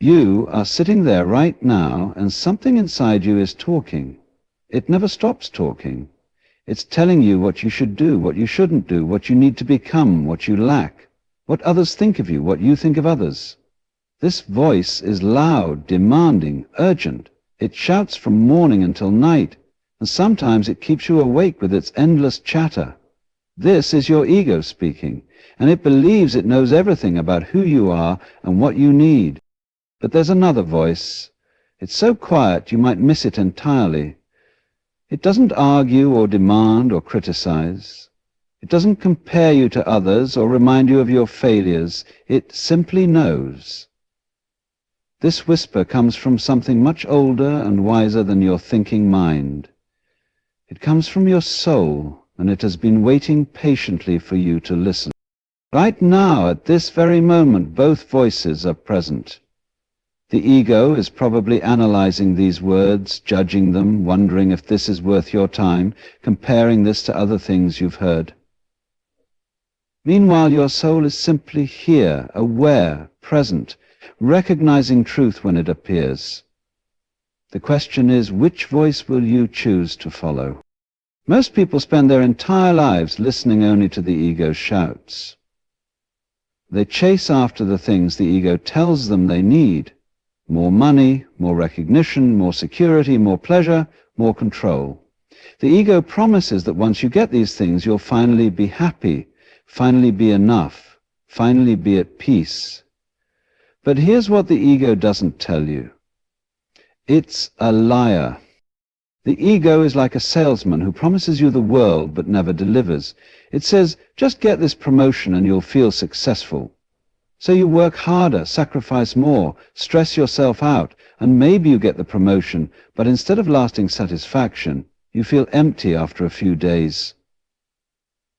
You are sitting there right now, and something inside you is talking. It never stops talking. It's telling you what you should do, what you shouldn't do, what you need to become, what you lack, what others think of you, what you think of others. This voice is loud, demanding, urgent. It shouts from morning until night, and sometimes it keeps you awake with its endless chatter. This is your ego speaking, and it believes it knows everything about who you are and what you need. But there's another voice. It's so quiet you might miss it entirely. It doesn't argue or demand or criticize. It doesn't compare you to others or remind you of your failures. It simply knows. This whisper comes from something much older and wiser than your thinking mind. It comes from your soul, and it has been waiting patiently for you to listen. Right now, at this very moment, both voices are present. The ego is probably analyzing these words, judging them, wondering if this is worth your time, comparing this to other things you've heard. Meanwhile, your soul is simply here, aware, present, recognizing truth when it appears. The question is, which voice will you choose to follow? Most people spend their entire lives listening only to the ego's shouts. They chase after the things the ego tells them they need. More money, more recognition, more security, more pleasure, more control. The ego promises that once you get these things, you'll finally be happy, finally be enough, finally be at peace. But here's what the ego doesn't tell you. It's a liar. The ego is like a salesman who promises you the world but never delivers. It says, just get this promotion and you'll feel successful. So you work harder, sacrifice more, stress yourself out, and maybe you get the promotion, but instead of lasting satisfaction, you feel empty after a few days.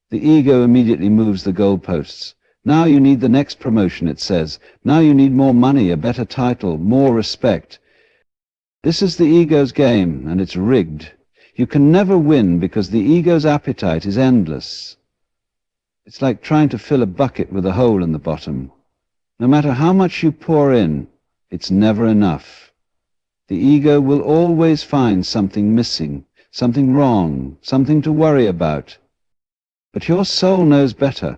The ego immediately moves the goalposts. Now you need the next promotion, it says. Now you need more money, a better title, more respect. This is the ego's game, and it's rigged. You can never win because the ego's appetite is endless. It's like trying to fill a bucket with a hole in the bottom. No matter how much you pour in, it's never enough. The ego will always find something missing, something wrong, something to worry about. But your soul knows better.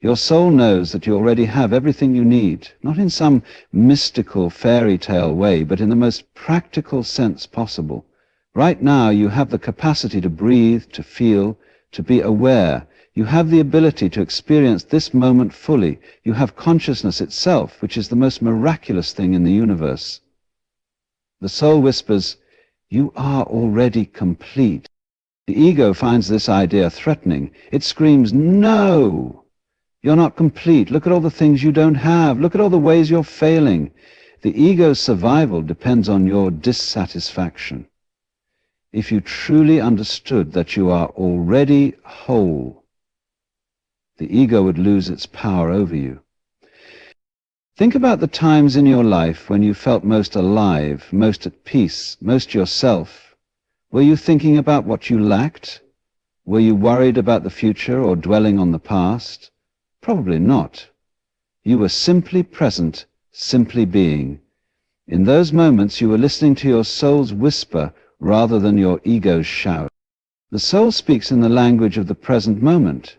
Your soul knows that you already have everything you need, not in some mystical fairy tale way, but in the most practical sense possible. Right now you have the capacity to breathe, to feel, to be aware. You have the ability to experience this moment fully. You have consciousness itself, which is the most miraculous thing in the universe. The soul whispers, you are already complete. The ego finds this idea threatening. It screams, no! You're not complete. Look at all the things you don't have. Look at all the ways you're failing. The ego's survival depends on your dissatisfaction. If you truly understood that you are already whole, the ego would lose its power over you. Think about the times in your life when you felt most alive, most at peace, most yourself. Were you thinking about what you lacked? Were you worried about the future or dwelling on the past? Probably not. You were simply present, simply being. In those moments you were listening to your soul's whisper rather than your ego's shout. The soul speaks in the language of the present moment.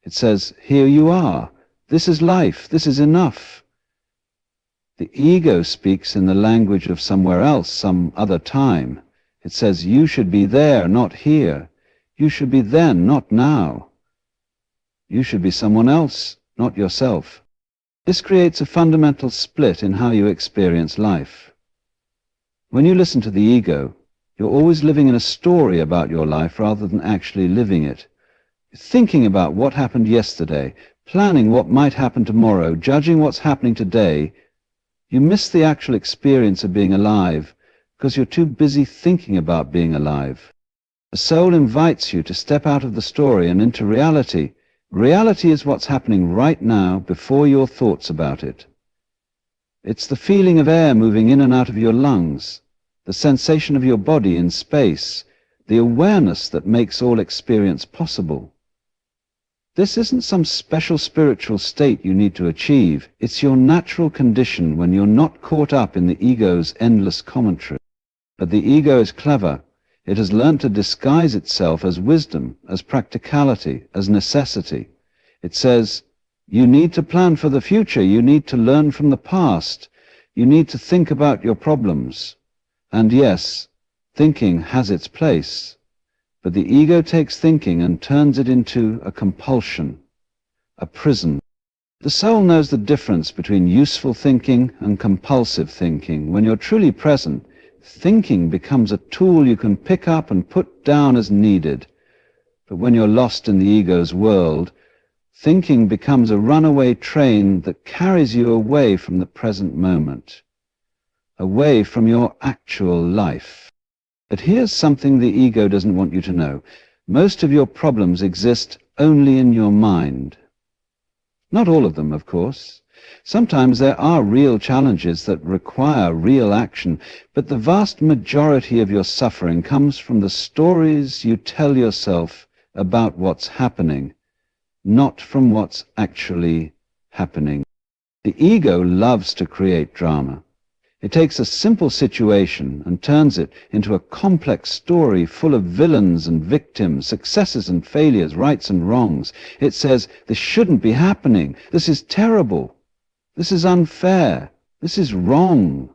It says, here you are. This is life. This is enough. The ego speaks in the language of somewhere else, some other time. It says, you should be there, not here. You should be then, not now. You should be someone else, not yourself. This creates a fundamental split in how you experience life. When you listen to the ego, you're always living in a story about your life rather than actually living it. Thinking about what happened yesterday, planning what might happen tomorrow, judging what's happening today, you miss the actual experience of being alive because you're too busy thinking about being alive. The soul invites you to step out of the story and into reality. Reality is what's happening right now before your thoughts about it. It's the feeling of air moving in and out of your lungs, the sensation of your body in space, the awareness that makes all experience possible. This isn't some special spiritual state you need to achieve. It's your natural condition when you're not caught up in the ego's endless commentary. But the ego is clever. It has learned to disguise itself as wisdom, as practicality, as necessity. It says, you need to plan for the future. You need to learn from the past. You need to think about your problems. And yes, thinking has its place. But the ego takes thinking and turns it into a compulsion, a prison. The soul knows the difference between useful thinking and compulsive thinking. When you're truly present, thinking becomes a tool you can pick up and put down as needed. But when you're lost in the ego's world, thinking becomes a runaway train that carries you away from the present moment, away from your actual life. But here's something the ego doesn't want you to know. Most of your problems exist only in your mind. Not all of them, of course. Sometimes there are real challenges that require real action, but the vast majority of your suffering comes from the stories you tell yourself about what's happening, not from what's actually happening. The ego loves to create drama. It takes a simple situation and turns it into a complex story full of villains and victims, successes and failures, rights and wrongs. It says, this shouldn't be happening. This is terrible. This is unfair. This is wrong.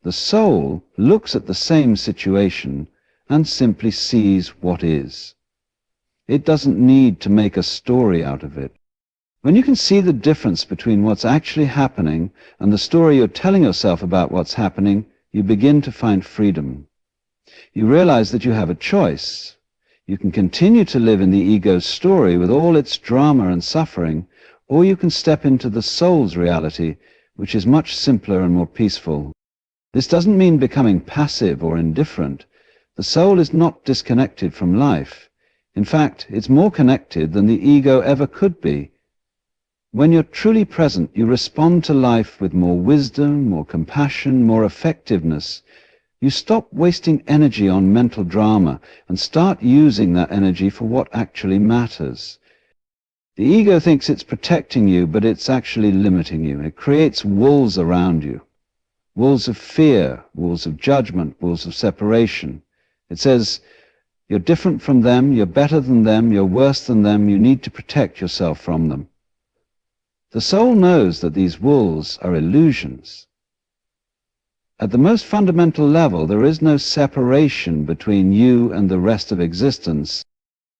The soul looks at the same situation and simply sees what is. It doesn't need to make a story out of it. When you can see the difference between what's actually happening and the story you're telling yourself about what's happening, you begin to find freedom. You realize that you have a choice. You can continue to live in the ego's story with all its drama and suffering, or you can step into the soul's reality, which is much simpler and more peaceful. This doesn't mean becoming passive or indifferent. The soul is not disconnected from life. In fact, it's more connected than the ego ever could be. When you're truly present, you respond to life with more wisdom, more compassion, more effectiveness. You stop wasting energy on mental drama and start using that energy for what actually matters. The ego thinks it's protecting you, but it's actually limiting you. It creates walls around you. Walls of fear, walls of judgment, walls of separation. It says, you're different from them, you're better than them, you're worse than them, you need to protect yourself from them. The soul knows that these walls are illusions. At the most fundamental level, there is no separation between you and the rest of existence.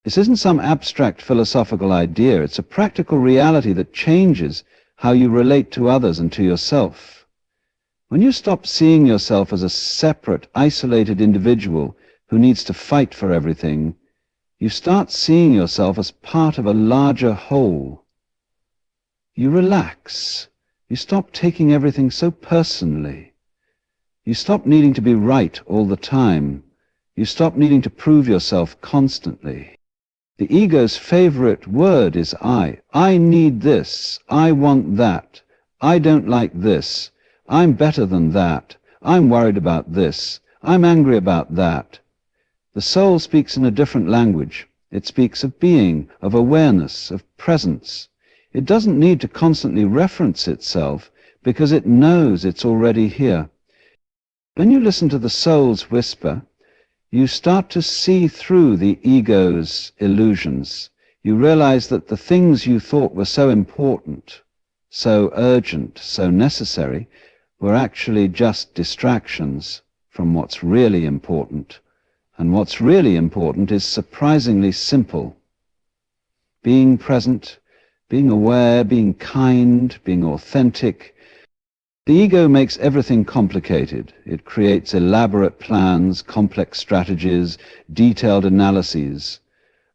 This isn't some abstract philosophical idea. It's a practical reality that changes how you relate to others and to yourself. When you stop seeing yourself as a separate, isolated individual who needs to fight for everything, you start seeing yourself as part of a larger whole. You relax. You stop taking everything so personally. You stop needing to be right all the time. You stop needing to prove yourself constantly. The ego's favorite word is I. I need this. I want that. I don't like this. I'm better than that. I'm worried about this. I'm angry about that. The soul speaks in a different language. It speaks of being, of awareness, of presence. It doesn't need to constantly reference itself because it knows it's already here. When you listen to the soul's whisper, you start to see through the ego's illusions. You realize that the things you thought were so important, so urgent, so necessary, were actually just distractions from what's really important. And what's really important is surprisingly simple. Being present, being aware, being kind, being authentic. The ego makes everything complicated. It creates elaborate plans, complex strategies, detailed analyses.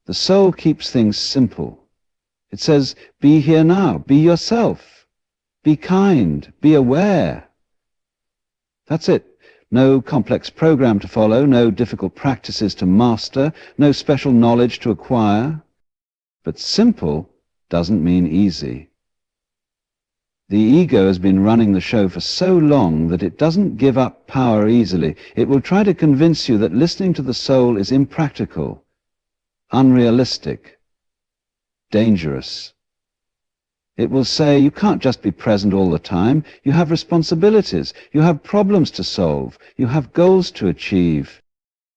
The soul keeps things simple. It says, be here now, be yourself, be kind, be aware. That's it. No complex program to follow, no difficult practices to master, no special knowledge to acquire. But simple doesn't mean easy. The ego has been running the show for so long that it doesn't give up power easily. It will try to convince you that listening to the soul is impractical, unrealistic. dangerous. It will say, you can't just be present all the time. You have responsibilities. You have problems to solve. You have goals to achieve.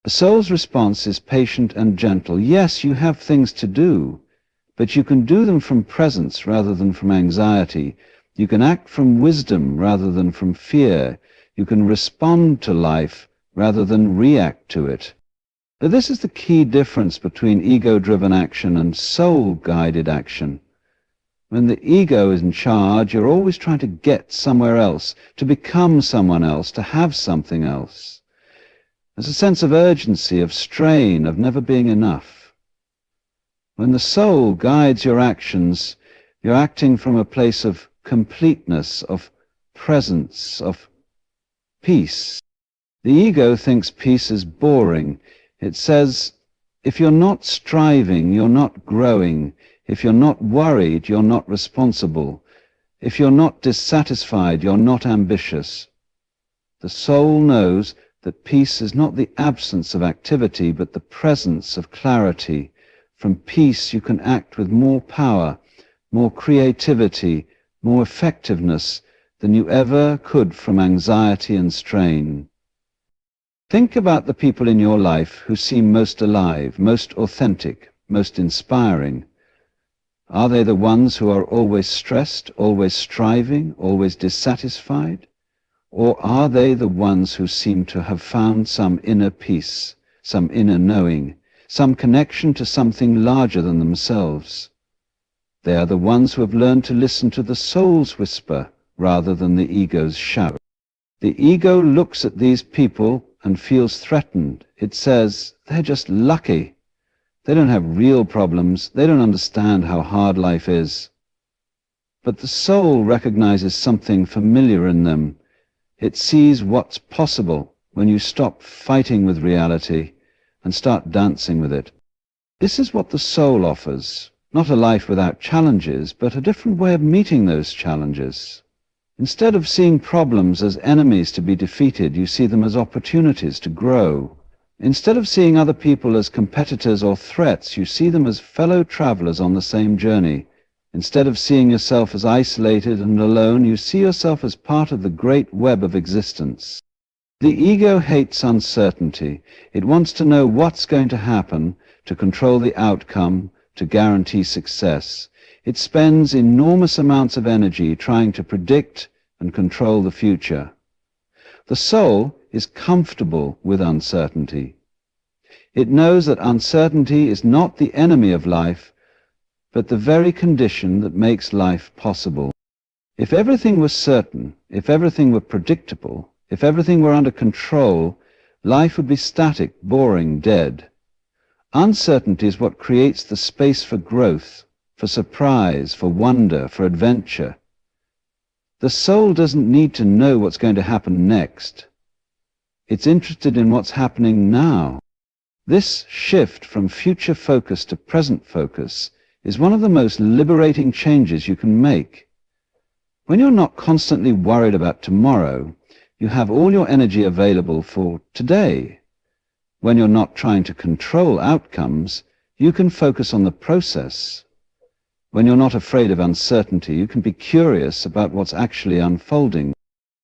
The soul's response is patient and gentle. Yes, you have things to do, but you can do them from presence rather than from anxiety. You can act from wisdom rather than from fear. You can respond to life rather than react to it. Now, this is the key difference between ego-driven action and soul-guided action. When the ego is in charge, you're always trying to get somewhere else, to become someone else, to have something else. There's a sense of urgency, of strain, of never being enough. When the soul guides your actions, you're acting from a place of completeness, of presence, of peace. The ego thinks peace is boring. It says, if you're not striving, you're not growing. If you're not worried, you're not responsible. If you're not dissatisfied, you're not ambitious. The soul knows that peace is not the absence of activity, but the presence of clarity. From peace you can act with more power, more creativity, more effectiveness than you ever could from anxiety and strain. Think about the people in your life who seem most alive, most authentic, most inspiring. Are they the ones who are always stressed, always striving, always dissatisfied? Or are they the ones who seem to have found some inner peace, some inner knowing, some connection to something larger than themselves? They are the ones who have learned to listen to the soul's whisper rather than the ego's shout. The ego looks at these people and feels threatened. It says, they're just lucky. They don't have real problems. They don't understand how hard life is. But the soul recognizes something familiar in them. It sees what's possible when you stop fighting with reality and start dancing with it. This is what the soul offers, not a life without challenges, but a different way of meeting those challenges. Instead of seeing problems as enemies to be defeated, you see them as opportunities to grow. Instead of seeing other people as competitors or threats, you see them as fellow travelers on the same journey. Instead of seeing yourself as isolated and alone, you see yourself as part of the great web of existence. The ego hates uncertainty. It wants to know what's going to happen, to control the outcome, to guarantee success. It spends enormous amounts of energy trying to predict and control the future. The soul is comfortable with uncertainty. It knows that uncertainty is not the enemy of life, but the very condition that makes life possible. If everything were certain, if everything were predictable, if everything were under control, life would be static, boring, dead. Uncertainty is what creates the space for growth, for surprise, for wonder, for adventure. The soul doesn't need to know what's going to happen next. It's interested in what's happening now. This shift from future focus to present focus is one of the most liberating changes you can make. When you're not constantly worried about tomorrow, you have all your energy available for today. When you're not trying to control outcomes, you can focus on the process. When you're not afraid of uncertainty, you can be curious about what's actually unfolding.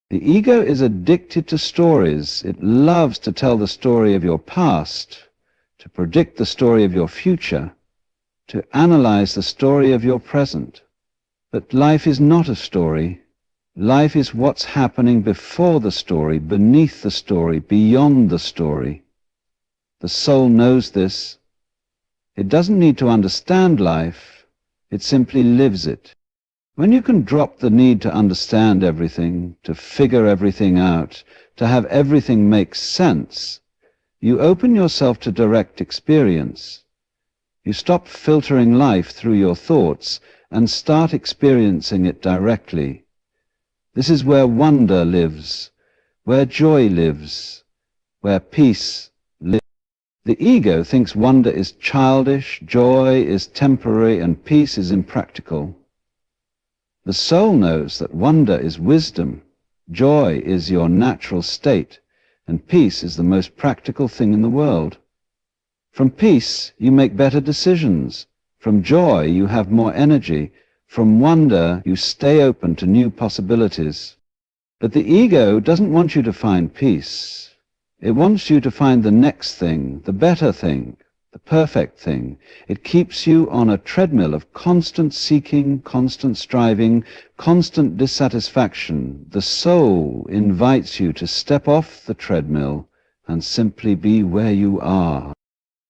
The ego is addicted to stories. It loves to tell the story of your past, to predict the story of your future, to analyze the story of your present. But life is not a story. Life is what's happening before the story, beneath the story, beyond the story. The soul knows this. It doesn't need to understand life. It simply lives it. When you can drop the need to understand everything, to figure everything out, to have everything make sense, you open yourself to direct experience. You stop filtering life through your thoughts and start experiencing it directly. This is where wonder lives, where joy lives, where peace lives. The ego thinks wonder is childish, joy is temporary, and peace is impractical. The soul knows that wonder is wisdom, joy is your natural state, and peace is the most practical thing in the world. From peace, you make better decisions, From joy, you have more energy. From wonder, you stay open to new possibilities. But the ego doesn't want you to find peace. It wants you to find the next thing, the better thing, the perfect thing. It keeps you on a treadmill of constant seeking, constant striving, constant dissatisfaction. The soul invites you to step off the treadmill and simply be where you are.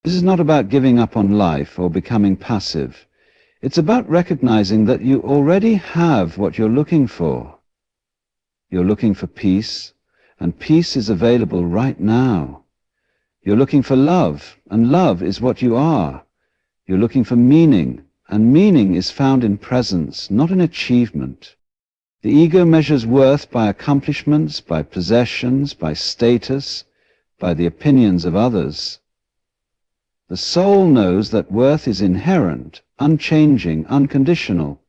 This is not about giving up on life or becoming passive. It's about recognizing that you already have what you're looking for. You're looking for peace, and peace is available right now. You're looking for love, and love is what you are. You're looking for meaning, and meaning is found in presence, not in achievement. The ego measures worth by accomplishments, by possessions, by status, by the opinions of others. The soul knows that worth is inherent, unchanging, unconditional.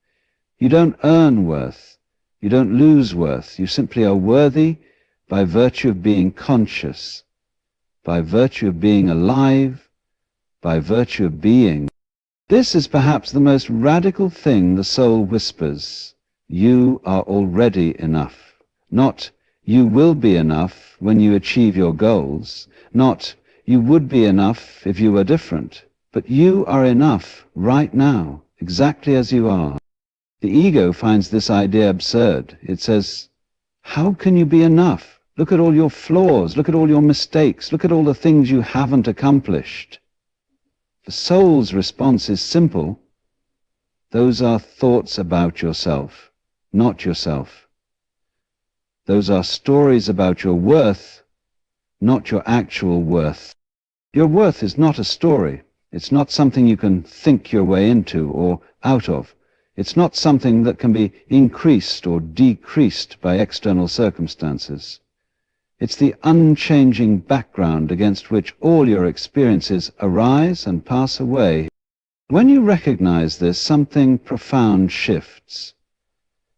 You don't earn worth. You don't lose worth. You simply are worthy by virtue of being conscious, by virtue of being alive, by virtue of being. This is perhaps the most radical thing the soul whispers. You are already enough. Not, you will be enough when you achieve your goals. Not, you would be enough if you were different. But you are enough right now, exactly as you are. The ego finds this idea absurd. It says, how can you be enough? Look at all your flaws, look at all your mistakes, look at all the things you haven't accomplished. The soul's response is simple. Those are thoughts about yourself, not yourself. Those are stories about your worth, not your actual worth. Your worth is not a story. It's not something you can think your way into or out of. It's not something that can be increased or decreased by external circumstances. It's the unchanging background against which all your experiences arise and pass away. When you recognize this, something profound shifts.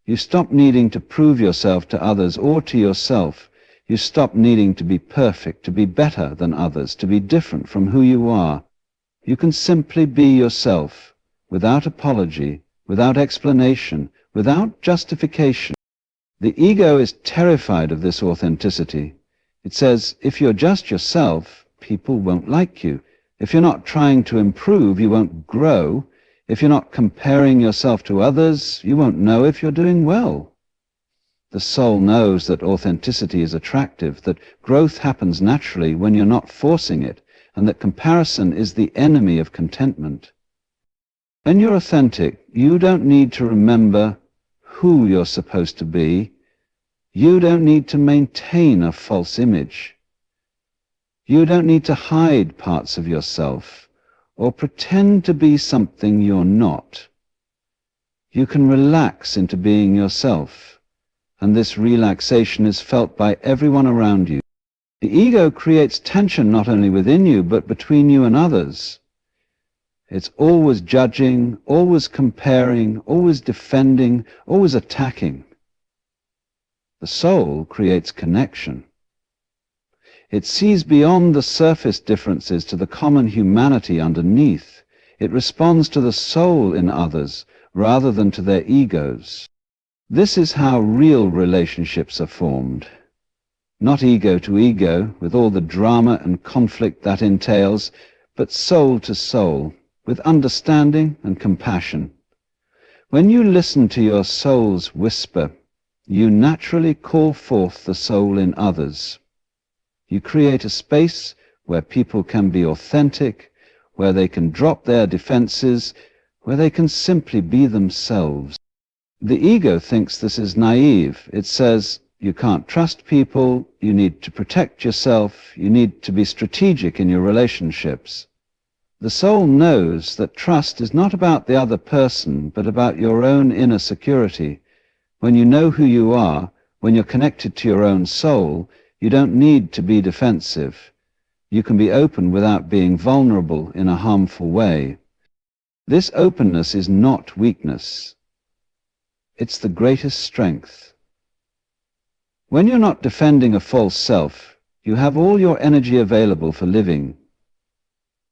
You stop needing to prove yourself to others or to yourself. You stop needing to be perfect, to be better than others, to be different from who you are. You can simply be yourself, without apology, without explanation, without justification. The ego is terrified of this authenticity. It says, if you're just yourself, people won't like you. If you're not trying to improve, you won't grow. If you're not comparing yourself to others, you won't know if you're doing well. The soul knows that authenticity is attractive, that growth happens naturally when you're not forcing it, and that comparison is the enemy of contentment. When you're authentic, you don't need to remember who you're supposed to be. You don't need to maintain a false image. You don't need to hide parts of yourself or pretend to be something you're not. You can relax into being yourself, and this relaxation is felt by everyone around you. The ego creates tension not only within you, but between you and others. It's always judging, always comparing, always defending, always attacking. The soul creates connection. It sees beyond the surface differences to the common humanity underneath. It responds to the soul in others rather than to their egos. This is how real relationships are formed. Not ego to ego, with all the drama and conflict that entails, but soul to soul, with understanding and compassion. When you listen to your soul's whisper, you naturally call forth the soul in others. You create a space where people can be authentic, where they can drop their defenses, where they can simply be themselves. The ego thinks this is naive. It says, you can't trust people, you need to protect yourself, you need to be strategic in your relationships. The soul knows that trust is not about the other person, but about your own inner security. When you know who you are, when you're connected to your own soul, you don't need to be defensive. You can be open without being vulnerable in a harmful way. This openness is not weakness. It's the greatest strength. When you're not defending a false self, you have all your energy available for living.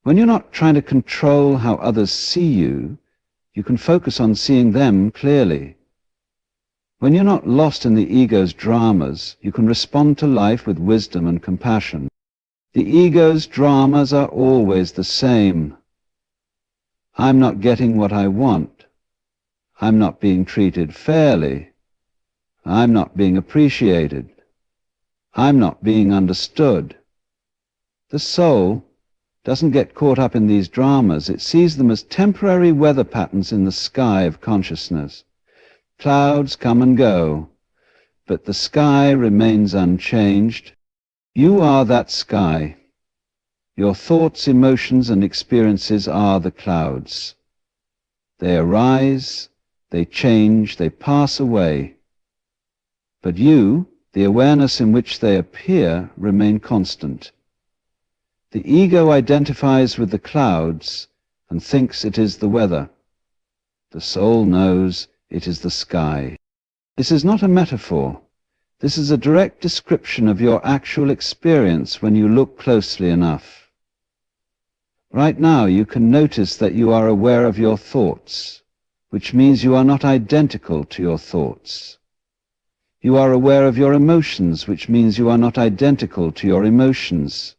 When you're not trying to control how others see you, you can focus on seeing them clearly. When you're not lost in the ego's dramas, you can respond to life with wisdom and compassion. The ego's dramas are always the same. I'm not getting what I want. I'm not being treated fairly. I'm not being appreciated. I'm not being understood. The soul doesn't get caught up in these dramas. It sees them as temporary weather patterns in the sky of consciousness. Clouds come and go, but the sky remains unchanged. You are that sky. Your thoughts, emotions, and experiences are the clouds. They arise, they change, they pass away. But you, the awareness in which they appear, remain constant. The ego identifies with the clouds and thinks it is the weather. The soul knows it is the sky. This is not a metaphor. This is a direct description of your actual experience when you look closely enough. Right now you can notice that you are aware of your thoughts, which means you are not identical to your thoughts. You are aware of your emotions, which means you are not identical to your emotions.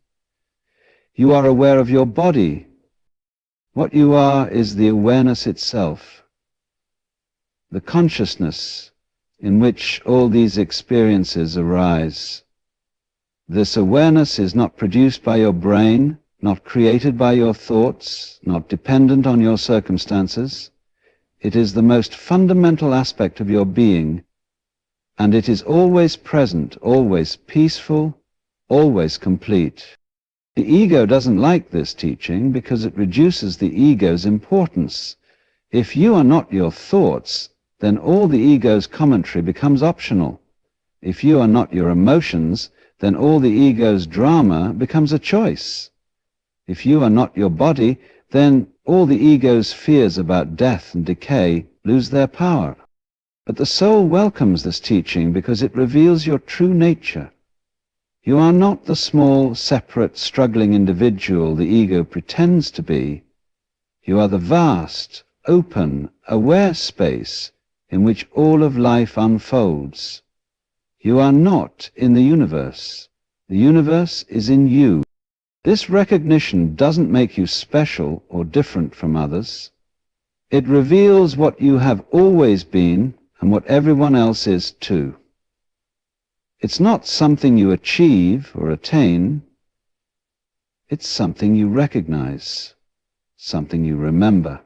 You are aware of your body. What you are is the awareness itself, the consciousness in which all these experiences arise. This awareness is not produced by your brain, not created by your thoughts, not dependent on your circumstances. It is the most fundamental aspect of your being, and it is always present, always peaceful, always complete. The ego doesn't like this teaching because it reduces the ego's importance. If you are not your thoughts, then all the ego's commentary becomes optional. If you are not your emotions, then all the ego's drama becomes a choice. If you are not your body, then all the ego's fears about death and decay lose their power. But the soul welcomes this teaching because it reveals your true nature. You are not the small, separate, struggling individual the ego pretends to be. You are the vast, open, aware space in which all of life unfolds. You are not in the universe. The universe is in you. This recognition doesn't make you special or different from others. It reveals what you have always been and what everyone else is too. It's not something you achieve or attain. It's something you recognize, something you remember,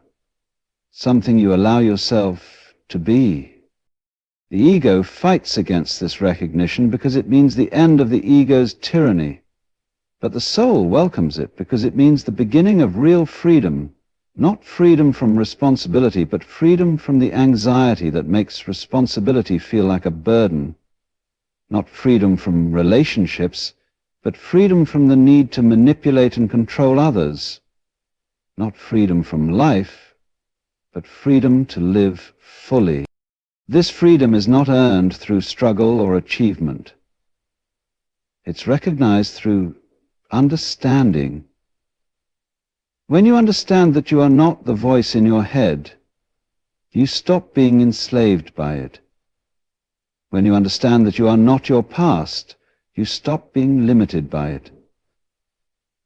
something you allow yourself to be. The ego fights against this recognition because it means the end of the ego's tyranny. But the soul welcomes it because it means the beginning of real freedom, not freedom from responsibility, but freedom from the anxiety that makes responsibility feel like a burden. Not freedom from relationships, but freedom from the need to manipulate and control others. Not freedom from life, but freedom to live fully. This freedom is not earned through struggle or achievement. It's recognized through understanding. When you understand that you are not the voice in your head, you stop being enslaved by it. When you understand that you are not your past, you stop being limited by it.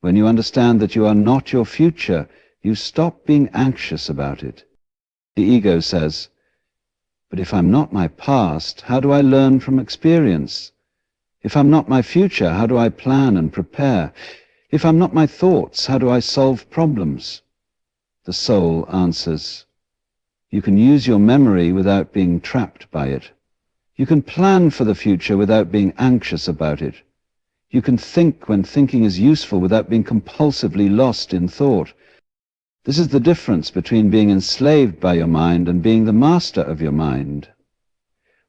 When you understand that you are not your future, you stop being anxious about it. The ego says, "But if I'm not my past, how do I learn from experience? If I'm not my future, how do I plan and prepare? If I'm not my thoughts, how do I solve problems?" The soul answers, "You can use your memory without being trapped by it. You can plan for the future without being anxious about it. You can think when thinking is useful without being compulsively lost in thought. This is the difference between being enslaved by your mind and being the master of your mind.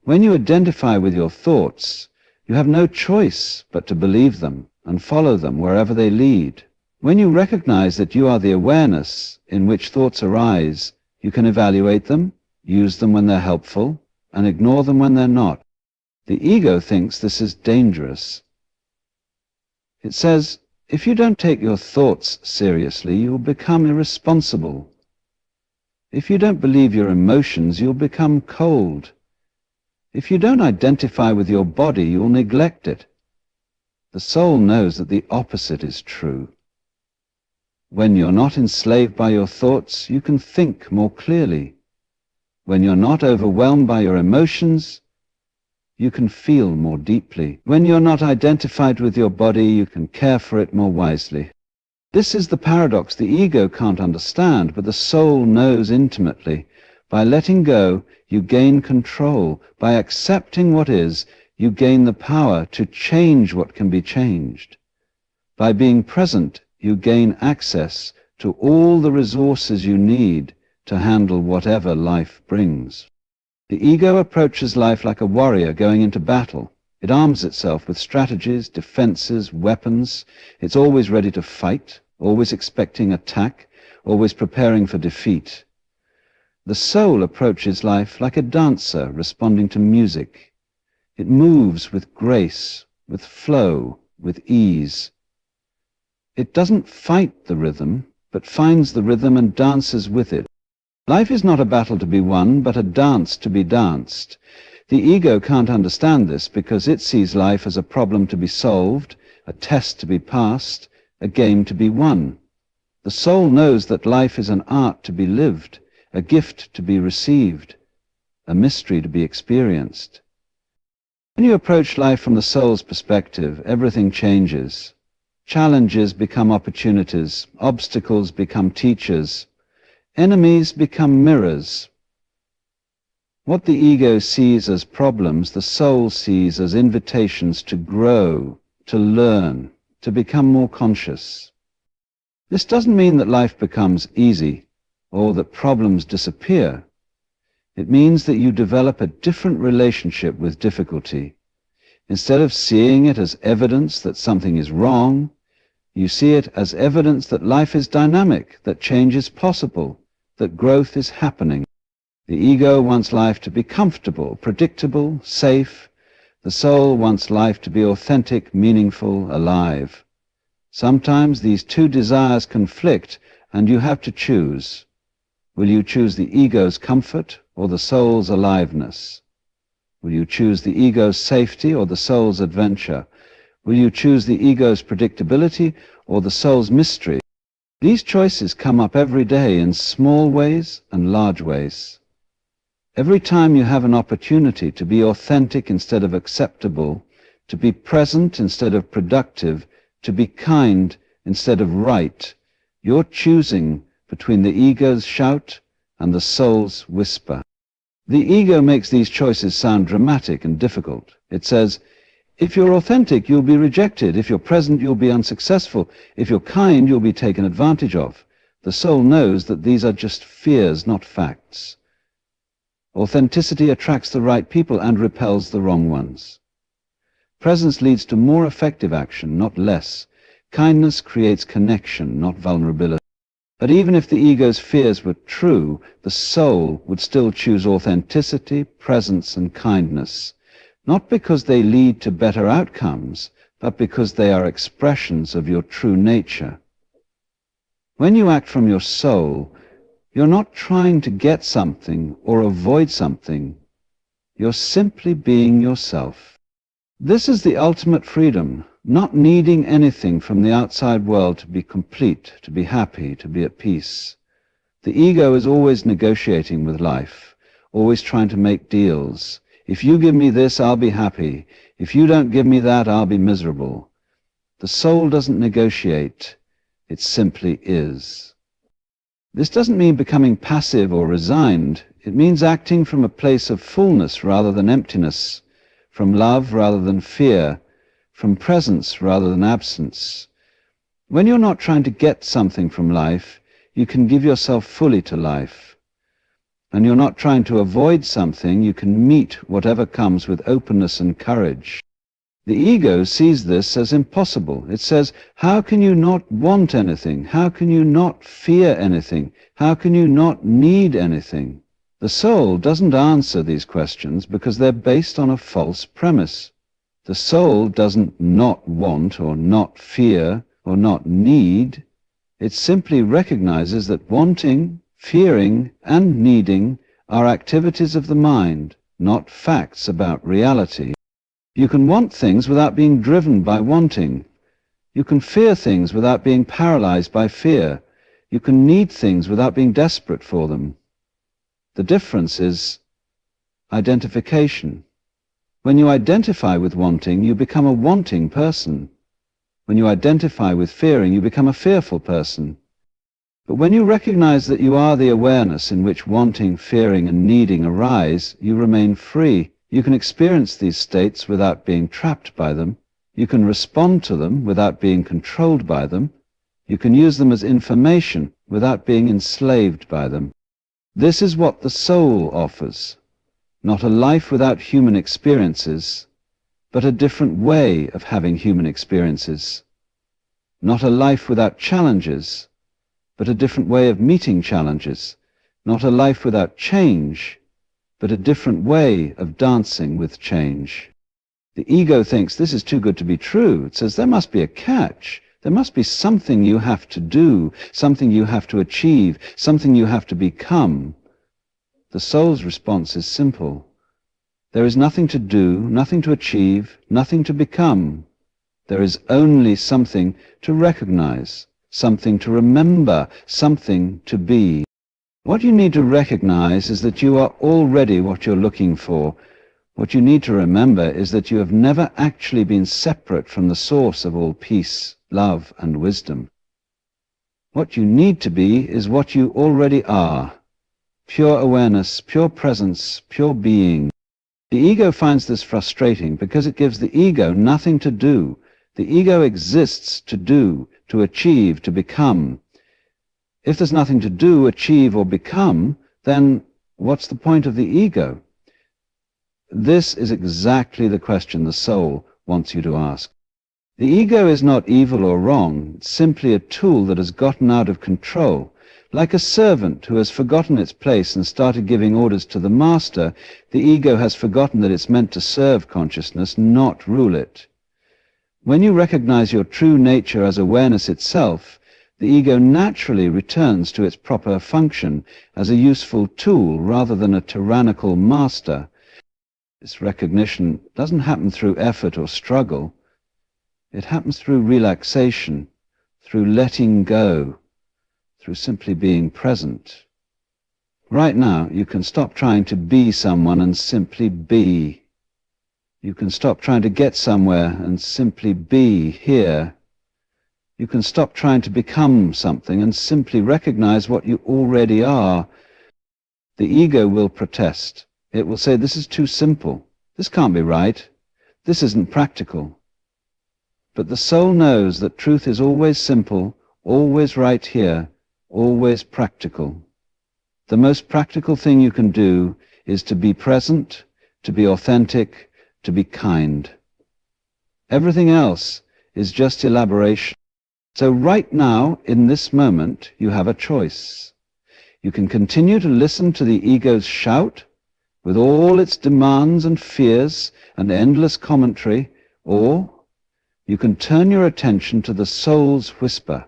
When you identify with your thoughts, you have no choice but to believe them and follow them wherever they lead. When you recognize that you are the awareness in which thoughts arise, you can evaluate them, use them when they're helpful, and ignore them when they're not. The ego thinks this is dangerous. It says, If you don't take your thoughts seriously, you'll become irresponsible. If you don't believe your emotions, you'll become cold. If you don't identify with your body, you'll neglect it. The soul knows that the opposite is true. When you're not enslaved by your thoughts, you can think more clearly. When you're not overwhelmed by your emotions, you can feel more deeply. When you're not identified with your body, you can care for it more wisely. This is the paradox the ego can't understand, but the soul knows intimately. By letting go, you gain control. By accepting what is, you gain the power to change what can be changed. By being present, you gain access to all the resources you need to handle whatever life brings. The ego approaches life like a warrior going into battle. It arms itself with strategies, defenses, weapons. It's always ready to fight, always expecting attack, always preparing for defeat. The soul approaches life like a dancer responding to music. It moves with grace, with flow, with ease. It doesn't fight the rhythm, but finds the rhythm and dances with it. Life is not a battle to be won, but a dance to be danced. The ego can't understand this because it sees life as a problem to be solved, a test to be passed, a game to be won. The soul knows that life is an art to be lived, a gift to be received, a mystery to be experienced. When you approach life from the soul's perspective, everything changes. Challenges become opportunities, obstacles become teachers, enemies become mirrors. What the ego sees as problems, the soul sees as invitations to grow, to learn, to become more conscious. This doesn't mean that life becomes easy or that problems disappear. It means that you develop a different relationship with difficulty. Instead of seeing it as evidence that something is wrong, you see it as evidence that life is dynamic, that change is possible, that growth is happening. The ego wants life to be comfortable, predictable, safe. The soul wants life to be authentic, meaningful, alive. Sometimes these two desires conflict, and you have to choose. Will you choose the ego's comfort or the soul's aliveness? Will you choose the ego's safety or the soul's adventure? Will you choose the ego's predictability or the soul's mystery? These choices come up every day in small ways and large ways. Every time you have an opportunity to be authentic instead of acceptable, to be present instead of productive, to be kind instead of right, you're choosing between the ego's shout and the soul's whisper. The ego makes these choices sound dramatic and difficult. It says, if you're authentic, you'll be rejected. If you're present, you'll be unsuccessful. If you're kind, you'll be taken advantage of. The soul knows that these are just fears, not facts. Authenticity attracts the right people and repels the wrong ones. Presence leads to more effective action, not less. Kindness creates connection, not vulnerability. But even if the ego's fears were true, the soul would still choose authenticity, presence, and kindness, not because they lead to better outcomes, but because they are expressions of your true nature. When you act from your soul, you're not trying to get something or avoid something. You're simply being yourself. This is the ultimate freedom, not needing anything from the outside world to be complete, to be happy, to be at peace. The ego is always negotiating with life, always trying to make deals. If you give me this, I'll be happy. If you don't give me that, I'll be miserable. The soul doesn't negotiate. It simply is. This doesn't mean becoming passive or resigned. It means acting from a place of fullness rather than emptiness, from love rather than fear, from presence rather than absence. When you're not trying to get something from life, you can give yourself fully to life. And you're not trying to avoid something, you can meet whatever comes with openness and courage. The ego sees this as impossible. It says, how can you not want anything? How can you not fear anything? How can you not need anything? The soul doesn't answer these questions because they're based on a false premise. The soul doesn't not want or not fear or not need. It simply recognizes that wanting, fearing, and needing are activities of the mind, not facts about reality. You can want things without being driven by wanting. You can fear things without being paralyzed by fear. You can need things without being desperate for them. The difference is identification. When you identify with wanting, you become a wanting person. When you identify with fearing, you become a fearful person. But when you recognize that you are the awareness in which wanting, fearing, and needing arise, you remain free. You can experience these states without being trapped by them. You can respond to them without being controlled by them. You can use them as information without being enslaved by them. This is what the soul offers. Not a life without human experiences, but a different way of having human experiences. Not a life without challenges, but a different way of meeting challenges. Not a life without change, but a different way of dancing with change. The ego thinks this is too good to be true. It says there must be a catch. There must be something you have to do, something you have to achieve, something you have to become. The soul's response is simple. There is nothing to do, nothing to achieve, nothing to become. There is only something to recognize, something to remember, something to be. What you need to recognize is that you are already what you're looking for. What you need to remember is that you have never actually been separate from the source of all peace, love, and wisdom. What you need to be is what you already are. Pure awareness, pure presence, pure being. The ego finds this frustrating because it gives the ego nothing to do. The ego exists to do, to achieve, to become. If there's nothing to do, achieve, or become, then what's the point of the ego? This is exactly the question the soul wants you to ask. The ego is not evil or wrong. It's simply a tool that has gotten out of control. Like a servant who has forgotten its place and started giving orders to the master, the ego has forgotten that it's meant to serve consciousness, not rule it. When you recognize your true nature as awareness itself, the ego naturally returns to its proper function as a useful tool rather than a tyrannical master. This recognition doesn't happen through effort or struggle. It happens through relaxation, through letting go, through simply being present. Right now, you can stop trying to be someone and simply be. You can stop trying to get somewhere and simply be here. You can stop trying to become something and simply recognize what you already are. The ego will protest. It will say, this is too simple. This can't be right. This isn't practical. But the soul knows that truth is always simple, always right here, always practical. The most practical thing you can do is to be present, to be authentic, to be kind. Everything else is just elaboration. So right now, in this moment, you have a choice. You can continue to listen to the ego's shout, with all its demands and fears and endless commentary, or you can turn your attention to the soul's whisper,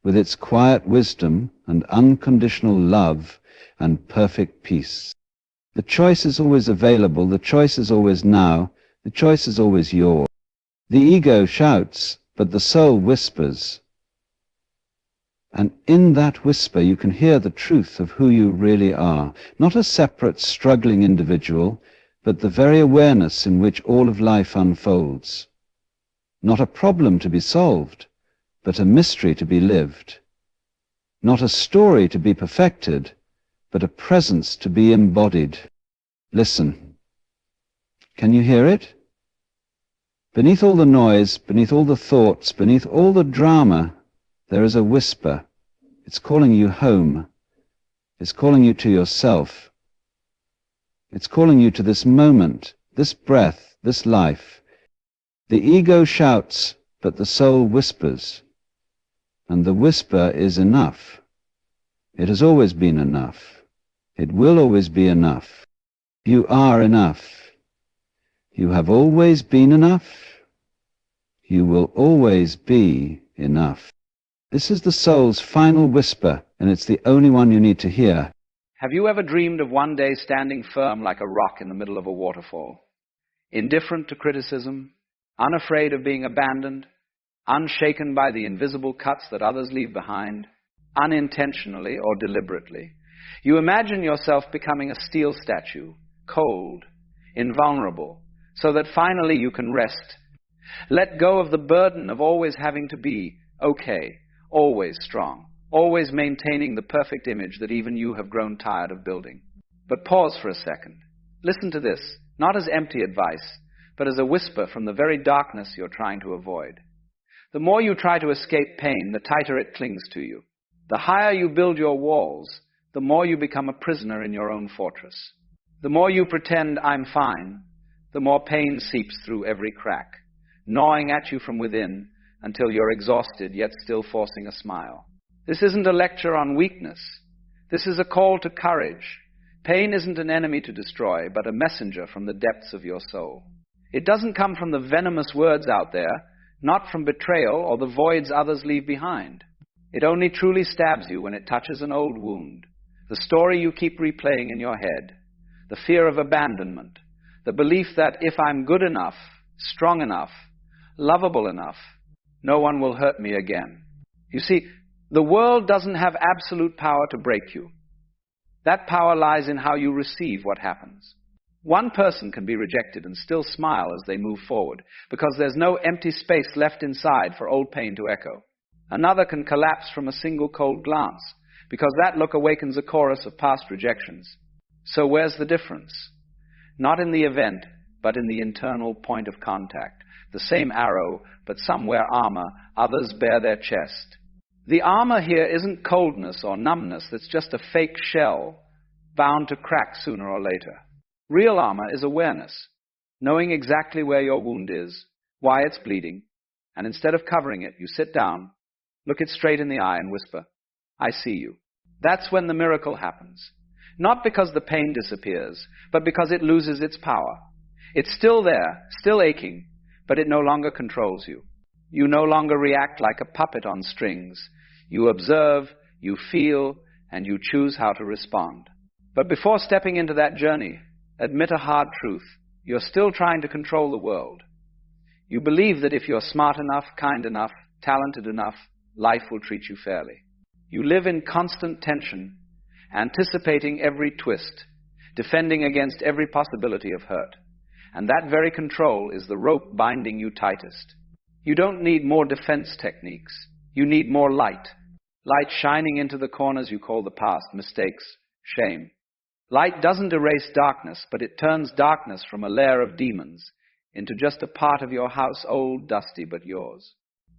with its quiet wisdom and unconditional love and perfect peace. The choice is always available, the choice is always now, the choice is always yours. The ego shouts, but the soul whispers. And in that whisper you can hear the truth of who you really are, not a separate, struggling individual, but the very awareness in which all of life unfolds. Not a problem to be solved, but a mystery to be lived. Not a story to be perfected, but a presence to be embodied. Listen. Can you hear it? Beneath all the noise, beneath all the thoughts, beneath all the drama, there is a whisper. It's calling you home. It's calling you to yourself. It's calling you to this moment, this breath, this life. The ego shouts, but the soul whispers. And the whisper is enough. It has always been enough. It will always be enough. You are enough. You have always been enough. You will always be enough. This is the soul's final whisper, and it's the only one you need to hear. Have you ever dreamed of one day standing firm like a rock in the middle of a waterfall, indifferent to criticism, unafraid of being abandoned, unshaken by the invisible cuts that others leave behind, unintentionally or deliberately? You imagine yourself becoming a steel statue, cold, invulnerable, so that finally you can rest. Let go of the burden of always having to be okay, always strong, always maintaining the perfect image that even you have grown tired of building. But pause for a second. Listen to this, not as empty advice, but as a whisper from the very darkness you're trying to avoid. The more you try to escape pain, the tighter it clings to you. The higher you build your walls, the more you become a prisoner in your own fortress. The more you pretend I'm fine, the more pain seeps through every crack, gnawing at you from within until you're exhausted yet still forcing a smile. This isn't a lecture on weakness. This is a call to courage. Pain isn't an enemy to destroy, but a messenger from the depths of your soul. It doesn't come from the venomous words out there, not from betrayal or the voids others leave behind. It only truly stabs you when it touches an old wound, the story you keep replaying in your head, the fear of abandonment, the belief that if I'm good enough, strong enough, lovable enough, no one will hurt me again. You see, the world doesn't have absolute power to break you. That power lies in how you receive what happens. One person can be rejected and still smile as they move forward, because there's no empty space left inside for old pain to echo. Another can collapse from a single cold glance, because that look awakens a chorus of past rejections. So where's the difference? Not in the event, but in the internal point of contact. The same arrow, but some wear armor, others bear their chest. The armor here isn't coldness or numbness, that's just a fake shell, bound to crack sooner or later. Real armor is awareness, knowing exactly where your wound is, why it's bleeding, and instead of covering it, you sit down, look it straight in the eye and whisper, I see you. That's when the miracle happens. Not because the pain disappears, but because it loses its power. It's still there, still aching, but it no longer controls you. You no longer react like a puppet on strings. You observe, you feel, and you choose how to respond. But before stepping into that journey, admit a hard truth. You're still trying to control the world. You believe that if you're smart enough, kind enough, talented enough, life will treat you fairly. You live in constant tension, anticipating every twist, defending against every possibility of hurt. And that very control is the rope binding you tightest. You don't need more defense techniques. You need more light. Light shining into the corners you call the past, mistakes, shame. Light doesn't erase darkness, but it turns darkness from a lair of demons into just a part of your house, old, dusty, but yours.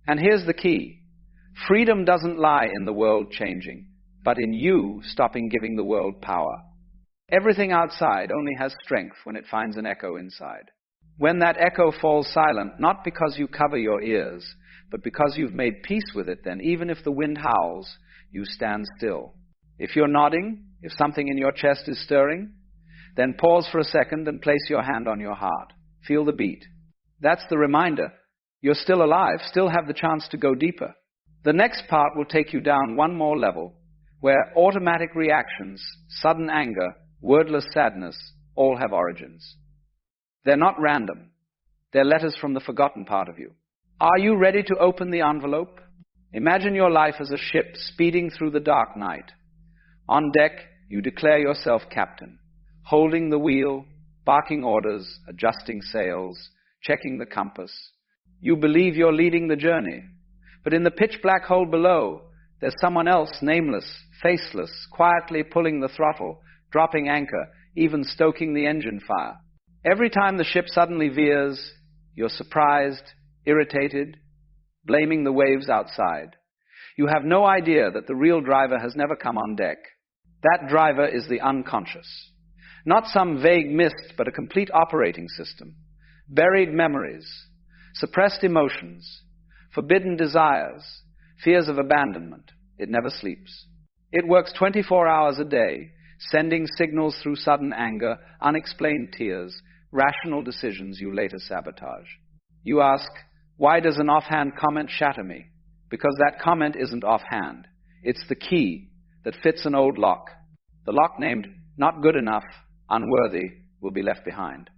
And here's the key. Freedom doesn't lie in the world changing, but in you stopping giving the world power. Everything outside only has strength when it finds an echo inside. When that echo falls silent, not because you cover your ears, but because you've made peace with it, then even if the wind howls, you stand still. If you're nodding, if something in your chest is stirring, then pause for a second and place your hand on your heart. Feel the beat. That's the reminder. You're still alive, still have the chance to go deeper. The next part will take you down one more level, where automatic reactions, sudden anger, wordless sadness, all have origins. They're not random. They're letters from the forgotten part of you. Are you ready to open the envelope? Imagine your life as a ship speeding through the dark night. On deck, you declare yourself captain, holding the wheel, barking orders, adjusting sails, checking the compass. You believe you're leading the journey, but in the pitch black hole below, there's someone else, nameless, faceless, quietly pulling the throttle, dropping anchor, even stoking the engine fire. Every time the ship suddenly veers, you're surprised, irritated, blaming the waves outside. You have no idea that the real driver has never come on deck. That driver is the unconscious. Not some vague mist, but a complete operating system. Buried memories, suppressed emotions, forbidden desires, fears of abandonment. It never sleeps. It works 24 hours a day, sending signals through sudden anger, unexplained tears, rational decisions you later sabotage. You ask, Why does an offhand comment shatter me? Because that comment isn't offhand. It's the key that fits an old lock. The lock named not good enough, unworthy, will be left behind.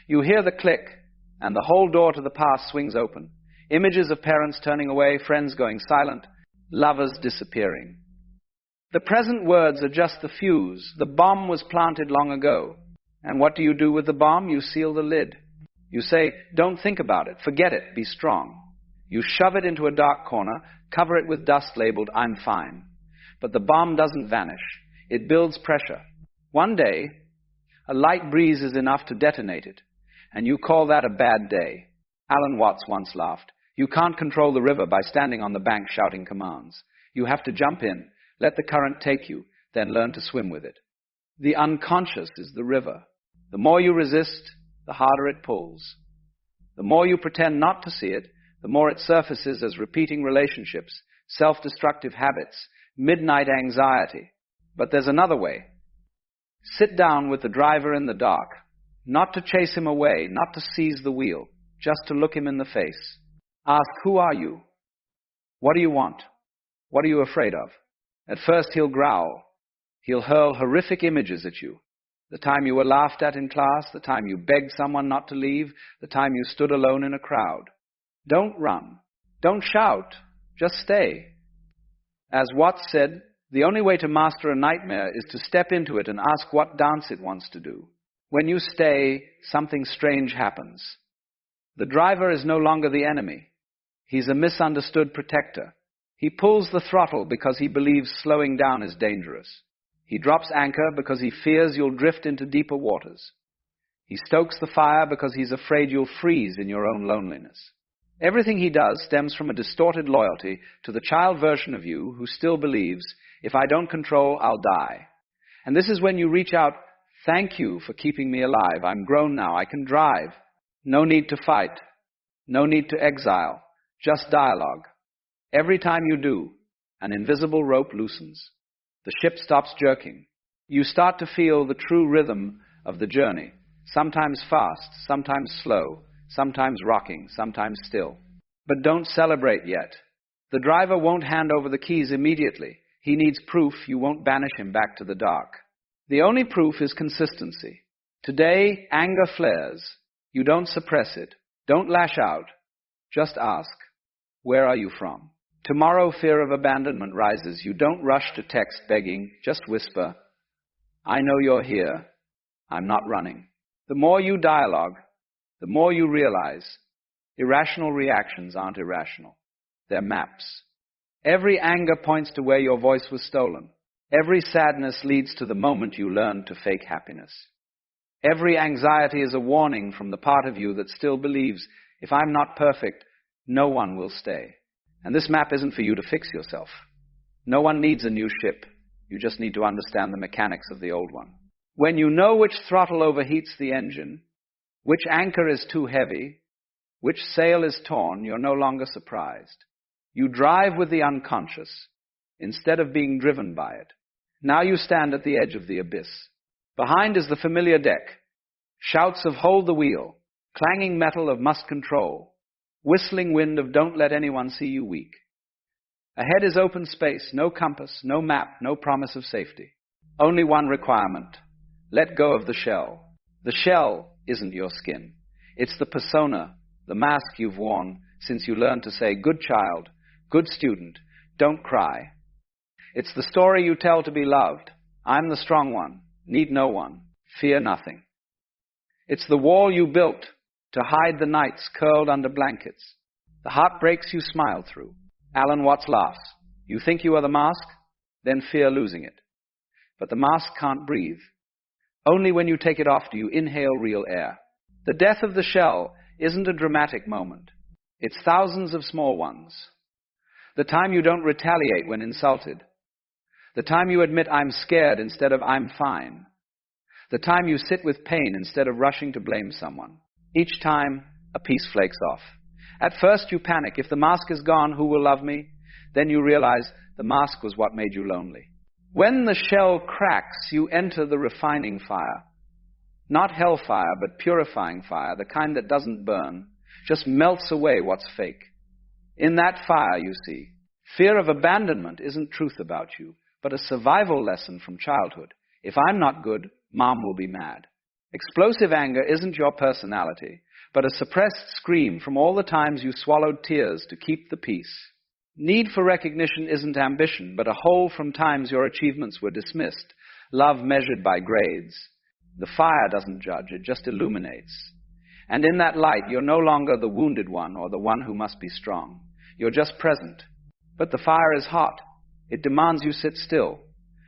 You hear the click, and the whole door to the past swings open. Images of parents turning away, friends going silent, lovers disappearing. The present words are just the fuse. The bomb was planted long ago. And what do you do with the bomb? You seal the lid. You say, don't think about it, forget it, be strong. You shove it into a dark corner, cover it with dust labeled, I'm fine. But the bomb doesn't vanish. It builds pressure. One day, a light breeze is enough to detonate it, and you call that a bad day. Alan Watts once laughed. You can't control the river by standing on the bank shouting commands. You have to jump in, let the current take you, then learn to swim with it. The unconscious is the river. The more you resist, the harder it pulls. The more you pretend not to see it, the more it surfaces as repeating relationships, self-destructive habits, midnight anxiety. But there's another way. Sit down with the driver in the dark, not to chase him away, not to seize the wheel, just to look him in the face. Ask, who are you? What do you want? What are you afraid of? At first he'll growl. He'll hurl horrific images at you. The time you were laughed at in class, the time you begged someone not to leave, the time you stood alone in a crowd. Don't run. Don't shout. Just stay. As Watts said, the only way to master a nightmare is to step into it and ask what dance it wants to do. When you stay, something strange happens. The driver is no longer the enemy. He's a misunderstood protector. He pulls the throttle because he believes slowing down is dangerous. He drops anchor because he fears you'll drift into deeper waters. He stokes the fire because he's afraid you'll freeze in your own loneliness. Everything he does stems from a distorted loyalty to the child version of you who still believes, if I don't control, I'll die. And this is when you reach out, thank you for keeping me alive. I'm grown now. I can drive. No need to fight. No need to exile. Just dialogue. Every time you do, an invisible rope loosens. The ship stops jerking. You start to feel the true rhythm of the journey, sometimes fast, sometimes slow, sometimes rocking, sometimes still. But don't celebrate yet. The driver won't hand over the keys immediately. He needs proof you won't banish him back to the dark. The only proof is consistency. Today, anger flares. You don't suppress it. Don't lash out. Just ask, where are you from? Tomorrow, fear of abandonment rises. You don't rush to text begging, just whisper, I know you're here. I'm not running. The more you dialogue, the more you realize irrational reactions aren't irrational. They're maps. Every anger points to where your voice was stolen. Every sadness leads to the moment you learned to fake happiness. Every anxiety is a warning from the part of you that still believes, if I'm not perfect, no one will stay. And this map isn't for you to fix yourself. No one needs a new ship. You just need to understand the mechanics of the old one. When you know which throttle overheats the engine, which anchor is too heavy, which sail is torn, you're no longer surprised. You drive with the unconscious instead of being driven by it. Now you stand at the edge of the abyss. Behind is the familiar deck. Shouts of hold the wheel, clanging metal of must control, whistling wind of don't let anyone see you weak. Ahead is open space, no compass, no map, no promise of safety. Only one requirement. Let go of the shell. The shell isn't your skin. It's the persona, the mask you've worn since you learned to say, good child, good student, don't cry. It's the story you tell to be loved. I'm the strong one, need no one, fear nothing. It's the wall you built to hide the nights curled under blankets, the heartbreaks you smile through. Alan Watts laughs. You think you are the mask? Then fear losing it. But the mask can't breathe. Only when you take it off do you inhale real air. The death of the shell isn't a dramatic moment. It's thousands of small ones. The time you don't retaliate when insulted. The time you admit I'm scared instead of I'm fine. The time you sit with pain instead of rushing to blame someone. Each time, a piece flakes off. At first you panic. If the mask is gone, who will love me? Then you realize the mask was what made you lonely. When the shell cracks, you enter the refining fire. Not hellfire, but purifying fire, the kind that doesn't burn. just melts away what's fake. In that fire, you see, fear of abandonment isn't truth about you, but a survival lesson from childhood. If I'm not good, Mom will be mad. Explosive anger isn't your personality, but a suppressed scream from all the times you swallowed tears to keep the peace. Need for recognition isn't ambition, but a hole from times your achievements were dismissed, love measured by grades. The fire doesn't judge, it just illuminates. And in that light, you're no longer the wounded one or the one who must be strong. You're just present. But the fire is hot. It demands you sit still.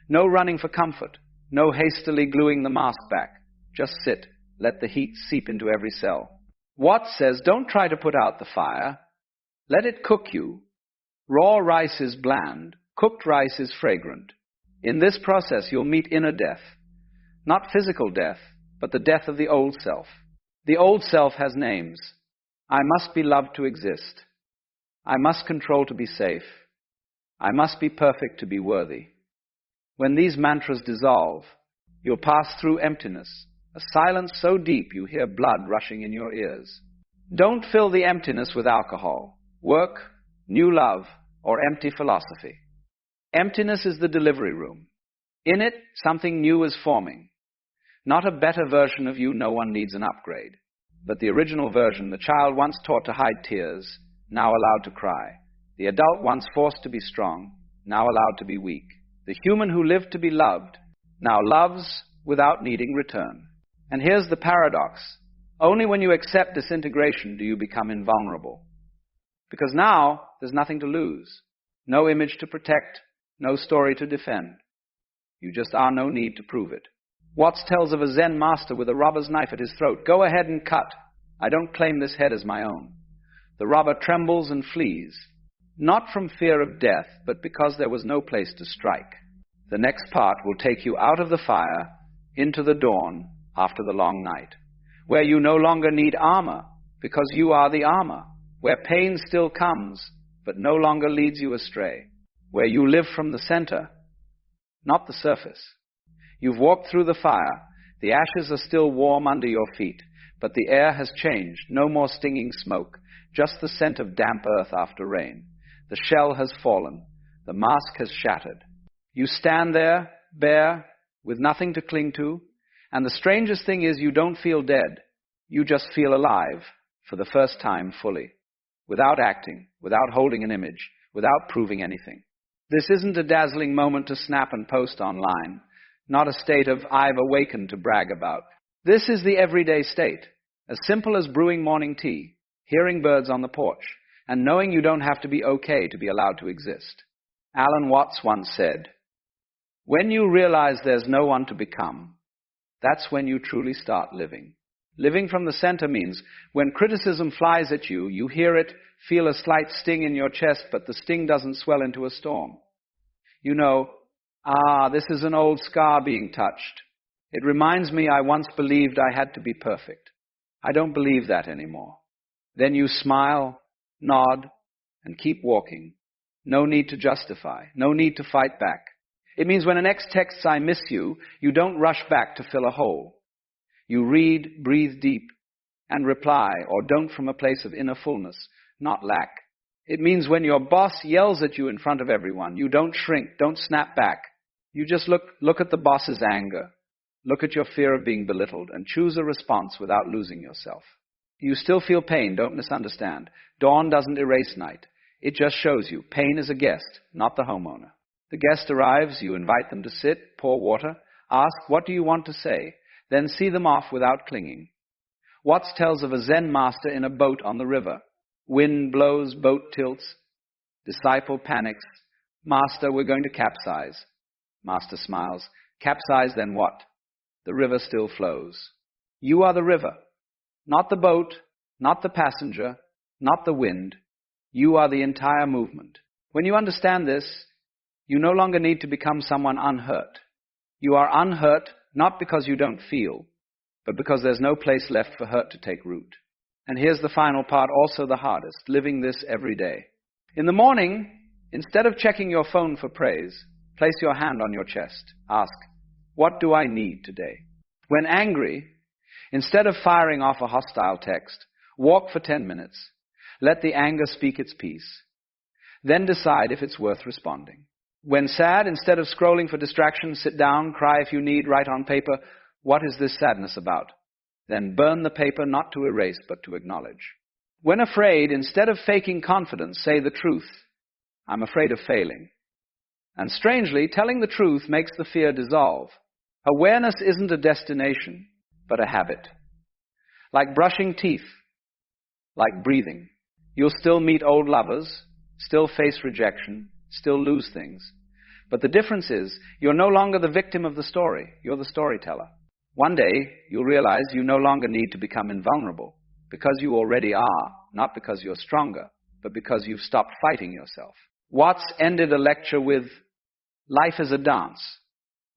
No running for comfort. No hastily gluing the mask back. Just sit. Let the heat seep into every cell. Watts says, don't try to put out the fire. Let it cook you. Raw rice is bland. Cooked rice is fragrant. In this process, you'll meet inner death. Not physical death, but the death of the old self. The old self has names. I must be loved to exist. I must control to be safe. I must be perfect to be worthy. When these mantras dissolve, you'll pass through emptiness, a silence so deep you hear blood rushing in your ears. Don't fill the emptiness with alcohol, work, new love, or empty philosophy. Emptiness is the delivery room. In it, something new is forming. Not a better version of you, no one needs an upgrade. But the original version, the child once taught to hide tears, now allowed to cry. The adult once forced to be strong, now allowed to be weak. The human who lived to be loved, now loves without needing return. And here's the paradox. Only when you accept disintegration do you become invulnerable. Because now, there's nothing to lose. No image to protect, no story to defend. You just are no need to prove it. Watts tells of a Zen master with a robber's knife at his throat. Go ahead and cut. I don't claim this head as my own. The robber trembles and flees, not from fear of death, but because there was no place to strike. The next part will take you out of the fire, into the dawn, after the long night, where you no longer need armor, because you are the armor, where pain still comes, but no longer leads you astray, where you live from the center, not the surface. You've walked through the fire. The ashes are still warm under your feet, but the air has changed. No more stinging smoke, just the scent of damp earth after rain. The shell has fallen. The mask has shattered. You stand there, bare, with nothing to cling to, and the strangest thing is you don't feel dead. You just feel alive, for the first time fully, without acting, without holding an image, without proving anything. This isn't a dazzling moment to snap and post online. Not a state of I've awakened to brag about. This is the everyday state, as simple as brewing morning tea, hearing birds on the porch, and knowing you don't have to be okay to be allowed to exist. Alan Watts once said, when you realize there's no one to become, that's when you truly start living. Living from the center means when criticism flies at you, you hear it, feel a slight sting in your chest, but the sting doesn't swell into a storm. You know, this is an old scar being touched. It reminds me I once believed I had to be perfect. I don't believe that anymore. Then you smile, nod, and keep walking. No need to justify. No need to fight back. It means when an ex texts, I miss you, you don't rush back to fill a hole. You read, breathe deep, and reply, or don't from a place of inner fullness, not lack. It means when your boss yells at you in front of everyone, you don't shrink, don't snap back. You just look at the boss's anger, look at your fear of being belittled, and choose a response without losing yourself. You still feel pain, don't misunderstand. Dawn doesn't erase night. It just shows you pain is a guest, not the homeowner. The guest arrives, you invite them to sit, pour water, ask, what do you want to say? Then see them off without clinging. Watts tells of a Zen master in a boat on the river. Wind blows, boat tilts. Disciple panics. Master, we're going to capsize. Master smiles. Capsize, then what? The river still flows. You are the river. Not the boat, not the passenger, not the wind. You are the entire movement. When you understand this, you no longer need to become someone unhurt. You are unhurt not because you don't feel, but because there's no place left for hurt to take root. And here's the final part, also the hardest, living this every day. In the morning, instead of checking your phone for praise, place your hand on your chest. Ask, what do I need today? When angry, instead of firing off a hostile text Walk for 10 minutes. Let the anger speak its piece. Then decide if it's worth responding. When sad, instead of scrolling for distraction, sit down, cry if you need, write on paper, what is this sadness about? Then burn the paper, not to erase, but to acknowledge. When afraid, instead of faking confidence, say the truth. I'm afraid of failing. And strangely, telling the truth makes the fear dissolve. Awareness isn't a destination, but a habit. Like brushing teeth, like breathing. You'll still meet old lovers, still face rejection, still lose things. But the difference is, you're no longer the victim of the story, you're the storyteller. One day, you'll realize you no longer need to become invulnerable, because you already are, not because you're stronger, but because you've stopped fighting yourself. Watts ended a lecture with, life is a dance.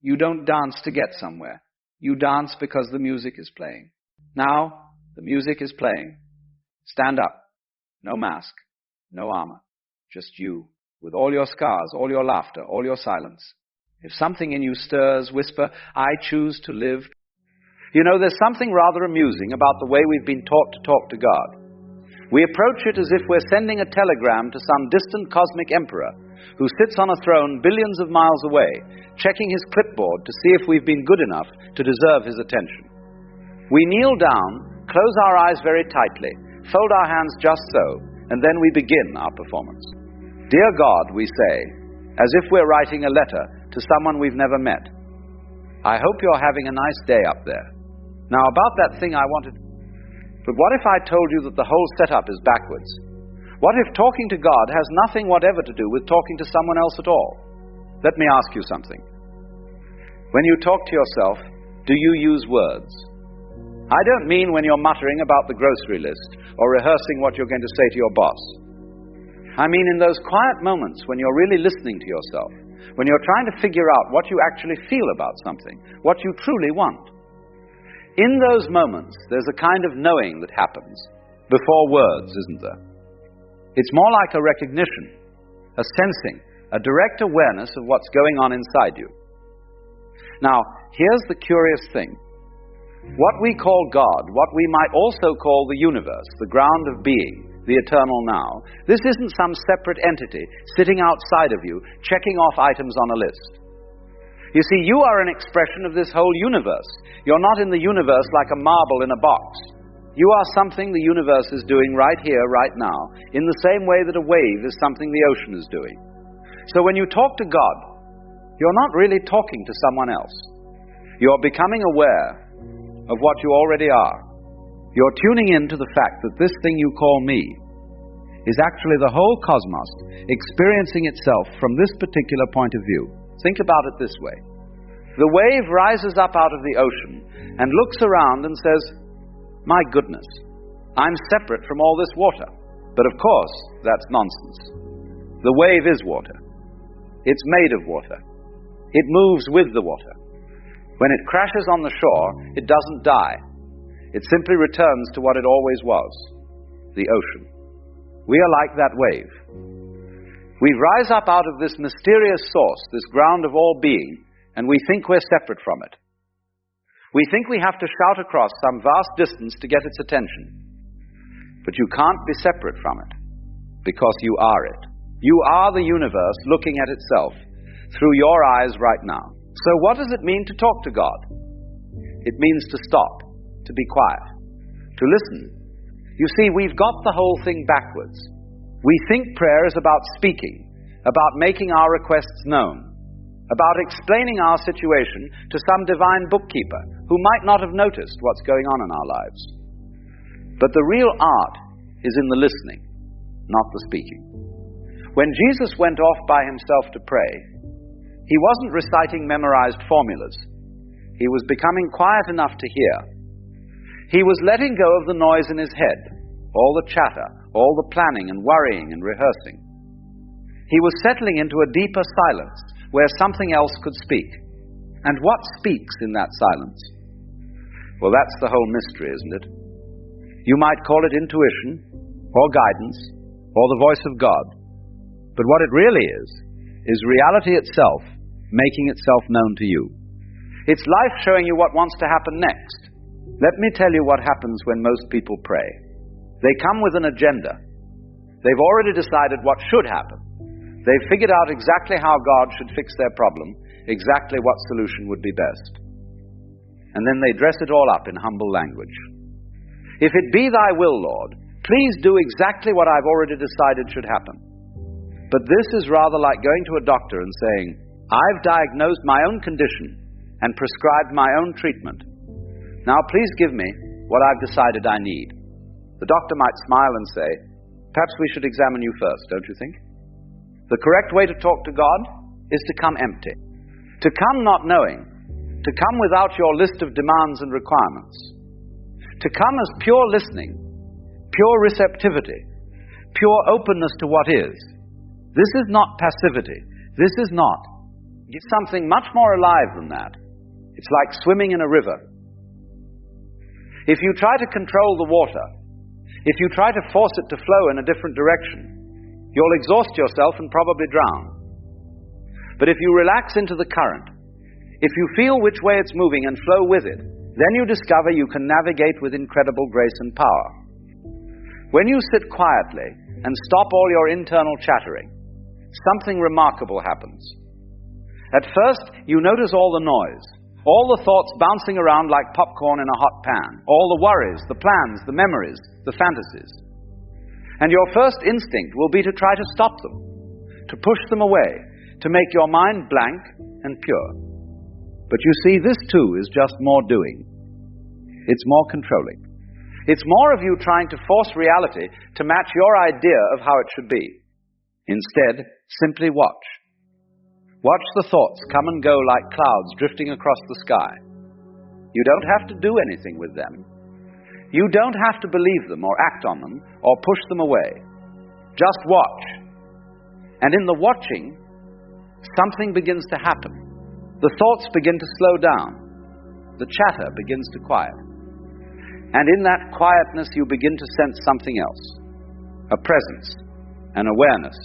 You don't dance to get somewhere. You dance because the music is playing. Now, the music is playing. Stand up. No mask. No armor. Just you. With all your scars, all your laughter, all your silence. If something in you stirs, whisper, I choose to live. You know, there's something rather amusing about the way we've been taught to talk to God. We approach it as if we're sending a telegram to some distant cosmic emperor who sits on a throne billions of miles away, checking his clipboard to see if we've been good enough to deserve his attention. We kneel down, close our eyes very tightly, fold our hands just so, and then we begin our performance. Dear God, we say, as if we're writing a letter to someone we've never met. I hope you're having a nice day up there. Now, about that thing I wanted... But what if I told you that the whole setup is backwards? What if talking to God has nothing whatever to do with talking to someone else at all? Let me ask you something. When you talk to yourself, do you use words? I don't mean when you're muttering about the grocery list or rehearsing what you're going to say to your boss. I mean in those quiet moments when you're really listening to yourself, when you're trying to figure out what you actually feel about something, what you truly want. In those moments, there's a kind of knowing that happens before words, isn't there? It's more like a recognition, a sensing, a direct awareness of what's going on inside you. Now, here's the curious thing. What we call God, what we might also call the universe, the ground of being, the eternal now, this isn't some separate entity sitting outside of you, checking off items on a list. You see, you are an expression of this whole universe. You're not in the universe like a marble in a box. You are something the universe is doing right here, right now, in the same way that a wave is something the ocean is doing. So when you talk to God, you're not really talking to someone else. You're becoming aware of what you already are. You're tuning in to the fact that this thing you call me is actually the whole cosmos experiencing itself from this particular point of view. Think about it this way. The wave rises up out of the ocean and looks around and says, my goodness, I'm separate from all this water. But of course, that's nonsense. The wave is water. It's made of water. It moves with the water. When it crashes on the shore, it doesn't die. It simply returns to what it always was, the ocean. We are like that wave. We rise up out of this mysterious source, this ground of all being, and we think we're separate from it. We think we have to shout across some vast distance to get its attention. But you can't be separate from it, because you are it. You are the universe looking at itself through your eyes right now. So what does it mean to talk to God? It means to stop, to be quiet, to listen. You see, we've got the whole thing backwards. We think prayer is about speaking, about making our requests known, about explaining our situation to some divine bookkeeper who might not have noticed what's going on in our lives. But the real art is in the listening, not the speaking. When Jesus went off by himself to pray, he wasn't reciting memorized formulas. He was becoming quiet enough to hear. He was letting go of the noise in his head, all the chatter, all the planning and worrying and rehearsing. He was settling into a deeper silence where something else could speak. And what speaks in that silence? Well, that's the whole mystery, isn't it? You might call it intuition, or guidance, or the voice of God. But what it really is reality itself making itself known to you. It's life showing you what wants to happen next. Let me tell you what happens when most people pray. They come with an agenda. They've already decided what should happen. They've figured out exactly how God should fix their problem, exactly what solution would be best. And then they dress it all up in humble language. If it be thy will, Lord, please do exactly what I've already decided should happen. But this is rather like going to a doctor and saying, I've diagnosed my own condition and prescribed my own treatment. Now please give me what I've decided I need. The doctor might smile and say, perhaps we should examine you first, don't you think? The correct way to talk to God is to come empty. To come not knowing. To come without your list of demands and requirements. To come as pure listening, pure receptivity, pure openness to what is. This is not passivity. This is not. It's something much more alive than that. It's like swimming in a river. If you try to control the water, if you try to force it to flow in a different direction, you'll exhaust yourself and probably drown. But if you relax into the current, if you feel which way it's moving and flow with it, then you discover you can navigate with incredible grace and power. When you sit quietly and stop all your internal chattering, something remarkable happens. At first, you notice all the noise, all the thoughts bouncing around like popcorn in a hot pan, all the worries, the plans, the memories, the fantasies. And your first instinct will be to try to stop them, to push them away, to make your mind blank and pure. But you see, this too is just more doing. It's more controlling. It's more of you trying to force reality to match your idea of how it should be. Instead, simply watch. Watch the thoughts come and go like clouds drifting across the sky. You don't have to do anything with them. You don't have to believe them or act on them or push them away. Just watch. And in the watching, something begins to happen. The thoughts begin to slow down. The chatter begins to quiet. And in that quietness, you begin to sense something else. A presence, an awareness,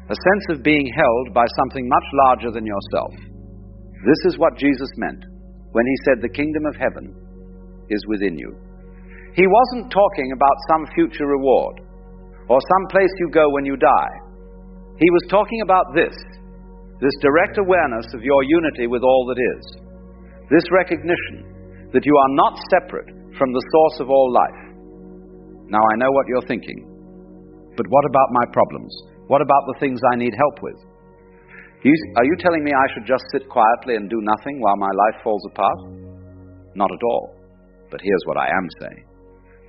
a sense of being held by something much larger than yourself. This is what Jesus meant when he said the kingdom of heaven is within you. He wasn't talking about some future reward or some place you go when you die. He was talking about this direct awareness of your unity with all that is. This recognition that you are not separate from the source of all life. Now I know what you're thinking. But what about my problems? What about the things I need help with? Are you telling me I should just sit quietly and do nothing while my life falls apart? Not at all. But here's what I am saying.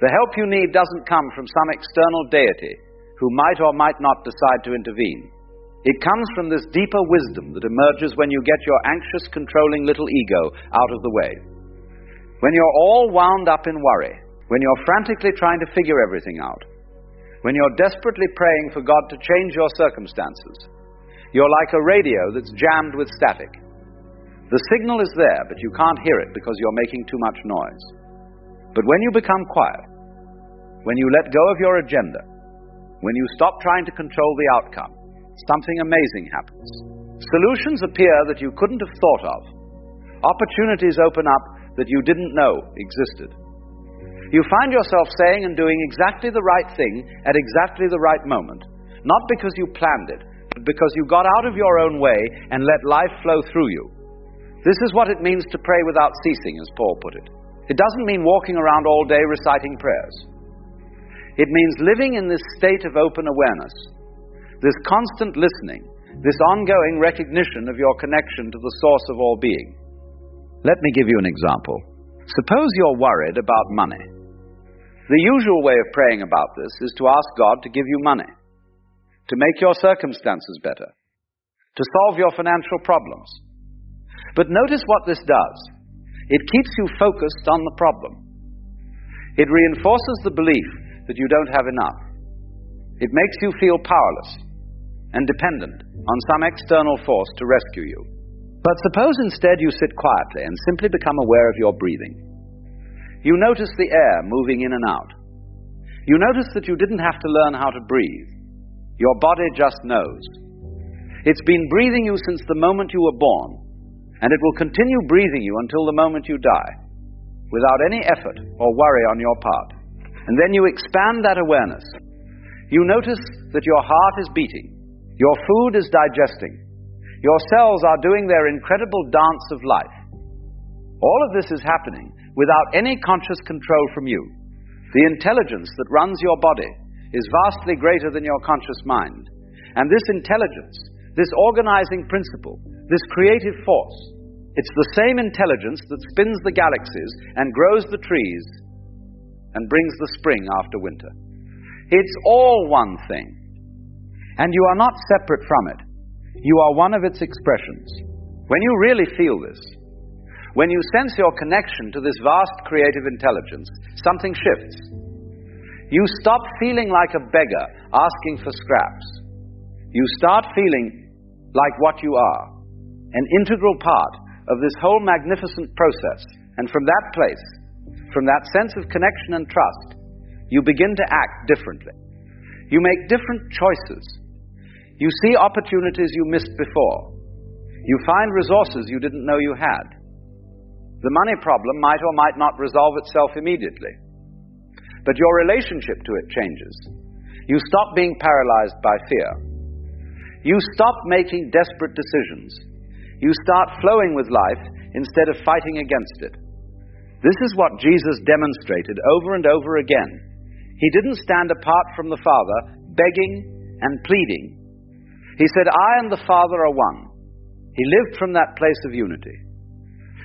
The help you need doesn't come from some external deity who might or might not decide to intervene. It comes from this deeper wisdom that emerges when you get your anxious, controlling little ego out of the way. When you're all wound up in worry, when you're frantically trying to figure everything out, when you're desperately praying for God to change your circumstances, you're like a radio that's jammed with static. The signal is there, but you can't hear it because you're making too much noise. But when you become quiet, when you let go of your agenda, when you stop trying to control the outcome, something amazing happens. Solutions appear that you couldn't have thought of. Opportunities open up that you didn't know existed. You find yourself saying and doing exactly the right thing at exactly the right moment, not because you planned it, but because you got out of your own way and let life flow through you. This is what it means to pray without ceasing, as Paul put it. It doesn't mean walking around all day reciting prayers. It means living in this state of open awareness, this constant listening, this ongoing recognition of your connection to the source of all being. Let me give you an example. Suppose you're worried about money. The usual way of praying about this is to ask God to give you money, to make your circumstances better, to solve your financial problems. But notice what this does. It keeps you focused on the problem. It reinforces the belief that you don't have enough. It makes you feel powerless and dependent on some external force to rescue you. But suppose instead you sit quietly and simply become aware of your breathing. You notice the air moving in and out. You notice that you didn't have to learn how to breathe. Your body just knows. It's been breathing you since the moment you were born, and it will continue breathing you until the moment you die, without any effort or worry on your part. And then you expand that awareness. You notice that your heart is beating, your food is digesting, your cells are doing their incredible dance of life. All of this is happening without any conscious control from you. The intelligence that runs your body is vastly greater than your conscious mind. And this intelligence, this organizing principle, this creative force, it's the same intelligence that spins the galaxies and grows the trees and brings the spring after winter. It's all one thing. And you are not separate from it. You are one of its expressions. When you really feel this, when you sense your connection to this vast creative intelligence, something shifts. You stop feeling like a beggar asking for scraps. You start feeling like what you are, an integral part of this whole magnificent process. And from that place, from that sense of connection and trust, you begin to act differently. You make different choices. You see opportunities you missed before. You find resources you didn't know you had. The money problem might or might not resolve itself immediately, but your relationship to it changes. You stop being paralyzed by fear. You stop making desperate decisions. You start flowing with life instead of fighting against it. This is what Jesus demonstrated over and over again. He didn't stand apart from the Father, begging and pleading. He said, I and the Father are one. He lived from that place of unity.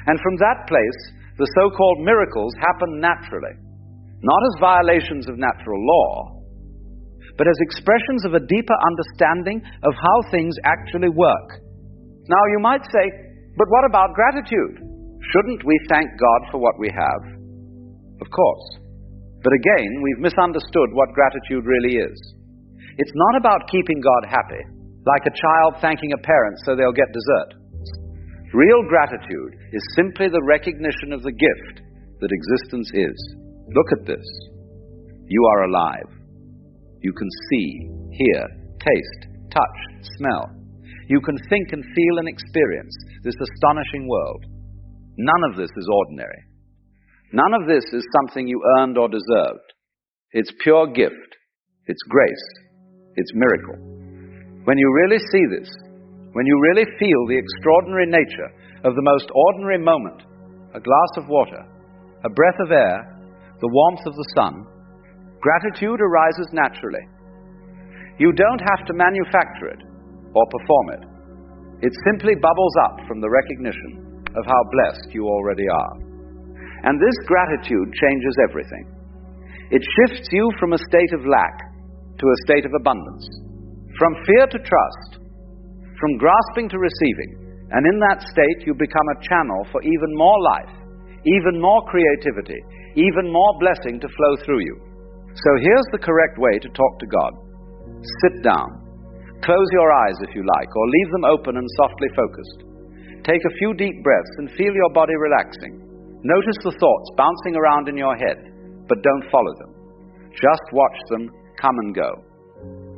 And from that place, the so-called miracles happen naturally, not as violations of natural law, but as expressions of a deeper understanding of how things actually work. Now you might say, but what about gratitude? Shouldn't we thank God for what we have? Of course. But again, we've misunderstood what gratitude really is. It's not about keeping God happy, like a child thanking a parent so they'll get dessert. Real gratitude is simply the recognition of the gift that existence is. Look at this. You are alive. You can see, hear, taste, touch, smell. You can think and feel and experience this astonishing world. None of this is ordinary. None of this is something you earned or deserved. It's pure gift. It's grace. It's miracle. When you really see this, when you really feel the extraordinary nature of the most ordinary moment, a glass of water, a breath of air, the warmth of the sun, gratitude arises naturally. You don't have to manufacture it or perform it. It simply bubbles up from the recognition of how blessed you already are. And this gratitude changes everything. It shifts you from a state of lack to a state of abundance, from fear to trust, from grasping to receiving, and in that state you become a channel for even more life, even more creativity, even more blessing to flow through you. So here's the correct way to talk to God. Sit down. Close your eyes if you like, or leave them open and softly focused. Take a few deep breaths and feel your body relaxing. Notice the thoughts bouncing around in your head, but don't follow them. Just watch them come and go.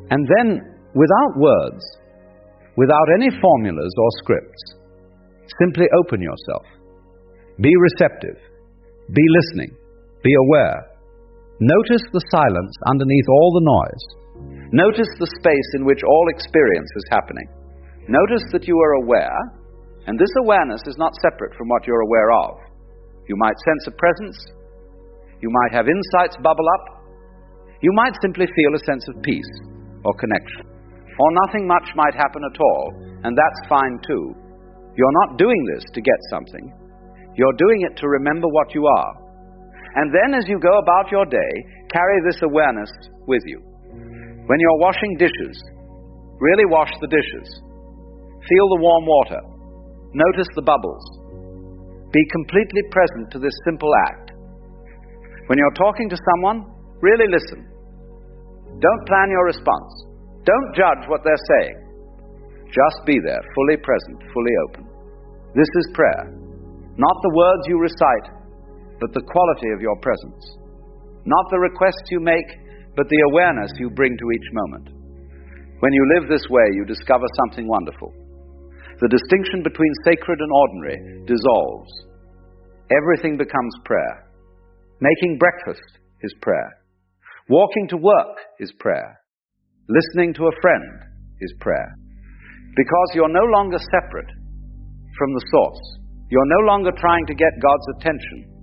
And then, without words, without any formulas or scripts, simply open yourself. Be receptive. Be listening. Be aware. Notice the silence underneath all the noise. Notice the space in which all experience is happening. Notice that you are aware, and this awareness is not separate from what you're aware of. You might sense a presence. You might have insights bubble up. You might simply feel a sense of peace or connection. Or nothing much might happen at all, and that's fine too. You're not doing this to get something. You're doing it to remember what you are. And then as you go about your day, carry this awareness with you. When you're washing dishes, really wash the dishes. Feel the warm water. Notice the bubbles. Be completely present to this simple act. When you're talking to someone, really listen. Don't plan your response. Don't judge what they're saying. Just be there, fully present, fully open. This is prayer. Not the words you recite, but the quality of your presence. Not the requests you make, but the awareness you bring to each moment. When you live this way, you discover something wonderful. The distinction between sacred and ordinary dissolves. Everything becomes prayer. Making breakfast is prayer. Walking to work is prayer. Listening to a friend is prayer. Because you're no longer separate from the source. You're no longer trying to get God's attention.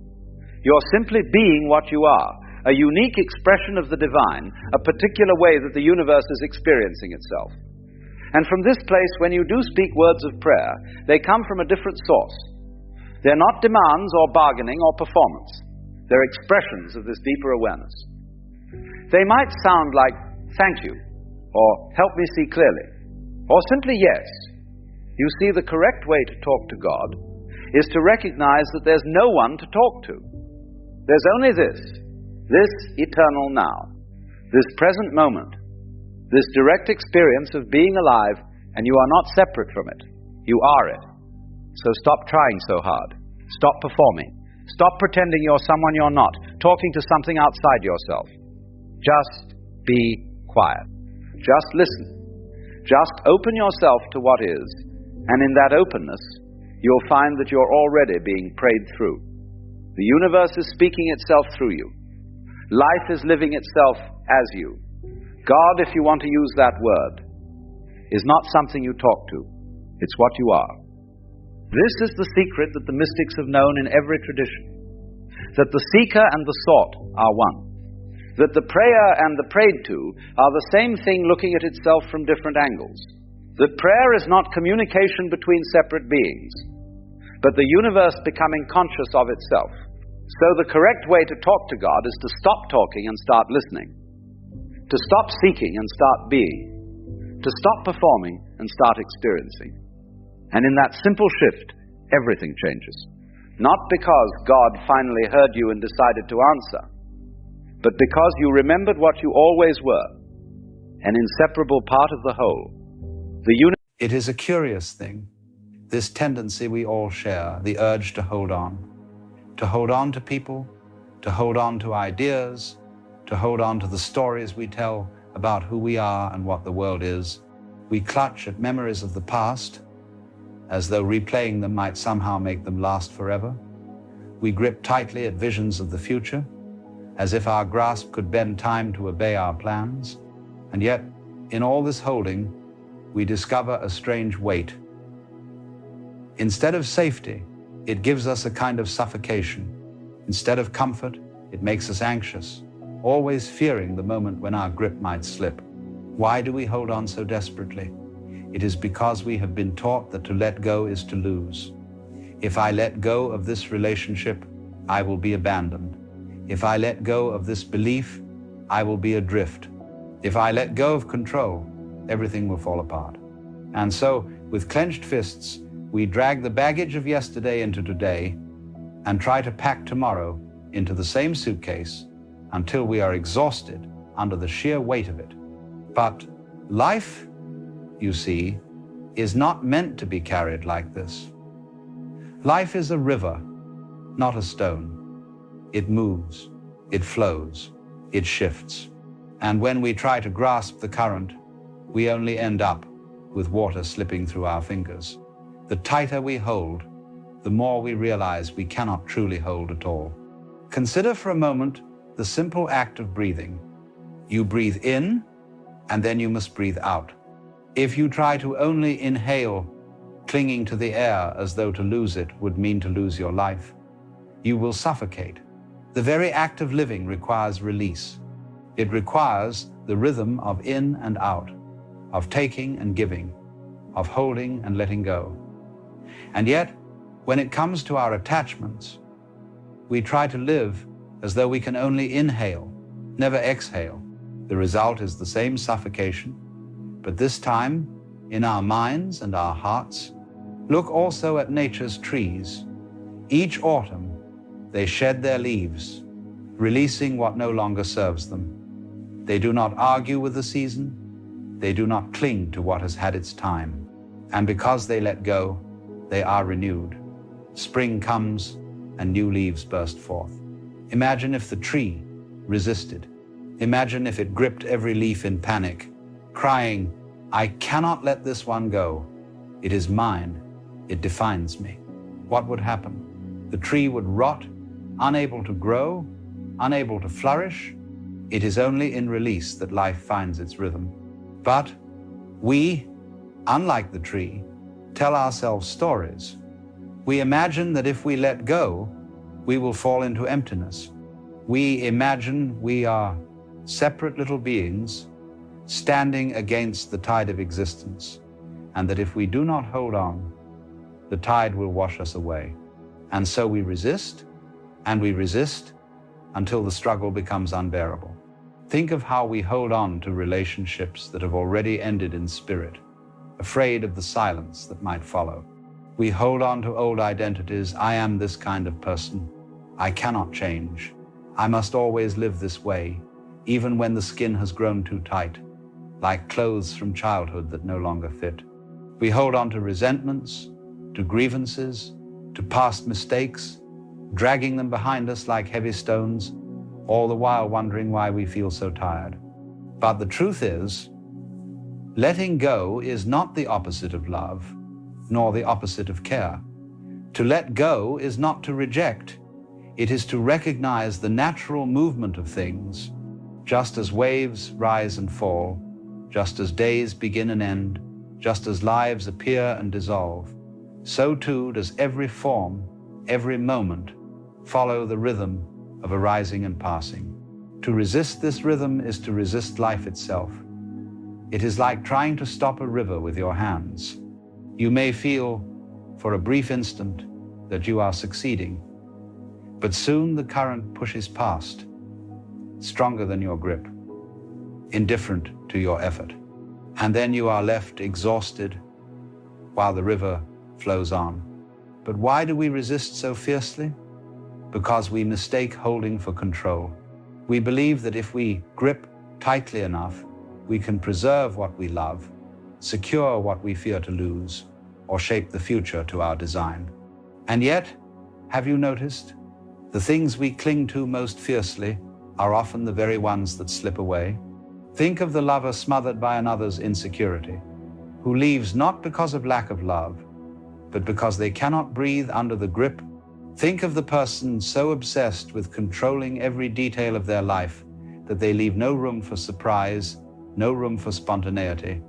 You're simply being what you are, a unique expression of the divine, a particular way that the universe is experiencing itself. And from this place, when you do speak words of prayer, they come from a different source. They're not demands or bargaining or performance. They're expressions of this deeper awareness. They might sound like, thank you, or help me see clearly, or simply yes. You see, the correct way to talk to God is to recognize that there's no one to talk to. There's only this eternal now, this present moment, this direct experience of being alive, and you are not separate from it. You are it. So stop trying so hard. Stop performing. Stop pretending you're someone you're not, talking to something outside yourself. Just be quiet. Just listen. Just open yourself to what is, and in that openness, you'll find that you're already being prayed through. The universe is speaking itself through you. Life is living itself as you. God, if you want to use that word, is not something you talk to. It's what you are. This is the secret that the mystics have known in every tradition. That the seeker and the sought are one. That the prayer and the prayed to are the same thing looking at itself from different angles. That prayer is not communication between separate beings, but the universe becoming conscious of itself. So the correct way to talk to God is to stop talking and start listening. To stop seeking and start being. To stop performing and start experiencing. And in that simple shift, everything changes. Not because God finally heard you and decided to answer, but because you remembered what you always were, an inseparable part of the whole. It is a curious thing, this tendency we all share, the urge to hold on to people, to hold on to ideas, to hold on to the stories we tell about who we are and what the world is. We clutch at memories of the past, as though replaying them might somehow make them last forever. We grip tightly at visions of the future, as if our grasp could bend time to obey our plans. And yet, in all this holding, we discover a strange weight. Instead of safety, it gives us a kind of suffocation. Instead of comfort, it makes us anxious, always fearing the moment when our grip might slip. Why do we hold on so desperately? It is because we have been taught that to let go is to lose. If I let go of this relationship, I will be abandoned. If I let go of this belief, I will be adrift. If I let go of control, everything will fall apart. And so, with clenched fists, we drag the baggage of yesterday into today and try to pack tomorrow into the same suitcase until we are exhausted under the sheer weight of it. But life, you see, is not meant to be carried like this. Life is a river, not a stone. It moves, it flows, it shifts. And when we try to grasp the current, we only end up with water slipping through our fingers. The tighter we hold, the more we realize we cannot truly hold at all. Consider for a moment the simple act of breathing. You breathe in, and then you must breathe out. If you try to only inhale, clinging to the air as though to lose it would mean to lose your life, you will suffocate. The very act of living requires release. It requires the rhythm of in and out, of taking and giving, of holding and letting go. And yet, when it comes to our attachments, we try to live as though we can only inhale, never exhale. The result is the same suffocation, but this time in our minds and our hearts. Look also at nature's trees. Each autumn, they shed their leaves, releasing what no longer serves them. They do not argue with the season. They do not cling to what has had its time. And because they let go, they are renewed. Spring comes and new leaves burst forth. Imagine if the tree resisted. Imagine if it gripped every leaf in panic, crying, "I cannot let this one go. It is mine. It defines me." What would happen? The tree would rot, unable to grow, unable to flourish, It is only in release that life finds its rhythm. But we, unlike the tree, tell ourselves stories. We imagine that if we let go, we will fall into emptiness. We imagine we are separate little beings standing against the tide of existence, and that if we do not hold on, the tide will wash us away. And so we resist, and we resist until the struggle becomes unbearable. Think of how we hold on to relationships that have already ended in spirit, afraid of the silence that might follow. We hold on to old identities. I am this kind of person. I cannot change. I must always live this way, even when the skin has grown too tight, like clothes from childhood that no longer fit. We hold on to resentments, to grievances, to past mistakes, dragging them behind us like heavy stones, all the while wondering why we feel so tired. But the truth is, letting go is not the opposite of love, nor the opposite of care. To let go is not to reject. It is to recognize the natural movement of things, just as waves rise and fall, just as days begin and end, just as lives appear and dissolve. So too does every form, every moment, follow the rhythm of arising and passing. To resist this rhythm is to resist life itself. It is like trying to stop a river with your hands. You may feel, for a brief instant, that you are succeeding, but soon the current pushes past, stronger than your grip, indifferent to your effort. And then you are left exhausted while the river flows on. But why do we resist so fiercely? Because we mistake holding for control. We believe that if we grip tightly enough, we can preserve what we love, secure what we fear to lose, or shape the future to our design. And yet, have you noticed? The things we cling to most fiercely are often the very ones that slip away. Think of the lover smothered by another's insecurity, who leaves not because of lack of love, but because they cannot breathe under the grip. Think of the person so obsessed with controlling every detail of their life that they leave no room for surprise, no room for spontaneity,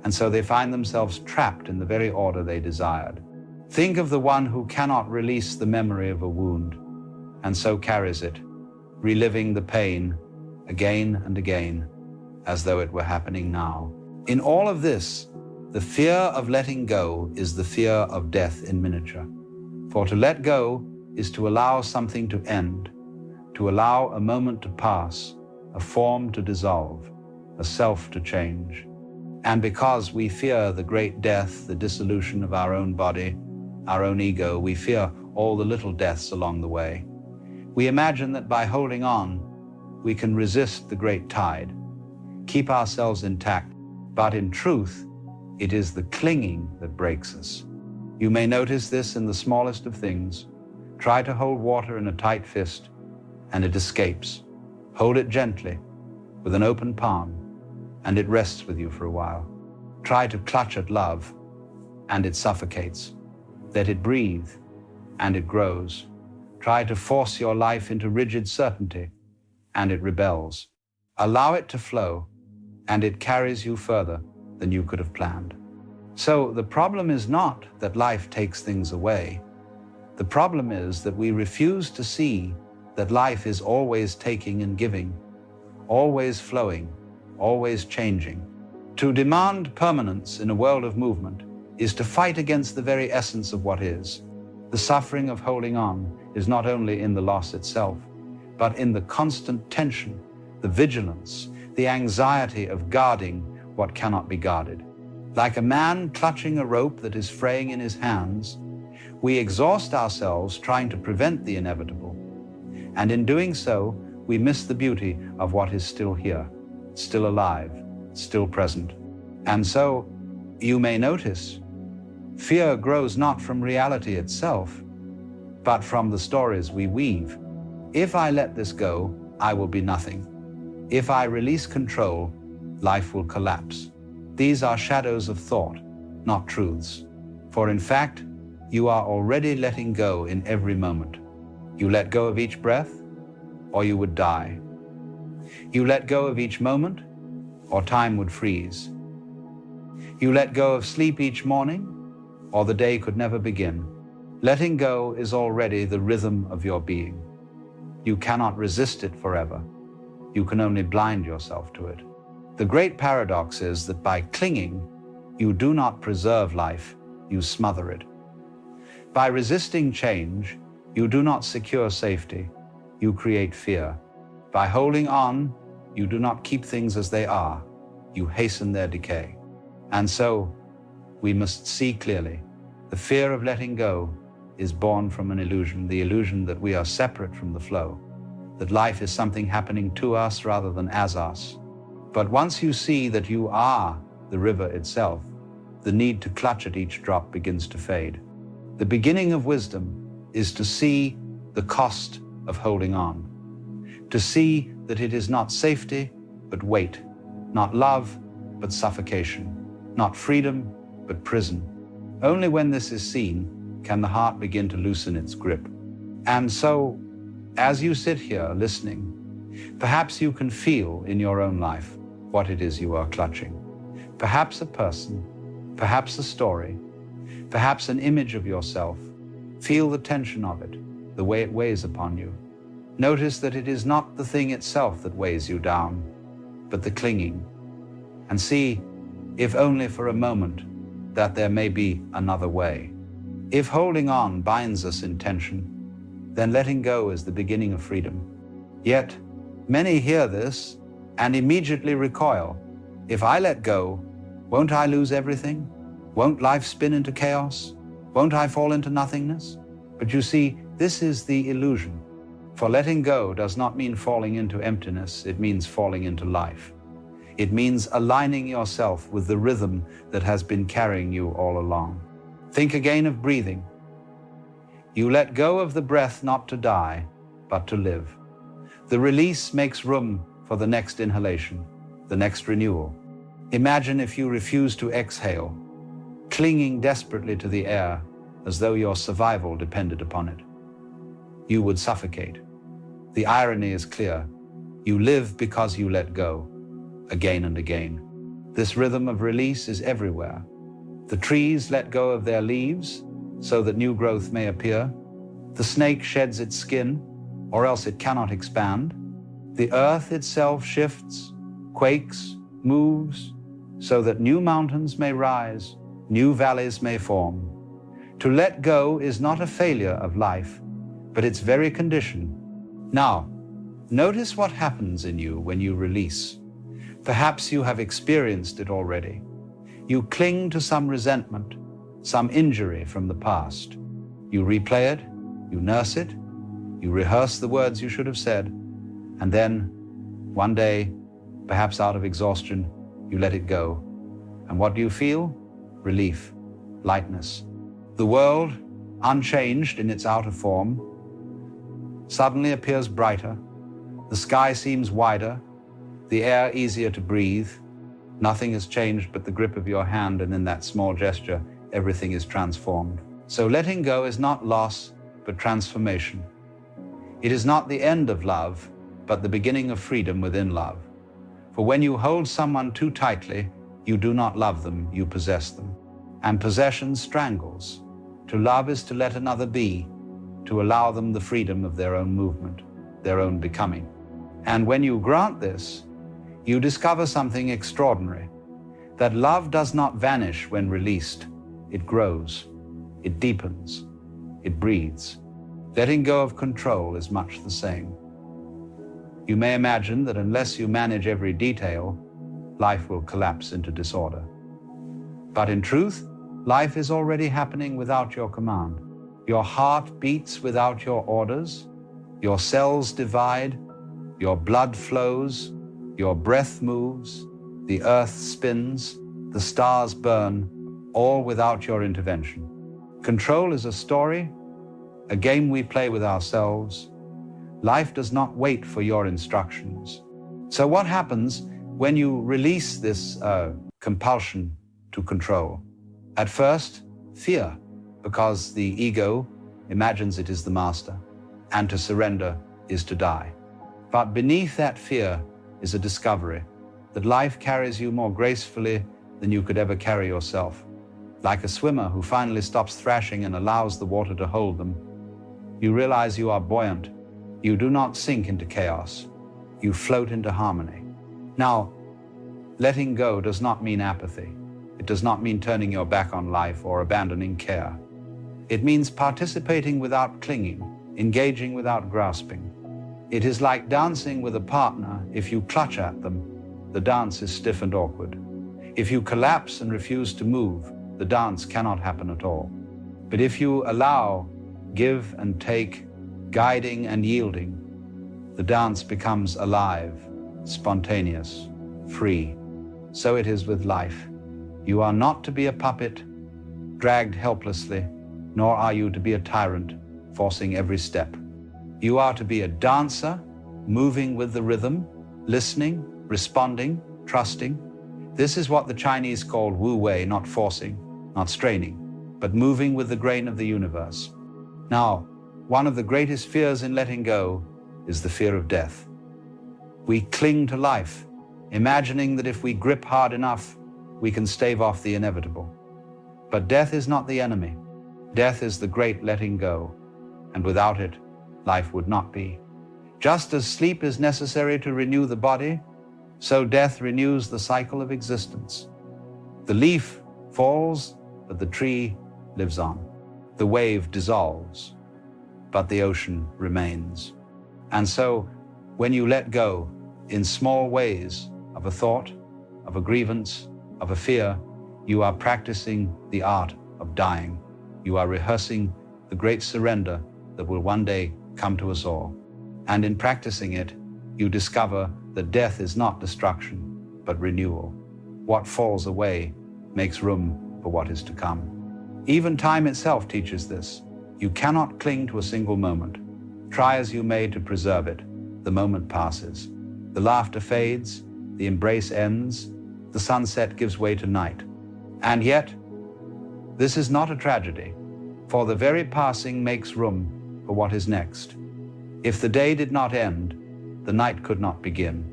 and so they find themselves trapped in the very order they desired. Think of the one who cannot release the memory of a wound, and so carries it, reliving the pain again and again, as though it were happening now. In all of this, the fear of letting go is the fear of death in miniature. For to let go is to allow something to end, to allow a moment to pass, a form to dissolve, a self to change. And because we fear the great death, the dissolution of our own body, our own ego, we fear all the little deaths along the way. We imagine that by holding on, we can resist the great tide, keep ourselves intact. But in truth, it is the clinging that breaks us. You may notice this in the smallest of things. Try to hold water in a tight fist, and it escapes. Hold it gently, with an open palm, and it rests with you for a while. Try to clutch at love, and it suffocates. Let it breathe, and it grows. Try to force your life into rigid certainty, and it rebels. Allow it to flow, and it carries you further than you could have planned. So the problem is not that life takes things away. The problem is that we refuse to see that life is always taking and giving, always flowing, always changing. To demand permanence in a world of movement is to fight against the very essence of what is. The suffering of holding on is not only in the loss itself, but in the constant tension, the vigilance, the anxiety of guarding what cannot be guarded. Like a man clutching a rope that is fraying in his hands, we exhaust ourselves trying to prevent the inevitable. And in doing so, we miss the beauty of what is still here, still alive, still present. And so, you may notice, fear grows not from reality itself, but from the stories we weave. If I let this go, I will be nothing. If I release control, life will collapse. These are shadows of thought, not truths. For in fact, you are already letting go in every moment. You let go of each breath, or you would die. You let go of each moment, or time would freeze. You let go of sleep each morning, or the day could never begin. Letting go is already the rhythm of your being. You cannot resist it forever. You can only blind yourself to it. The great paradox is that by clinging, you do not preserve life, you smother it. By resisting change, you do not secure safety, you create fear. By holding on, you do not keep things as they are, you hasten their decay. And so, we must see clearly, the fear of letting go is born from an illusion, the illusion that we are separate from the flow, that life is something happening to us rather than as us. But once you see that you are the river itself, the need to clutch at each drop begins to fade. The beginning of wisdom is to see the cost of holding on, to see that it is not safety, but weight, not love, but suffocation, not freedom, but prison. Only when this is seen can the heart begin to loosen its grip. And so, as you sit here listening, perhaps you can feel in your own life what it is you are clutching. Perhaps a person, perhaps a story, perhaps an image of yourself. Feel the tension of it, the way it weighs upon you. Notice that it is not the thing itself that weighs you down, but the clinging. And see, if only for a moment, that there may be another way. If holding on binds us in tension, then letting go is the beginning of freedom. Yet, many hear this and immediately recoil. If I let go, won't I lose everything? Won't life spin into chaos? Won't I fall into nothingness? But you see, this is the illusion. For letting go does not mean falling into emptiness, it means falling into life. It means aligning yourself with the rhythm that has been carrying you all along. Think again of breathing. You let go of the breath not to die, but to live. The release makes room for the next inhalation, the next renewal. Imagine if you refuse to exhale, clinging desperately to the air as though your survival depended upon it. You would suffocate. The irony is clear. You live because you let go, again and again. This rhythm of release is everywhere. The trees let go of their leaves so that new growth may appear. The snake sheds its skin, or else it cannot expand. The earth itself shifts, quakes, moves, so that new mountains may rise, new valleys may form. To let go is not a failure of life, but its very condition. Now, notice what happens in you when you release. Perhaps you have experienced it already. You cling to some resentment, some injury from the past. You replay it, you nurse it, you rehearse the words you should have said, and then, one day, perhaps out of exhaustion, you let it go. And what do you feel? Relief, lightness. The world, unchanged in its outer form, suddenly appears brighter. The sky seems wider, the air easier to breathe. Nothing has changed but the grip of your hand, and in that small gesture, everything is transformed. So letting go is not loss, but transformation. It is not the end of love, but the beginning of freedom within love. For when you hold someone too tightly, you do not love them, you possess them. And possession strangles. To love is to let another be, to allow them the freedom of their own movement, their own becoming. And when you grant this, you discover something extraordinary, that love does not vanish when released. It grows, it deepens, it breathes. Letting go of control is much the same. You may imagine that unless you manage every detail, life will collapse into disorder. But in truth, life is already happening without your command. Your heart beats without your orders, your cells divide, your blood flows, your breath moves, the earth spins, the stars burn, all without your intervention. Control is a story, a game we play with ourselves. Life does not wait for your instructions. So what happens when you release this compulsion to control? At first, fear, because the ego imagines it is the master, and to surrender is to die. But beneath that fear is a discovery that life carries you more gracefully than you could ever carry yourself. Like a swimmer who finally stops thrashing and allows the water to hold them, you realize you are buoyant. You do not sink into chaos. You float into harmony. Now, letting go does not mean apathy. It does not mean turning your back on life or abandoning care. It means participating without clinging, engaging without grasping. It is like dancing with a partner. If you clutch at them, the dance is stiff and awkward. If you collapse and refuse to move, the dance cannot happen at all. But if you allow, give and take, guiding and yielding, the dance becomes alive, spontaneous, free. So it is with life. You are not to be a puppet, dragged helplessly, nor are you to be a tyrant, forcing every step. You are to be a dancer, moving with the rhythm, listening, responding, trusting. This is what the Chinese called Wu Wei, not forcing, not straining, but moving with the grain of the universe. Now, one of the greatest fears in letting go is the fear of death. We cling to life, imagining that if we grip hard enough, we can stave off the inevitable. But death is not the enemy. Death is the great letting go, and without it, life would not be. Just as sleep is necessary to renew the body, so death renews the cycle of existence. The leaf falls, but the tree lives on. The wave dissolves, but the ocean remains. And so, when you let go in small ways of a thought, of a grievance, of a fear, you are practicing the art of dying. You are rehearsing the great surrender that will one day come to us all. And in practicing it, you discover that death is not destruction, but renewal. What falls away makes room for what is to come. Even time itself teaches this. You cannot cling to a single moment. Try as you may to preserve it, the moment passes. The laughter fades, the embrace ends, the sunset gives way to night. And yet, this is not a tragedy, for the very passing makes room for what is next. If the day did not end, the night could not begin.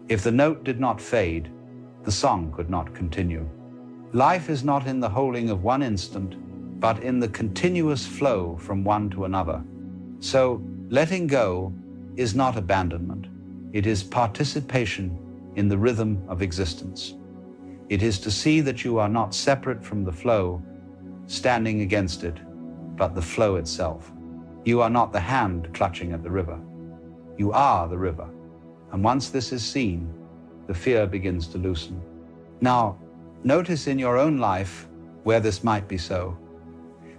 If the note did not fade, the song could not continue. Life is not in the holding of one instant, but in the continuous flow from one to another. So, letting go is not abandonment. It is participation in the rhythm of existence. It is to see that you are not separate from the flow, standing against it, but the flow itself. You are not the hand clutching at the river. You are the river. And once this is seen, the fear begins to loosen. Now, notice in your own life where this might be so.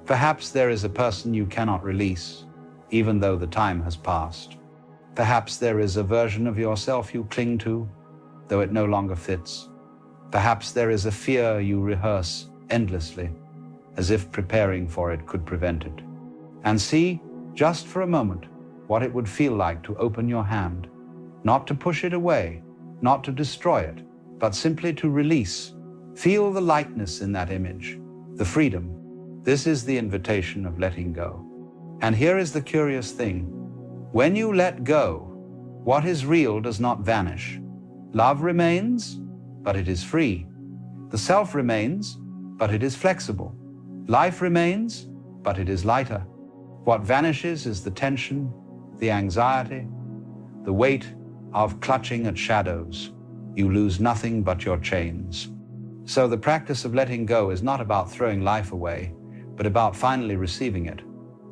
Perhaps there is a person you cannot release, even though the time has passed. Perhaps there is a version of yourself you cling to, though it no longer fits. Perhaps there is a fear you rehearse endlessly, as if preparing for it could prevent it. And see, just for a moment, what it would feel like to open your hand, not to push it away, not to destroy it, but simply to release. Feel the lightness in that image, the freedom. This is the invitation of letting go. And here is the curious thing. When you let go, what is real does not vanish. Love remains, but it is free. The self remains, but it is flexible. Life remains, but it is lighter. What vanishes is the tension, the anxiety, the weight of clutching at shadows. You lose nothing but your chains. So the practice of letting go is not about throwing life away, but about finally receiving it.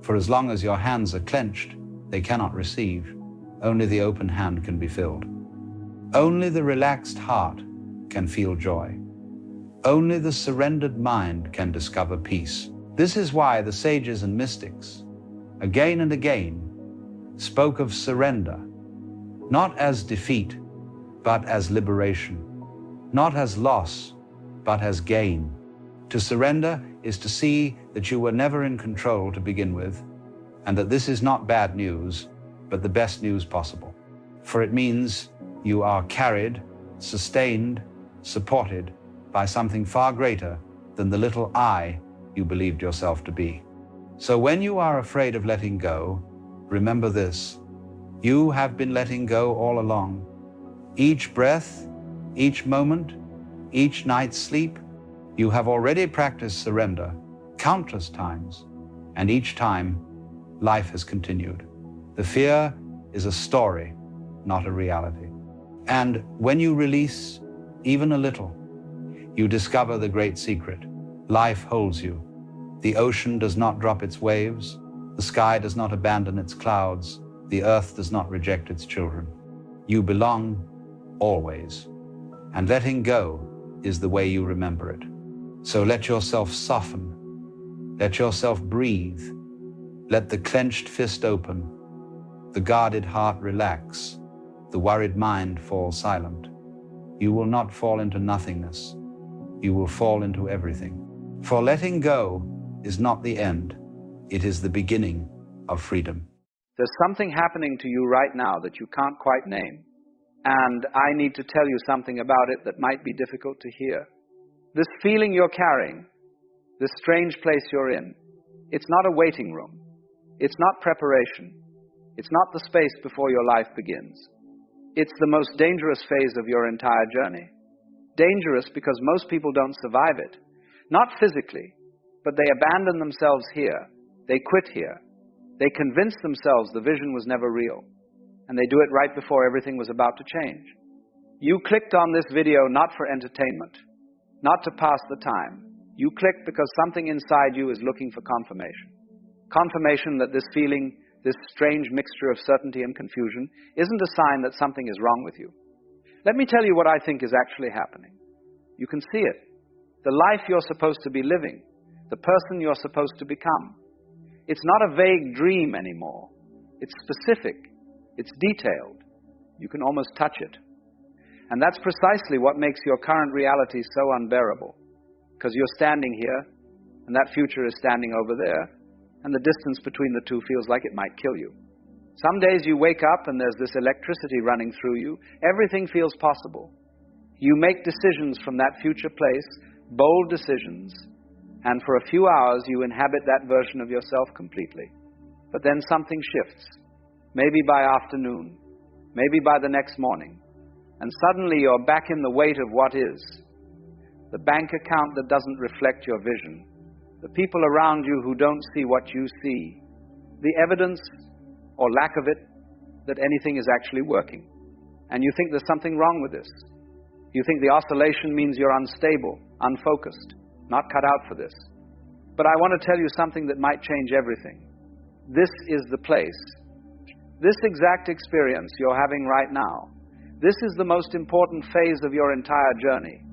For as long as your hands are clenched, they cannot receive. Only the open hand can be filled. Only the relaxed heart can feel joy. Only the surrendered mind can discover peace. This is why the sages and mystics, again and again, spoke of surrender, not as defeat, but as liberation, not as loss, but as gain. To surrender is to see that you were never in control to begin with, and that this is not bad news, but the best news possible. For it means you are carried, sustained, supported by something far greater than the little I you believed yourself to be. So when you are afraid of letting go, remember this: you have been letting go all along. Each breath, each moment, each night's sleep, you have already practiced surrender countless times, and each time, life has continued. The fear is a story, not a reality. And when you release even a little, you discover the great secret. Life holds you. The ocean does not drop its waves. The sky does not abandon its clouds. The earth does not reject its children. You belong always. And letting go is the way you remember it. So let yourself soften. Let yourself breathe. Let the clenched fist open. The guarded heart relax. The worried mind fall silent. You will not fall into nothingness. You will fall into everything. For letting go is not the end. It is the beginning of freedom. There's something happening to you right now that you can't quite name. And I need to tell you something about it that might be difficult to hear. This feeling you're carrying, this strange place you're in, it's not a waiting room. It's not preparation. It's not the space before your life begins. It's the most dangerous phase of your entire journey. Dangerous because most people don't survive it. Not physically, but they abandon themselves here. They quit here. They convince themselves the vision was never real. And they do it right before everything was about to change. You clicked on this video not for entertainment, not to pass the time. You clicked because something inside you is looking for confirmation. Confirmation that this feeling, this strange mixture of certainty and confusion, isn't a sign that something is wrong with you. Let me tell you what I think is actually happening. You can see it. The life you're supposed to be living. The person you're supposed to become. It's not a vague dream anymore. It's specific. It's detailed. You can almost touch it. And that's precisely what makes your current reality so unbearable. Because you're standing here, and that future is standing over there, and the distance between the two feels like it might kill you. Some days you wake up and there's this electricity running through you. Everything feels possible. You make decisions from that future place, bold decisions, and for a few hours you inhabit that version of yourself completely. But then something shifts. Maybe by afternoon, maybe by the next morning, and suddenly you're back in the weight of what is. The bank account that doesn't reflect your vision, the people around you who don't see what you see, the evidence, or lack of it, that anything is actually working. And you think there's something wrong with this. You think the oscillation means you're unstable, unfocused, not cut out for this. But I want to tell you something that might change everything. This is the place. This exact experience you're having right now, this is the most important phase of your entire journey.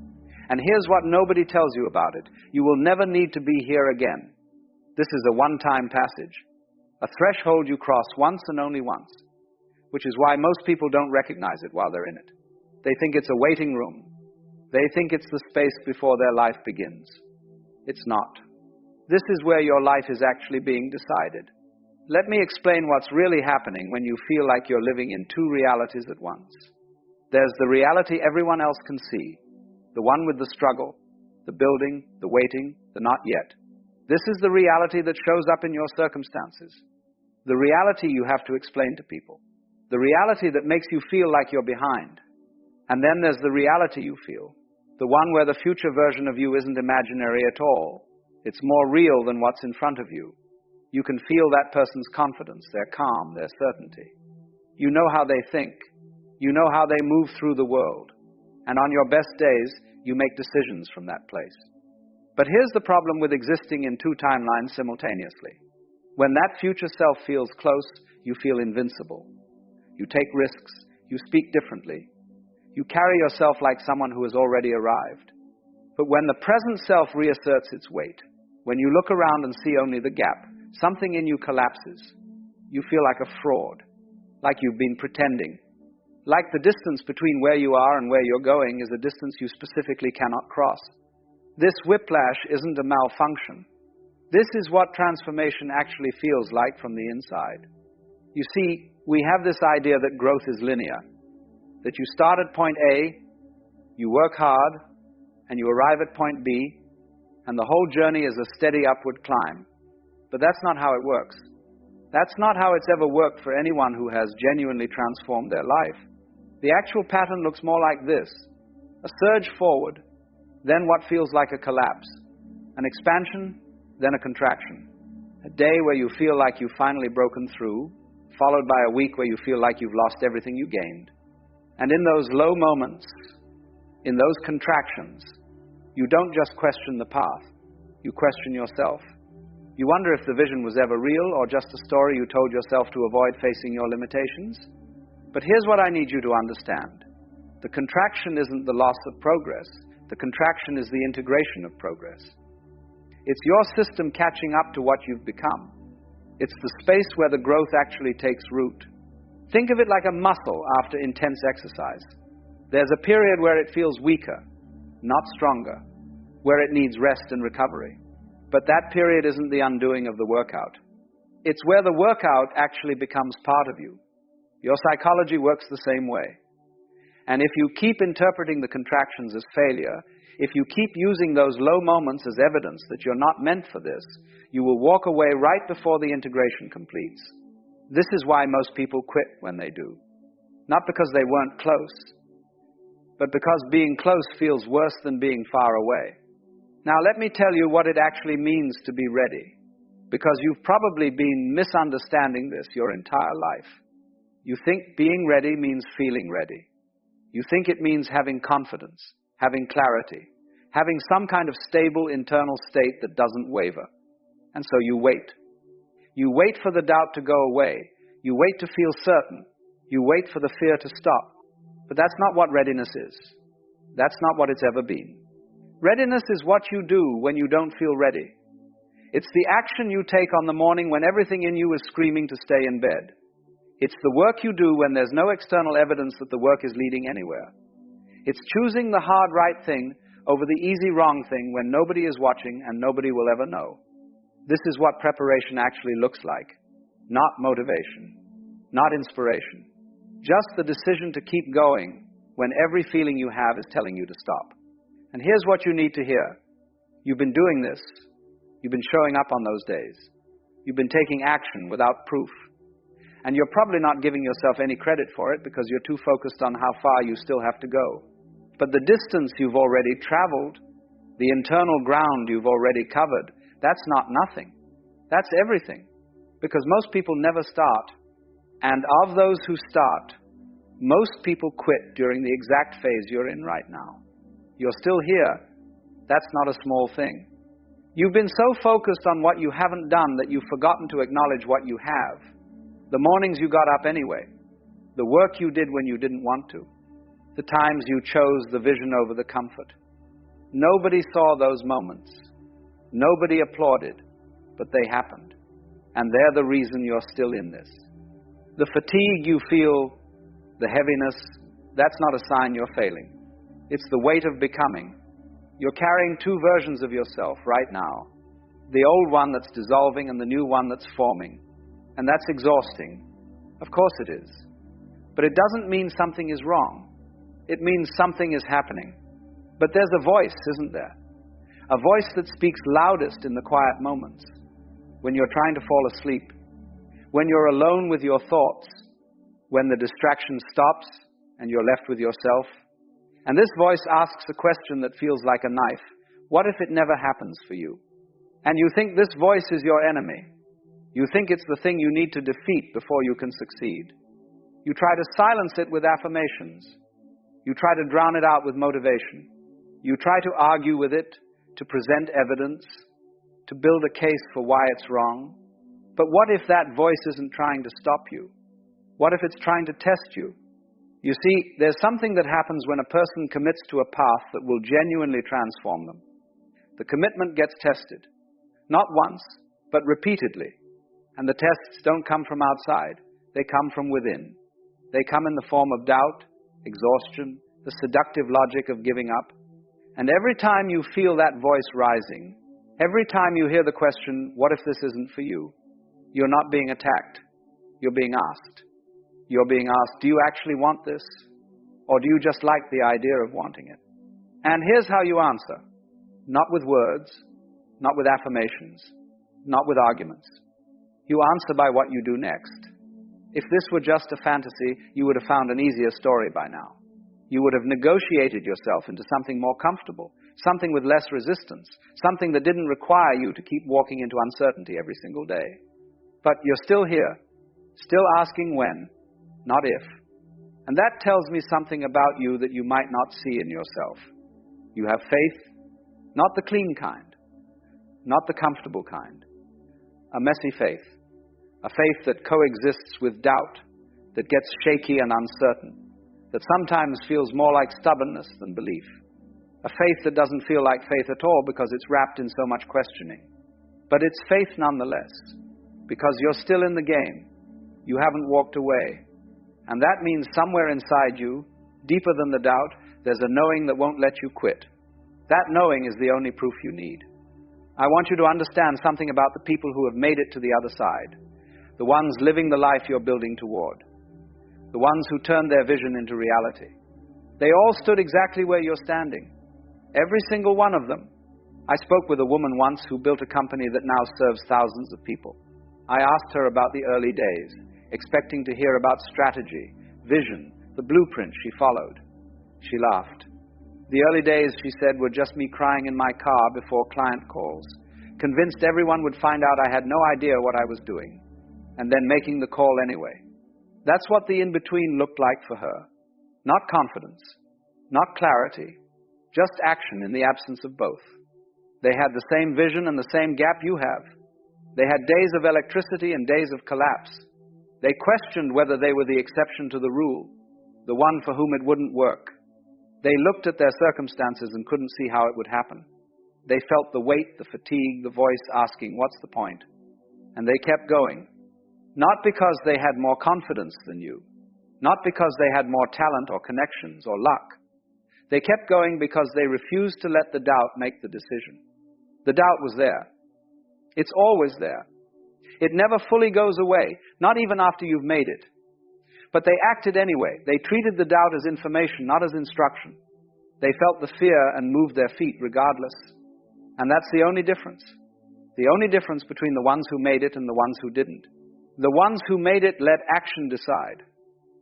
And here's what nobody tells you about it. You will never need to be here again. This is a one-time passage. A threshold you cross once and only once. Which is why most people don't recognize it while they're in it. They think it's a waiting room. They think it's the space before their life begins. It's not. This is where your life is actually being decided. Let me explain what's really happening when you feel like you're living in two realities at once. There's the reality everyone else can see. The one with the struggle, the building, the waiting, the not yet. This is the reality that shows up in your circumstances. The reality you have to explain to people. The reality that makes you feel like you're behind. And then there's the reality you feel. The one where the future version of you isn't imaginary at all. It's more real than what's in front of you. You can feel that person's confidence, their calm, their certainty. You know how they think. You know how they move through the world. And on your best days, you make decisions from that place. But here's the problem with existing in two timelines simultaneously. When that future self feels close, you feel invincible. You take risks. You speak differently. You carry yourself like someone who has already arrived. But when the present self reasserts its weight, when you look around and see only the gap, something in you collapses. You feel like a fraud, like you've been pretending. Like the distance between where you are and where you're going is a distance you specifically cannot cross. This whiplash isn't a malfunction. This is what transformation actually feels like from the inside. You see, we have this idea that growth is linear. That you start at point A, you work hard, and you arrive at point B, and the whole journey is a steady upward climb. But that's not how it works. That's not how it's ever worked for anyone who has genuinely transformed their life. The actual pattern looks more like this: a surge forward, then what feels like a collapse, an expansion, then a contraction. A day where you feel like you've finally broken through, followed by a week where you feel like you've lost everything you gained. And in those low moments, in those contractions, you don't just question the path, you question yourself. You wonder if the vision was ever real or just a story you told yourself to avoid facing your limitations. But here's what I need you to understand. The contraction isn't the loss of progress. The contraction is the integration of progress. It's your system catching up to what you've become. It's the space where the growth actually takes root. Think of it like a muscle after intense exercise. There's a period where it feels weaker, not stronger, where it needs rest and recovery. But that period isn't the undoing of the workout. It's where the workout actually becomes part of you. Your psychology works the same way. And if you keep interpreting the contractions as failure, if you keep using those low moments as evidence that you're not meant for this, you will walk away right before the integration completes. This is why most people quit when they do. Not because they weren't close, but because being close feels worse than being far away. Now let me tell you what it actually means to be ready, because you've probably been misunderstanding this your entire life. You think being ready means feeling ready. You think it means having confidence, having clarity, having some kind of stable internal state that doesn't waver. And so you wait. You wait for the doubt to go away. You wait to feel certain. You wait for the fear to stop. But that's not what readiness is. That's not what it's ever been. Readiness is what you do when you don't feel ready. It's the action you take on the morning when everything in you is screaming to stay in bed. It's the work you do when there's no external evidence that the work is leading anywhere. It's choosing the hard right thing over the easy wrong thing when nobody is watching and nobody will ever know. This is what preparation actually looks like. Not motivation. Not inspiration. Just the decision to keep going when every feeling you have is telling you to stop. And here's what you need to hear. You've been doing this. You've been showing up on those days. You've been taking action without proof. And you're probably not giving yourself any credit for it because you're too focused on how far you still have to go. But the distance you've already traveled, the internal ground you've already covered, that's not nothing. That's everything. Because most people never start. And of those who start, most people quit during the exact phase you're in right now. You're still here. That's not a small thing. You've been so focused on what you haven't done that you've forgotten to acknowledge what you have. The mornings you got up anyway. The work you did when you didn't want to. The times you chose the vision over the comfort. Nobody saw those moments. Nobody applauded, but they happened. And they're the reason you're still in this. The fatigue you feel, the heaviness, that's not a sign you're failing. It's the weight of becoming. You're carrying two versions of yourself right now. The old one that's dissolving and the new one that's forming. And that's exhausting. Of course it is. But it doesn't mean something is wrong. It means something is happening. But there's a voice, isn't there? A voice that speaks loudest in the quiet moments. When you're trying to fall asleep. When you're alone with your thoughts. When the distraction stops and you're left with yourself. And this voice asks a question that feels like a knife. What if it never happens for you? And you think this voice is your enemy. You think it's the thing you need to defeat before you can succeed. You try to silence it with affirmations. You try to drown it out with motivation. You try to argue with it, to present evidence, to build a case for why it's wrong. But what if that voice isn't trying to stop you? What if it's trying to test you? You see, there's something that happens when a person commits to a path that will genuinely transform them. The commitment gets tested. Not once, but repeatedly. And the tests don't come from outside. They come from within. They come in the form of doubt, exhaustion, the seductive logic of giving up. And every time you feel that voice rising, every time you hear the question, what if this isn't for you? You're not being attacked. You're being asked. You're being asked, do you actually want this? Or do you just like the idea of wanting it? And here's how you answer. Not with words, not with affirmations, not with arguments. You answer by what you do next. If this were just a fantasy, you would have found an easier story by now. You would have negotiated yourself into something more comfortable, something with less resistance, something that didn't require you to keep walking into uncertainty every single day. But you're still here, still asking when, not if. And that tells me something about you that you might not see in yourself. You have faith, not the clean kind, not the comfortable kind. A messy faith. A faith that coexists with doubt, that gets shaky and uncertain, that sometimes feels more like stubbornness than belief. A faith that doesn't feel like faith at all because it's wrapped in so much questioning. But it's faith nonetheless, because you're still in the game. You haven't walked away. And that means somewhere inside you, deeper than the doubt, there's a knowing that won't let you quit. That knowing is the only proof you need. I want you to understand something about the people who have made it to the other side. The ones living the life you're building toward. The ones who turned their vision into reality. They all stood exactly where you're standing. Every single one of them. I spoke with a woman once who built a company that now serves thousands of people. I asked her about the early days, expecting to hear about strategy, vision, the blueprint she followed. She laughed. The early days, she said, were just me crying in my car before client calls, convinced everyone would find out I had no idea what I was doing, and then making the call anyway. That's what the in-between looked like for her. Not confidence, not clarity, just action in the absence of both. They had the same vision and the same gap you have. They had days of electricity and days of collapse. They questioned whether they were the exception to the rule, the one for whom it wouldn't work. They looked at their circumstances and couldn't see how it would happen. They felt the weight, the fatigue, the voice asking, what's the point? And they kept going. Not because they had more confidence than you, not because they had more talent or connections or luck. They kept going because they refused to let the doubt make the decision. The doubt was there. It's always there. It never fully goes away, not even after you've made it. But they acted anyway. They treated the doubt as information, not as instruction. They felt the fear and moved their feet regardless. And that's the only difference. The only difference between the ones who made it and the ones who didn't. The ones who made it let action decide.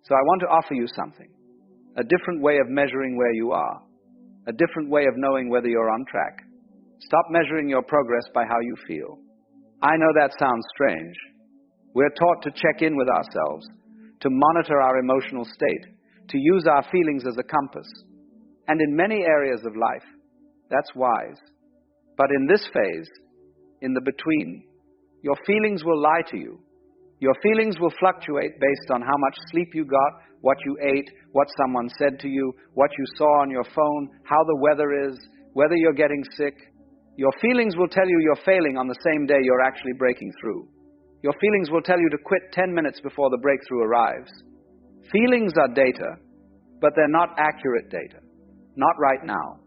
So I want to offer you something. A different way of measuring where you are. A different way of knowing whether you're on track. Stop measuring your progress by how you feel. I know that sounds strange. We're taught to check in with ourselves, to monitor our emotional state, to use our feelings as a compass. And in many areas of life, that's wise. But in this phase, in the between, your feelings will lie to you. Your feelings will fluctuate based on how much sleep you got, what you ate, what someone said to you, what you saw on your phone, how the weather is, whether you're getting sick. Your feelings will tell you you're failing on the same day you're actually breaking through. Your feelings will tell you to quit 10 minutes before the breakthrough arrives. Feelings are data, but they're not accurate data. Not right now.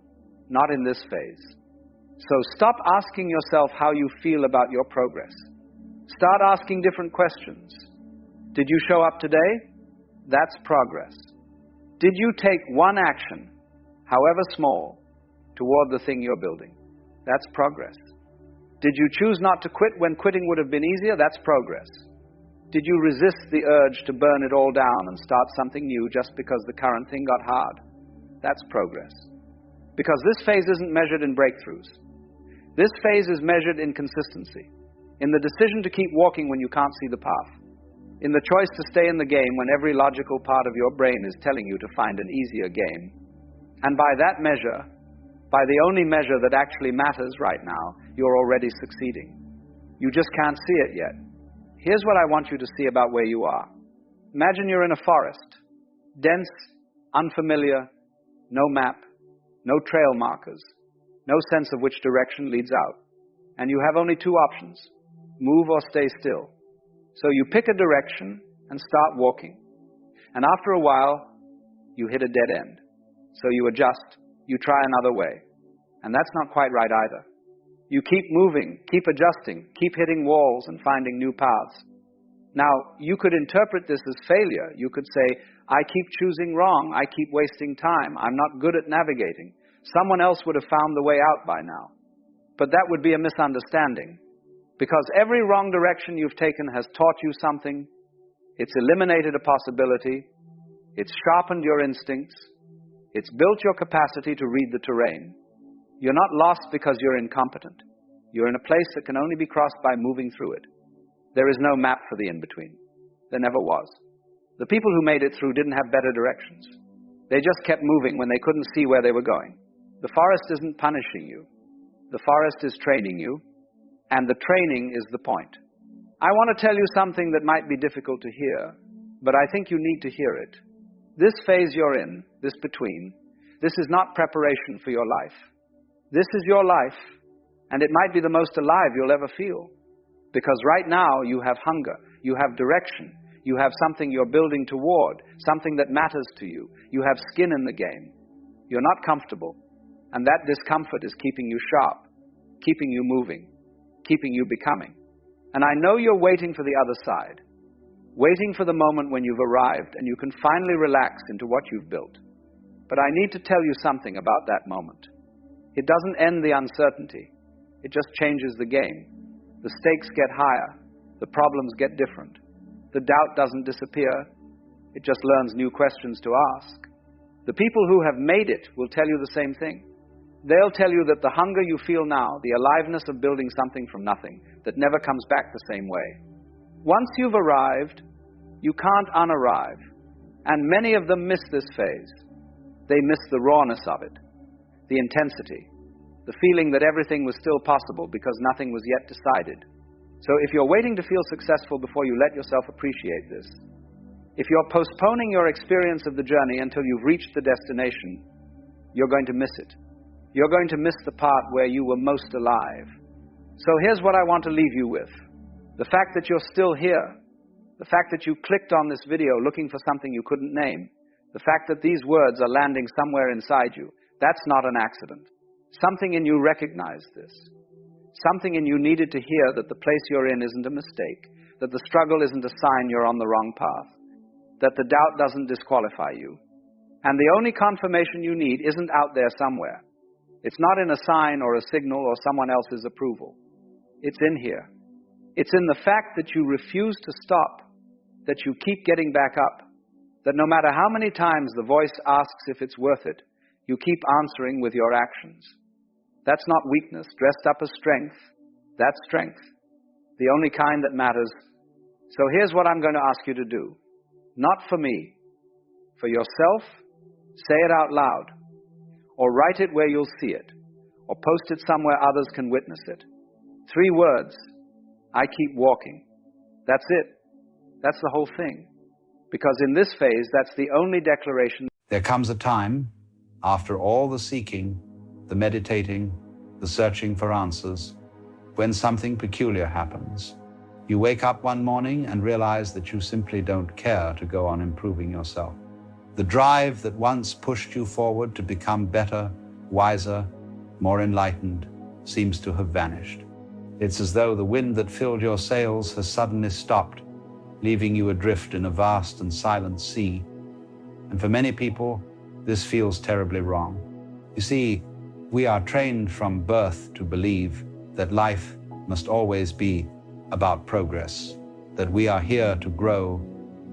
Not in this phase. So stop asking yourself how you feel about your progress. Start asking different questions. Did you show up today? That's progress. Did you take one action, however small, toward the thing you're building? That's progress. Did you choose not to quit when quitting would have been easier? That's progress. Did you resist the urge to burn it all down and start something new just because the current thing got hard? That's progress. Because this phase isn't measured in breakthroughs. This phase is measured in consistency. In the decision to keep walking when you can't see the path. In the choice to stay in the game when every logical part of your brain is telling you to find an easier game. And by that measure, by the only measure that actually matters right now, you're already succeeding. You just can't see it yet. Here's what I want you to see about where you are. Imagine you're in a forest. Dense, unfamiliar, no map, no trail markers, no sense of which direction leads out. And you have only two options. Move or stay still. So you pick a direction and start walking. And after a while, you hit a dead end. So you adjust. You try another way. And that's not quite right either. You keep moving, keep adjusting, keep hitting walls and finding new paths. Now, you could interpret this as failure. You could say, I keep choosing wrong. I keep wasting time. I'm not good at navigating. Someone else would have found the way out by now. But that would be a misunderstanding. Because every wrong direction you've taken has taught you something. It's eliminated a possibility. It's sharpened your instincts. It's built your capacity to read the terrain. You're not lost because you're incompetent. You're in a place that can only be crossed by moving through it. There is no map for the in-between. There never was. The people who made it through didn't have better directions. They just kept moving when they couldn't see where they were going. The forest isn't punishing you. The forest is training you, and the training is the point. I want to tell you something that might be difficult to hear, but I think you need to hear it. This phase you're in, this between, this is not preparation for your life. This is your life, and it might be the most alive you'll ever feel. Because right now you have hunger, you have direction, you have something you're building toward, something that matters to you. You have skin in the game. You're not comfortable, and that discomfort is keeping you sharp, keeping you moving, keeping you becoming. And I know you're waiting for the other side, waiting for the moment when you've arrived and you can finally relax into what you've built. But I need to tell you something about that moment. It doesn't end the uncertainty. It just changes the game. The stakes get higher. The problems get different. The doubt doesn't disappear. It just learns new questions to ask. The people who have made it will tell you the same thing. They'll tell you that the hunger you feel now, the aliveness of building something from nothing, that never comes back the same way. Once you've arrived, you can't unarrive. And many of them miss this phase. They miss the rawness of it, the intensity, the feeling that everything was still possible because nothing was yet decided. So if you're waiting to feel successful before you let yourself appreciate this, if you're postponing your experience of the journey until you've reached the destination, you're going to miss it. You're going to miss the part where you were most alive. So here's what I want to leave you with. The fact that you're still here, the fact that you clicked on this video looking for something you couldn't name, the fact that these words are landing somewhere inside you, that's not an accident. Something in you recognized this. Something in you needed to hear that the place you're in isn't a mistake, that the struggle isn't a sign you're on the wrong path, that the doubt doesn't disqualify you. And the only confirmation you need isn't out there somewhere. It's not in a sign or a signal or someone else's approval. It's in here. It's in the fact that you refuse to stop, that you keep getting back up, that no matter how many times the voice asks if it's worth it, you keep answering with your actions. That's not weakness dressed up as strength. That's strength, the only kind that matters. So here's what I'm going to ask you to do. Not for me, for yourself, say it out loud, or write it where you'll see it, or post it somewhere others can witness it. 3 words, I keep walking. That's it. That's the whole thing. Because in this phase, that's the only declaration. There comes a time, after all the seeking, the meditating, the searching for answers, when something peculiar happens. You wake up one morning and realize that you simply don't care to go on improving yourself. The drive that once pushed you forward to become better, wiser, more enlightened, seems to have vanished. It's as though the wind that filled your sails has suddenly stopped, leaving you adrift in a vast and silent sea. And for many people, this feels terribly wrong. You see, we are trained from birth to believe that life must always be about progress, that we are here to grow,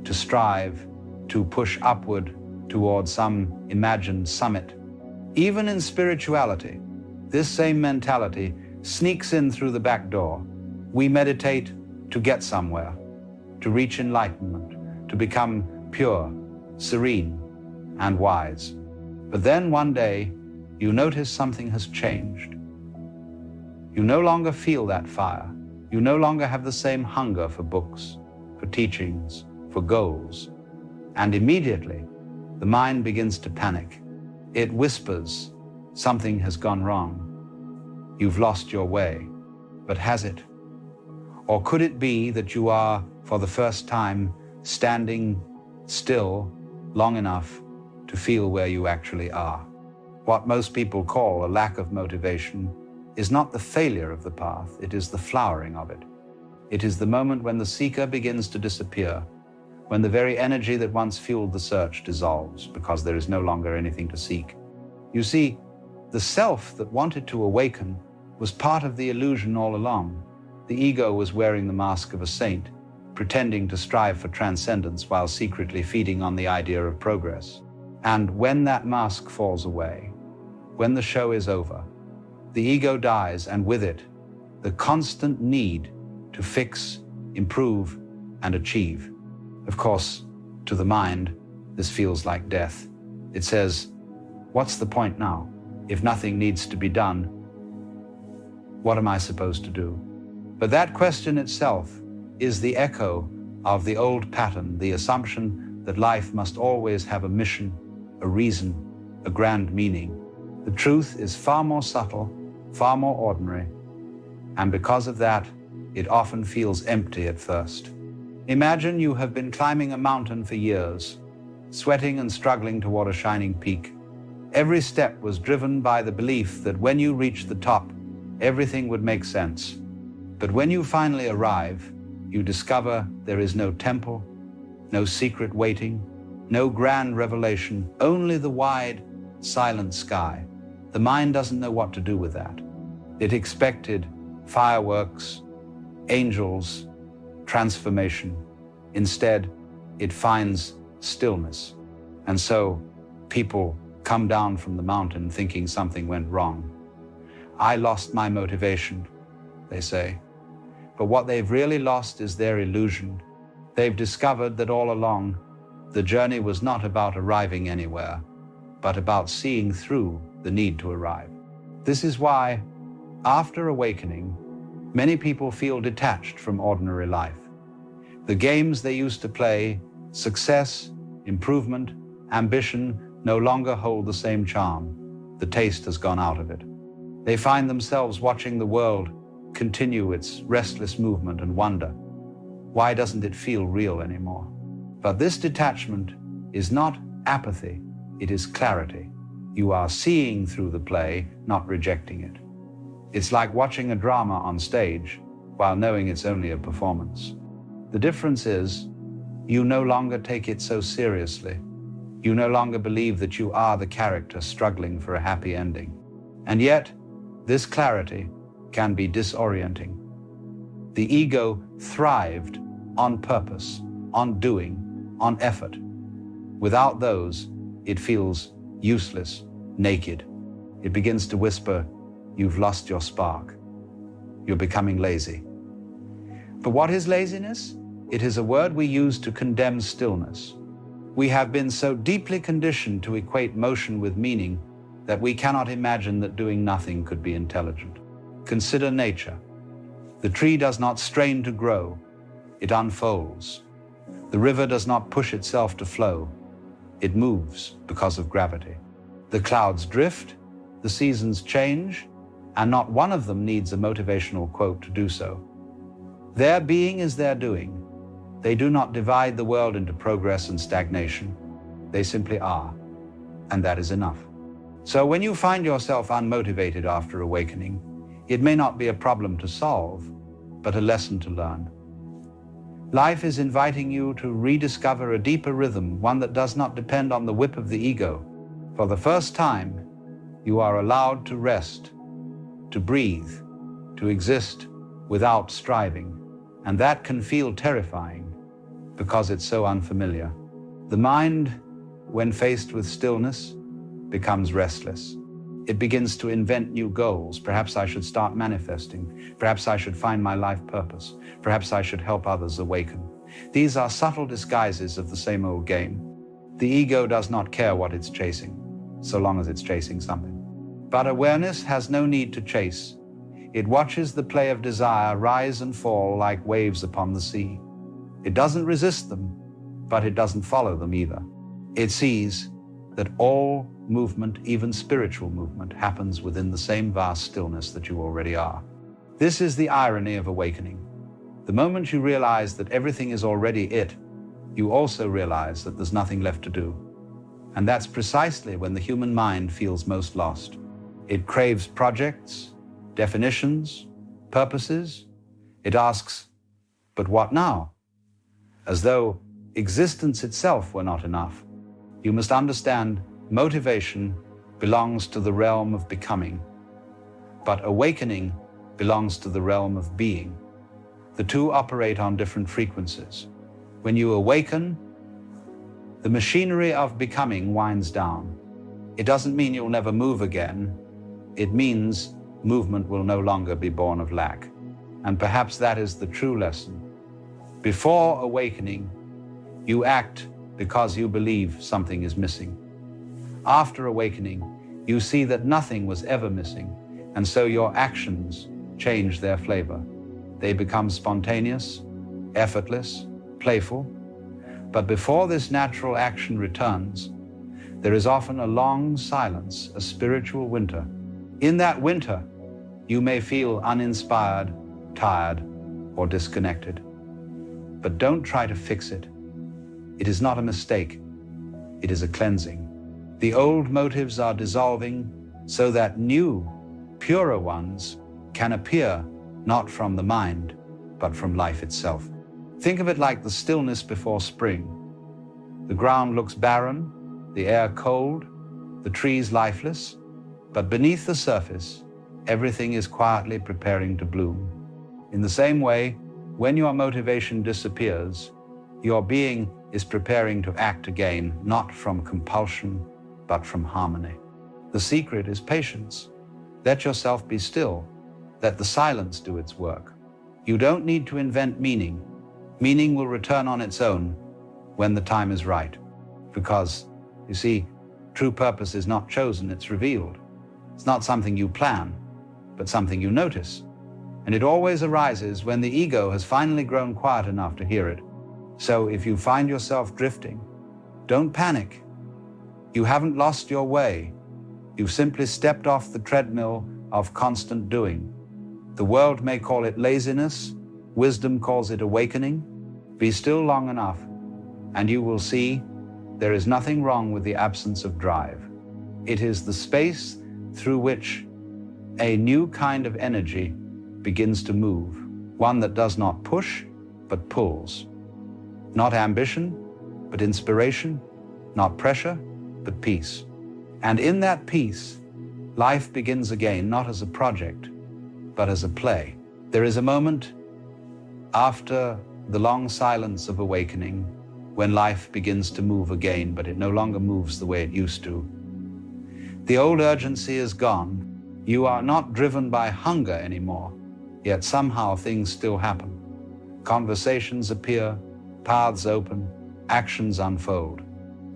to strive, to push upward toward some imagined summit. Even in spirituality, this same mentality sneaks in through the back door. We meditate to get somewhere, to reach enlightenment, to become pure, serene, and wise. But then one day, you notice something has changed. You no longer feel that fire. You no longer have the same hunger for books, for teachings, for goals. And immediately, the mind begins to panic. It whispers, something has gone wrong. You've lost your way. But has it? Or could it be that you are, for the first time, standing still long enough to feel where you actually are? What most people call a lack of motivation is not the failure of the path, it is the flowering of it. It is the moment when the seeker begins to disappear, when the very energy that once fueled the search dissolves because there is no longer anything to seek. You see, the self that wanted to awaken was part of the illusion all along. The ego was wearing the mask of a saint, pretending to strive for transcendence while secretly feeding on the idea of progress. And when that mask falls away, when the show is over, the ego dies, and with it, the constant need to fix, improve, and achieve. Of course, to the mind, this feels like death. It says, what's the point now? If nothing needs to be done, what am I supposed to do? But that question itself is the echo of the old pattern, the assumption that life must always have a mission, a reason, a grand meaning. The truth is far more subtle, far more ordinary, and because of that, it often feels empty at first. Imagine you have been climbing a mountain for years, sweating and struggling toward a shining peak. Every step was driven by the belief that when you reach the top, everything would make sense. But when you finally arrive, you discover there is no temple, no secret waiting, no grand revelation, only the wide, silent sky. The mind doesn't know what to do with that. It expected fireworks, angels, transformation. Instead, it finds stillness. And so people come down from the mountain thinking something went wrong. I lost my motivation, they say. But what they've really lost is their illusion. They've discovered that all along, the journey was not about arriving anywhere, but about seeing through the need to arrive. This is why, after awakening, many people feel detached from ordinary life. The games they used to play, success, improvement, ambition, no longer hold the same charm. The taste has gone out of it. They find themselves watching the world continue its restless movement and wonder, why doesn't it feel real anymore? But this detachment is not apathy, it is clarity. You are seeing through the play, not rejecting it. It's like watching a drama on stage while knowing it's only a performance. The difference is, you no longer take it so seriously. You no longer believe that you are the character struggling for a happy ending. And yet, this clarity can be disorienting. The ego thrived on purpose, on doing, on effort. Without those, it feels useless, naked. It begins to whisper, you've lost your spark. You're becoming lazy. But what is laziness? It is a word we use to condemn stillness. We have been so deeply conditioned to equate motion with meaning that we cannot imagine that doing nothing could be intelligent. Consider nature. The tree does not strain to grow, it unfolds. The river does not push itself to flow, it moves because of gravity. The clouds drift, the seasons change, and not one of them needs a motivational quote to do so. Their being is their doing. They do not divide the world into progress and stagnation. They simply are, and that is enough. So when you find yourself unmotivated after awakening, it may not be a problem to solve, but a lesson to learn. Life is inviting you to rediscover a deeper rhythm, one that does not depend on the whip of the ego. For the first time, you are allowed to rest, to breathe, to exist without striving. And that can feel terrifying because it's so unfamiliar. The mind, when faced with stillness, becomes restless. It begins to invent new goals. Perhaps I should start manifesting. Perhaps I should find my life purpose. Perhaps I should help others awaken. These are subtle disguises of the same old game. The ego does not care what it's chasing, so long as it's chasing something. But awareness has no need to chase. It watches the play of desire rise and fall like waves upon the sea. It doesn't resist them, but it doesn't follow them either. It sees that all movement, even spiritual movement, happens within the same vast stillness that you already are. This is the irony of awakening. The moment you realize that everything is already it, you also realize that there's nothing left to do. And that's precisely when the human mind feels most lost. It craves projects, definitions, purposes. It asks, but what now? As though existence itself were not enough. You must understand, motivation belongs to the realm of becoming, but awakening belongs to the realm of being. The two operate on different frequencies. When you awaken, the machinery of becoming winds down. It doesn't mean you'll never move again. It means movement will no longer be born of lack. And perhaps that is the true lesson. Before awakening, you act because you believe something is missing. After awakening, you see that nothing was ever missing, and so your actions change their flavor. They become spontaneous, effortless, playful. But before this natural action returns, there is often a long silence, a spiritual winter. In that winter, you may feel uninspired, tired, or disconnected. But don't try to fix it. It is not a mistake. It is a cleansing. The old motives are dissolving so that new, purer ones can appear not from the mind, but from life itself. Think of it like the stillness before spring. The ground looks barren, the air cold, the trees lifeless, but beneath the surface, everything is quietly preparing to bloom. In the same way, when your motivation disappears, your being is preparing to act again, not from compulsion, but from harmony. The secret is patience. Let yourself be still. Let the silence do its work. You don't need to invent meaning. Meaning will return on its own when the time is right. Because, you see, true purpose is not chosen, it's revealed. It's not something you plan, but something you notice. And it always arises when the ego has finally grown quiet enough to hear it. So if you find yourself drifting, don't panic. You haven't lost your way. You've simply stepped off the treadmill of constant doing. The world may call it laziness. Wisdom calls it awakening. Be still long enough, and you will see there is nothing wrong with the absence of drive. It is the space through which a new kind of energy begins to move, one that does not push, but pulls. Not ambition, but inspiration, not pressure, but peace. And in that peace, life begins again, not as a project, but as a play. There is a moment after the long silence of awakening when life begins to move again, but it no longer moves the way it used to. The old urgency is gone. You are not driven by hunger anymore, yet somehow things still happen. Conversations appear, paths open, actions unfold.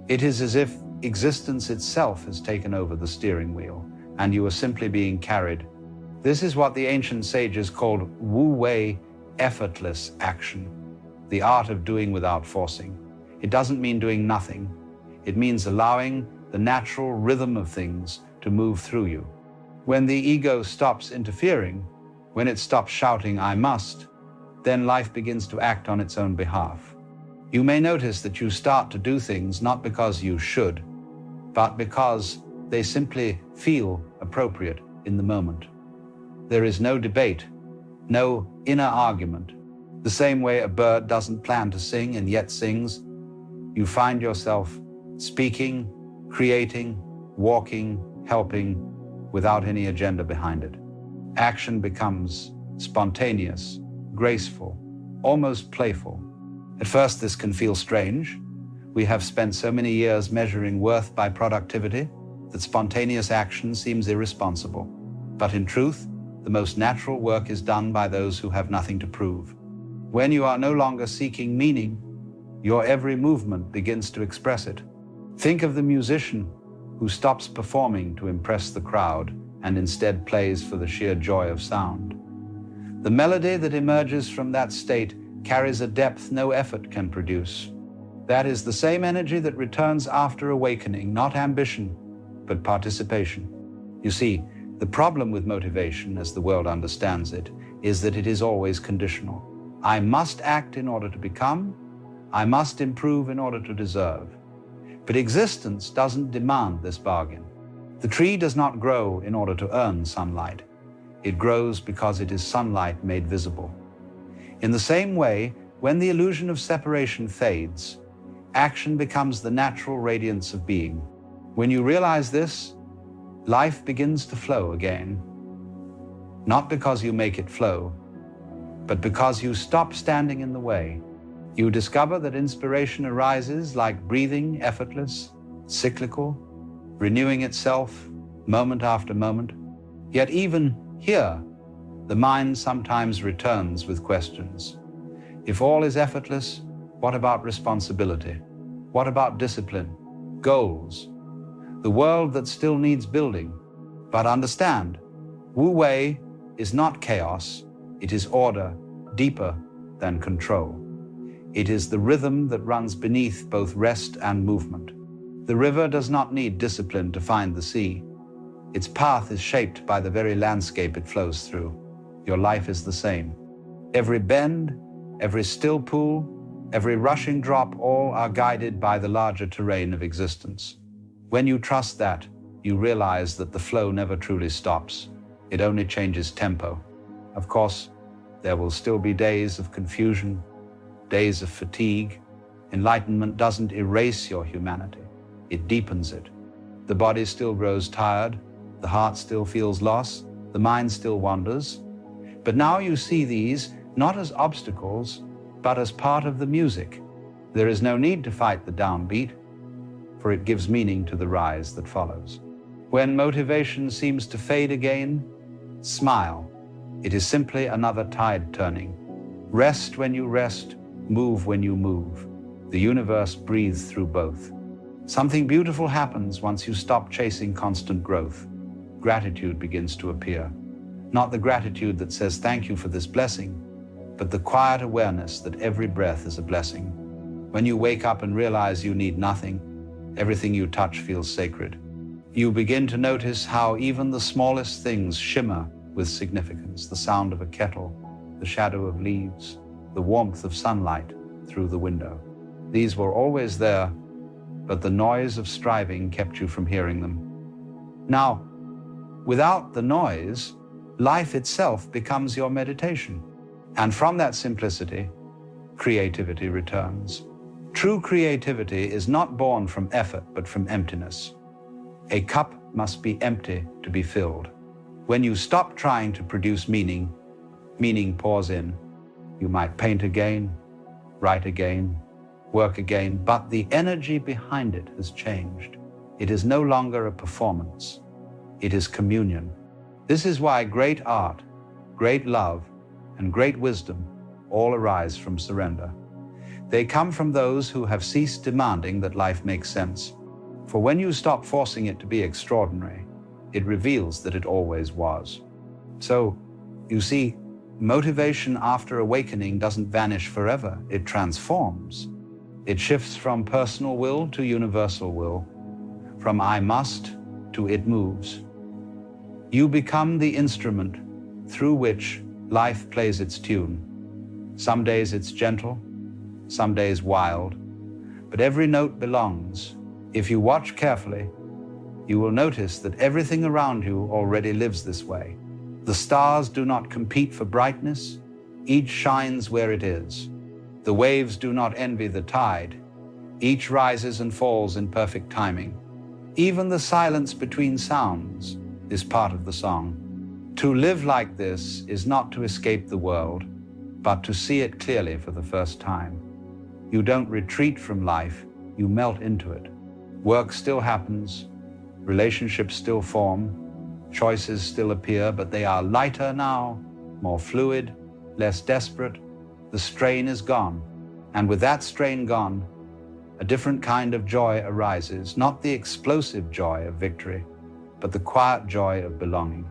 It is as if existence itself has taken over the steering wheel, and you are simply being carried. This is what the ancient sages called wu-wei, effortless action, the art of doing without forcing. It doesn't mean doing nothing. It means allowing the natural rhythm of things to move through you. When the ego stops interfering, when it stops shouting, "I must," then life begins to act on its own behalf. You may notice that you start to do things not because you should, but because they simply feel appropriate in the moment. There is no debate, no inner argument. The same way a bird doesn't plan to sing and yet sings, you find yourself speaking, creating, walking, helping, without any agenda behind it. Action becomes spontaneous, graceful, almost playful. At first, this can feel strange. We have spent so many years measuring worth by productivity that spontaneous action seems irresponsible. But in truth, the most natural work is done by those who have nothing to prove. When you are no longer seeking meaning, your every movement begins to express it. Think of the musician who stops performing to impress the crowd and instead plays for the sheer joy of sound. The melody that emerges from that state carries a depth no effort can produce. That is the same energy that returns after awakening, not ambition, but participation. You see, the problem with motivation, as the world understands it, is that it is always conditional. I must act in order to become. I must improve in order to deserve. But existence doesn't demand this bargain. The tree does not grow in order to earn sunlight. It grows because it is sunlight made visible. In the same way, when the illusion of separation fades, action becomes the natural radiance of being. When you realize this, life begins to flow again. Not because you make it flow, but because you stop standing in the way. You discover that inspiration arises like breathing, effortless, cyclical, renewing itself moment after moment. Yet even here, the mind sometimes returns with questions. If all is effortless, what about responsibility? What about discipline, goals? The world that still needs building. But understand, Wu Wei is not chaos, it is order, deeper than control. It is the rhythm that runs beneath both rest and movement. The river does not need discipline to find the sea. Its path is shaped by the very landscape it flows through. Your life is the same. Every bend, every still pool, every rushing drop, all are guided by the larger terrain of existence. When you trust that, you realize that the flow never truly stops. It only changes tempo. Of course, there will still be days of confusion, days of fatigue. Enlightenment doesn't erase your humanity. It deepens it. The body still grows tired, the heart still feels loss, the mind still wanders. But now you see these not as obstacles, but as part of the music. There is no need to fight the downbeat, for it gives meaning to the rise that follows. When motivation seems to fade again, smile. It is simply another tide turning. Rest when you rest, move when you move. The universe breathes through both. Something beautiful happens once you stop chasing constant growth. Gratitude begins to appear. Not the gratitude that says thank you for this blessing, but the quiet awareness that every breath is a blessing. When you wake up and realize you need nothing, everything you touch feels sacred. You begin to notice how even the smallest things shimmer with significance. The sound of a kettle, the shadow of leaves, the warmth of sunlight through the window. These were always there, but the noise of striving kept you from hearing them. Now, without the noise, life itself becomes your meditation. And from that simplicity, creativity returns. True creativity is not born from effort, but from emptiness. A cup must be empty to be filled. When you stop trying to produce meaning, meaning pours in. You might paint again, write again, work again, but the energy behind it has changed. It is no longer a performance. It is communion. This is why great art, great love, and great wisdom all arise from surrender. They come from those who have ceased demanding that life makes sense. For when you stop forcing it to be extraordinary, it reveals that it always was. So, you see, motivation after awakening doesn't vanish forever. It transforms. It shifts from personal will to universal will, from I must to it moves. You become the instrument through which life plays its tune. Some days it's gentle, some days wild, but every note belongs. If you watch carefully, you will notice that everything around you already lives this way. The stars do not compete for brightness, each shines where it is. The waves do not envy the tide, each rises and falls in perfect timing. Even the silence between sounds is part of the song. To live like this is not to escape the world, but to see it clearly for the first time. You don't retreat from life, you melt into it. Work still happens, relationships still form, choices still appear, but they are lighter now, more fluid, less desperate. The strain is gone, and with that strain gone, a different kind of joy arises, not the explosive joy of victory, but the quiet joy of belonging.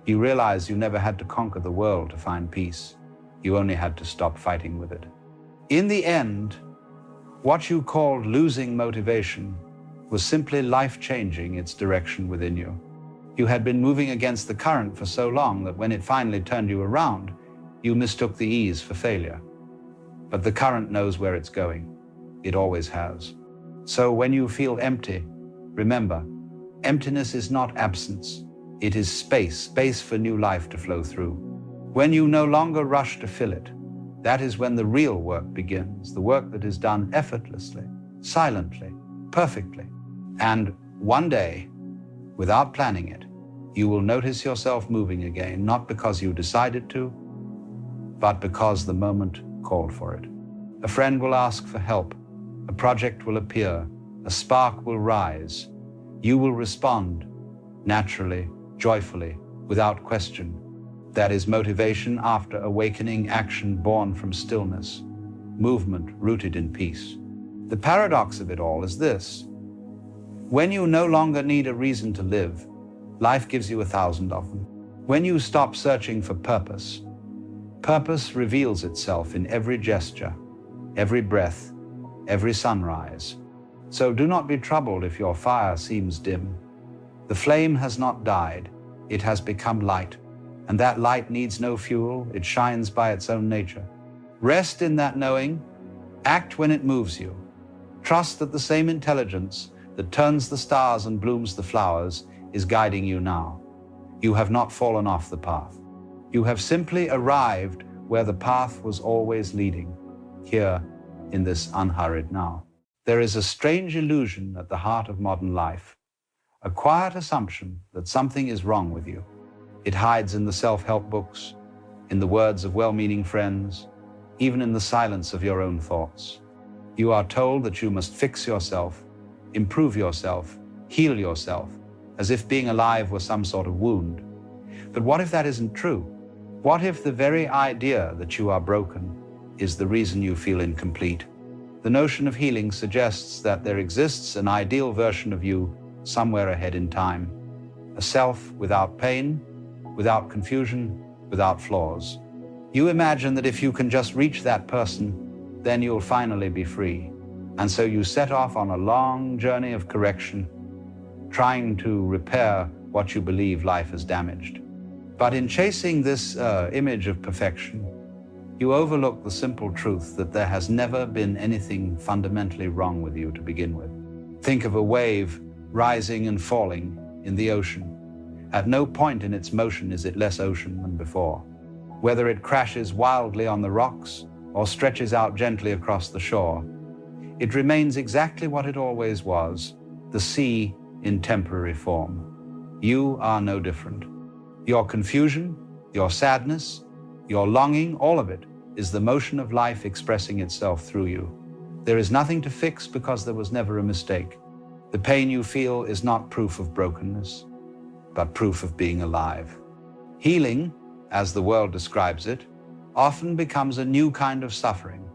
You realize you never had to conquer the world to find peace. You only had to stop fighting with it. In the end, what you called losing motivation was simply life changing its direction within you. You had been moving against the current for so long that when it finally turned you around, you mistook the ease for failure. But the current knows where it's going. It always has. So when you feel empty, remember, emptiness is not absence. It is space for new life to flow through. When you no longer rush to fill it, that is when the real work begins, the work that is done effortlessly, silently, perfectly. And one day, without planning it, you will notice yourself moving again, not because you decided to, but because the moment called for it. A friend will ask for help. A project will appear. A spark will rise. You will respond naturally, joyfully, without question. That is motivation after awakening, action born from stillness, movement rooted in peace. The paradox of it all is this: when you no longer need a reason to live, life gives you 1,000 of them. When you stop searching for purpose, purpose reveals itself in every gesture, every breath, every sunrise. So do not be troubled if your fire seems dim. The flame has not died, it has become light, and that light needs no fuel, it shines by its own nature. Rest in that knowing, act when it moves you. Trust that the same intelligence that turns the stars and blooms the flowers is guiding you now. You have not fallen off the path. You have simply arrived where the path was always leading, here in this unhurried now. There is a strange illusion at the heart of modern life, a quiet assumption that something is wrong with you. It hides in the self-help books, in the words of well-meaning friends, even in the silence of your own thoughts. You are told that you must fix yourself, improve yourself, heal yourself, as if being alive were some sort of wound. But what if that isn't true? What if the very idea that you are broken is the reason you feel incomplete? The notion of healing suggests that there exists an ideal version of you somewhere ahead in time, a self without pain, without confusion, without flaws. You imagine that if you can just reach that person, then you'll finally be free. And so you set off on a long journey of correction, trying to repair what you believe life has damaged. But in chasing this image of perfection, you overlook the simple truth that there has never been anything fundamentally wrong with you to begin with. Think of a wave rising and falling in the ocean. At no point in its motion is it less ocean than before. Whether it crashes wildly on the rocks or stretches out gently across the shore, it remains exactly what it always was, the sea in temporary form. You are no different. Your confusion, your sadness, your longing, all of it is the motion of life expressing itself through you. There is nothing to fix because there was never a mistake. The pain you feel is not proof of brokenness, but proof of being alive. Healing, as the world describes it, often becomes a new kind of suffering.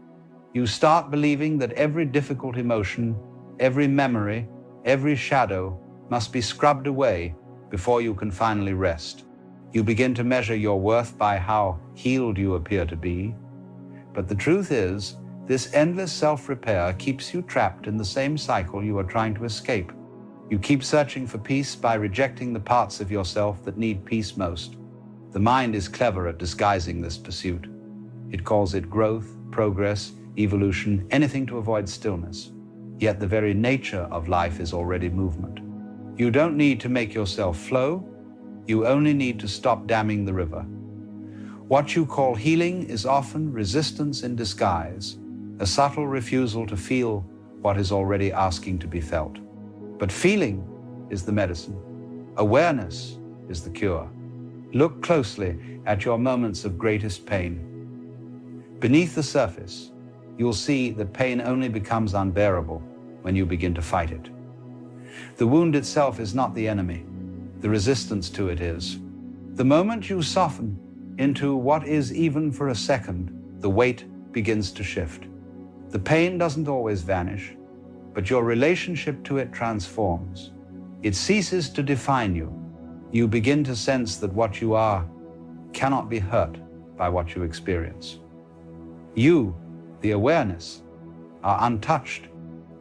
You start believing that every difficult emotion, every memory, every shadow must be scrubbed away before you can finally rest. You begin to measure your worth by how healed you appear to be. But the truth is, this endless self-repair keeps you trapped in the same cycle you are trying to escape. You keep searching for peace by rejecting the parts of yourself that need peace most. The mind is clever at disguising this pursuit. It calls it growth, progress, evolution, anything to avoid stillness. Yet the very nature of life is already movement. You don't need to make yourself flow. You only need to stop damming the river. What you call healing is often resistance in disguise, a subtle refusal to feel what is already asking to be felt. But feeling is the medicine. Awareness is the cure. Look closely at your moments of greatest pain. Beneath the surface, you'll see that pain only becomes unbearable when you begin to fight it. The wound itself is not the enemy. The resistance to it is. The moment you soften into what is even for a second, the weight begins to shift. The pain doesn't always vanish, but your relationship to it transforms. It ceases to define you. You begin to sense that what you are cannot be hurt by what you experience. You, the awareness, are untouched.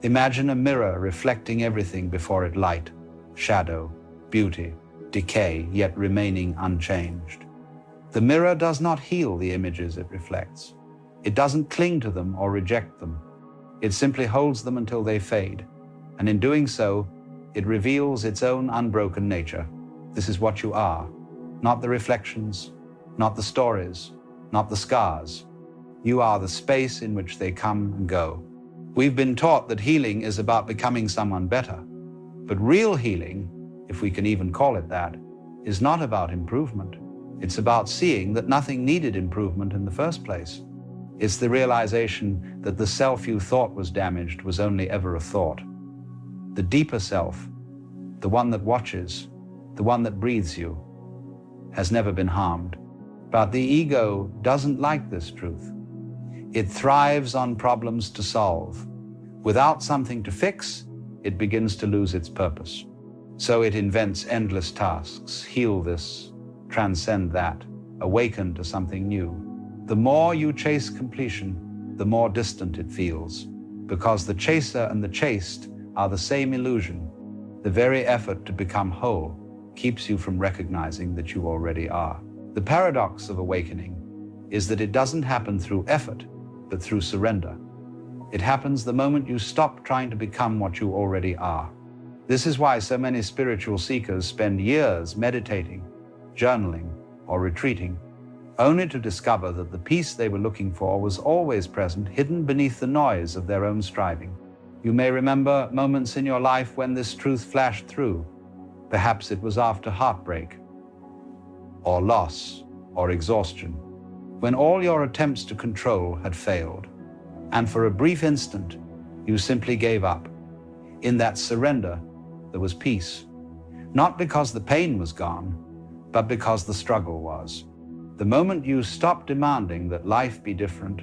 Imagine a mirror reflecting everything before it: light, shadow, beauty, decay, yet remaining unchanged. The mirror does not heal the images it reflects. It doesn't cling to them or reject them. It simply holds them until they fade. And in doing so, it reveals its own unbroken nature. This is what you are, not the reflections, not the stories, not the scars. You are the space in which they come and go. We've been taught that healing is about becoming someone better. But real healing, if we can even call it that, is not about improvement. It's about seeing that nothing needed improvement in the first place. It's the realization that the self you thought was damaged was only ever a thought. The deeper self, the one that watches, the one that breathes you, has never been harmed. But the ego doesn't like this truth. It thrives on problems to solve. Without something to fix, it begins to lose its purpose. So it invents endless tasks: heal this, transcend that, awaken to something new. The more you chase completion, the more distant it feels, because the chaser and the chased are the same illusion. The very effort to become whole keeps you from recognizing that you already are. The paradox of awakening is that it doesn't happen through effort, but through surrender. It happens the moment you stop trying to become what you already are. This is why so many spiritual seekers spend years meditating, journaling, or retreating, only to discover that the peace they were looking for was always present, hidden beneath the noise of their own striving. You may remember moments in your life when this truth flashed through. Perhaps it was after heartbreak, or loss, or exhaustion, when all your attempts to control had failed, and for a brief instant, you simply gave up. In that surrender, there was peace, not because the pain was gone, but because the struggle was. The moment you stopped demanding that life be different,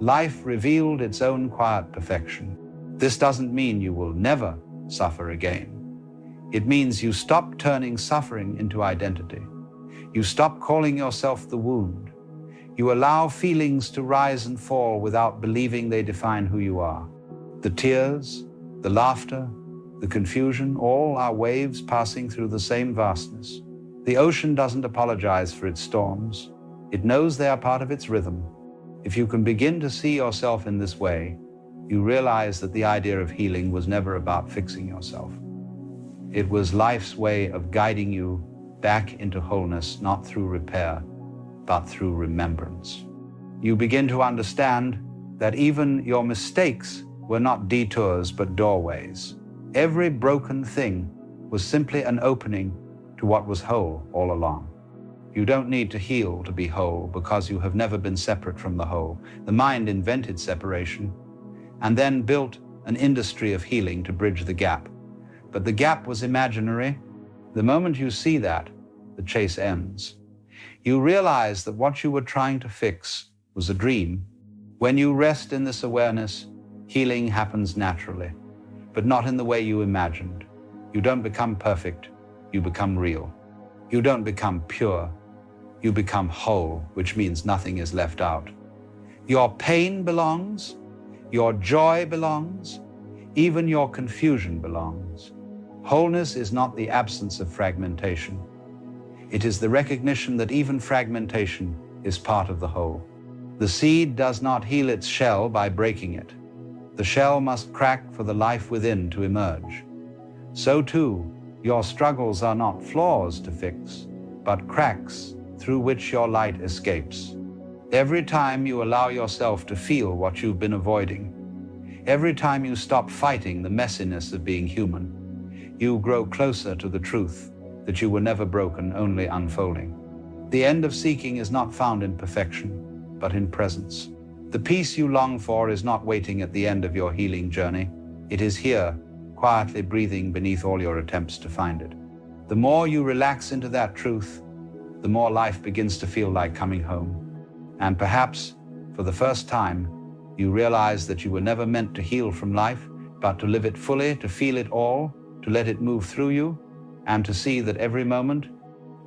life revealed its own quiet perfection. This doesn't mean you will never suffer again. It means you stop turning suffering into identity. You stop calling yourself the wound. You allow feelings to rise and fall without believing they define who you are. The tears, the laughter, the confusion, all are waves passing through the same vastness. The ocean doesn't apologize for its storms. It knows they are part of its rhythm. If you can begin to see yourself in this way, you realize that the idea of healing was never about fixing yourself. It was life's way of guiding you back into wholeness, not through repair, but through remembrance. You begin to understand that even your mistakes were not detours, but doorways. Every broken thing was simply an opening to what was whole all along. You don't need to heal to be whole, because you have never been separate from the whole. The mind invented separation and then built an industry of healing to bridge the gap. But the gap was imaginary. The moment you see that, the chase ends. You realize that what you were trying to fix was a dream. When you rest in this awareness, healing happens naturally, but not in the way you imagined. You don't become perfect, you become real. You don't become pure, you become whole, which means nothing is left out. Your pain belongs, your joy belongs, even your confusion belongs. Wholeness is not the absence of fragmentation. It is the recognition that even fragmentation is part of the whole. The seed does not heal its shell by breaking it. The shell must crack for the life within to emerge. So too, your struggles are not flaws to fix, but cracks through which your light escapes. Every time you allow yourself to feel what you've been avoiding, every time you stop fighting the messiness of being human, you grow closer to the truth that you were never broken, only unfolding. The end of seeking is not found in perfection, but in presence. The peace you long for is not waiting at the end of your healing journey. It is here, quietly breathing beneath all your attempts to find it. The more you relax into that truth, the more life begins to feel like coming home. And perhaps, for the first time, you realize that you were never meant to heal from life, but to live it fully, to feel it all, to let it move through you, and to see that every moment,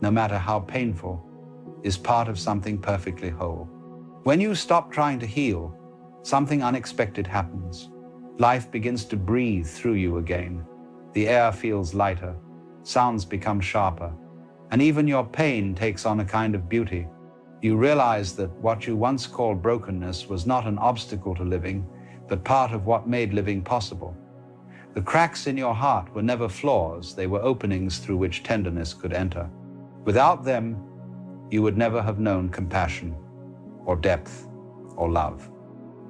no matter how painful, is part of something perfectly whole. When you stop trying to heal, something unexpected happens. Life begins to breathe through you again. The air feels lighter, sounds become sharper, and even your pain takes on a kind of beauty. You realize that what you once called brokenness was not an obstacle to living, but part of what made living possible. The cracks in your heart were never flaws, they were openings through which tenderness could enter. Without them, you would never have known compassion, or depth, or love.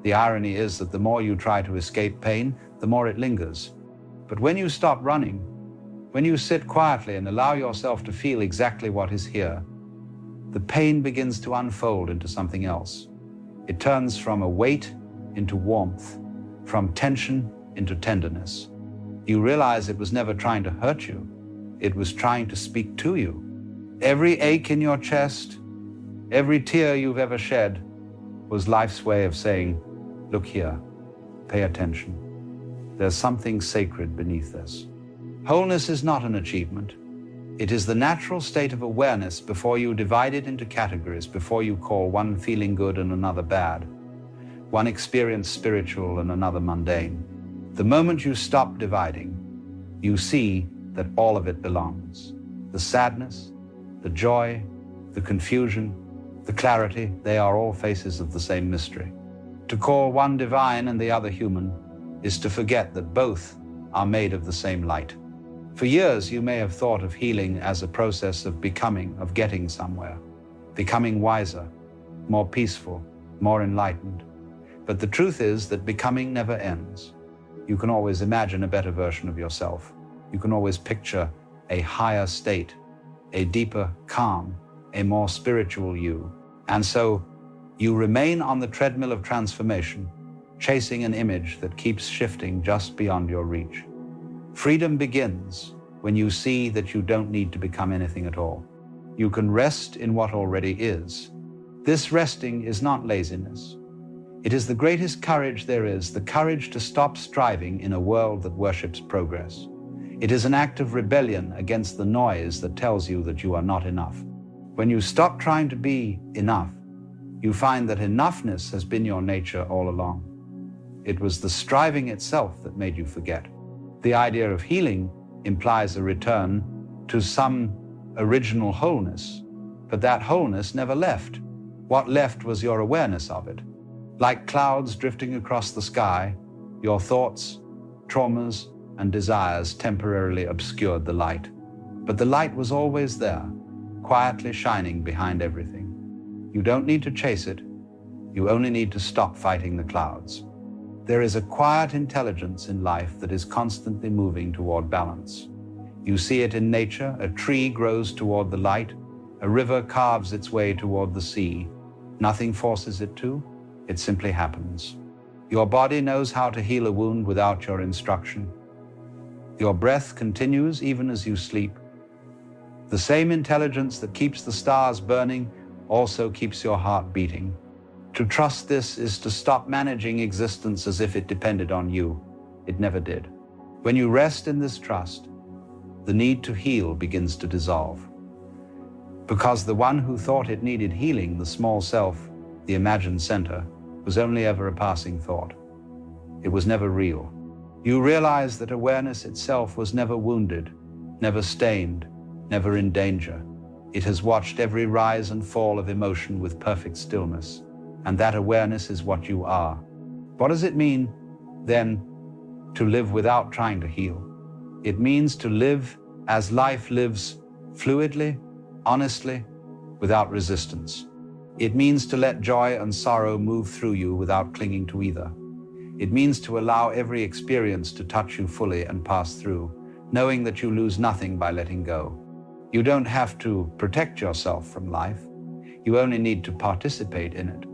The irony is that the more you try to escape pain, the more it lingers. But when you stop running, when you sit quietly and allow yourself to feel exactly what is here, the pain begins to unfold into something else. It turns from a weight into warmth, from tension into tenderness. You realize it was never trying to hurt you. It was trying to speak to you. Every ache in your chest, every tear you've ever shed was life's way of saying, look here, pay attention. There's something sacred beneath this. Wholeness is not an achievement. It is the natural state of awareness before you divide it into categories, before you call one feeling good and another bad, one experience spiritual and another mundane. The moment you stop dividing, you see that all of it belongs. The sadness, the joy, the confusion, the clarity, they are all faces of the same mystery. To call one divine and the other human is to forget that both are made of the same light. For years, you may have thought of healing as a process of becoming, of getting somewhere, becoming wiser, more peaceful, more enlightened. But the truth is that becoming never ends. You can always imagine a better version of yourself. You can always picture a higher state, a deeper calm, a more spiritual you. And so you remain on the treadmill of transformation, chasing an image that keeps shifting just beyond your reach. Freedom begins when you see that you don't need to become anything at all. You can rest in what already is. This resting is not laziness. It is the greatest courage there is, the courage to stop striving in a world that worships progress. It is an act of rebellion against the noise that tells you that you are not enough. When you stop trying to be enough, you find that enoughness has been your nature all along. It was the striving itself that made you forget. The idea of healing implies a return to some original wholeness, but that wholeness never left. What left was your awareness of it. Like clouds drifting across the sky, your thoughts, traumas, and desires temporarily obscured the light. But the light was always there, quietly shining behind everything. You don't need to chase it. You only need to stop fighting the clouds. There is a quiet intelligence in life that is constantly moving toward balance. You see it in nature. A tree grows toward the light. A river carves its way toward the sea. Nothing forces it to. It simply happens. Your body knows how to heal a wound without your instruction. Your breath continues even as you sleep. The same intelligence that keeps the stars burning also keeps your heart beating. To trust this is to stop managing existence as if it depended on you. It never did. When you rest in this trust, the need to heal begins to dissolve. Because the one who thought it needed healing, the small self, the imagined center, was only ever a passing thought. It was never real. You realize that awareness itself was never wounded, never stained, never in danger. It has watched every rise and fall of emotion with perfect stillness. And that awareness is what you are. What does it mean, then, to live without trying to heal? It means to live as life lives, fluidly, honestly, without resistance. It means to let joy and sorrow move through you without clinging to either. It means to allow every experience to touch you fully and pass through, knowing that you lose nothing by letting go. You don't have to protect yourself from life. You only need to participate in it.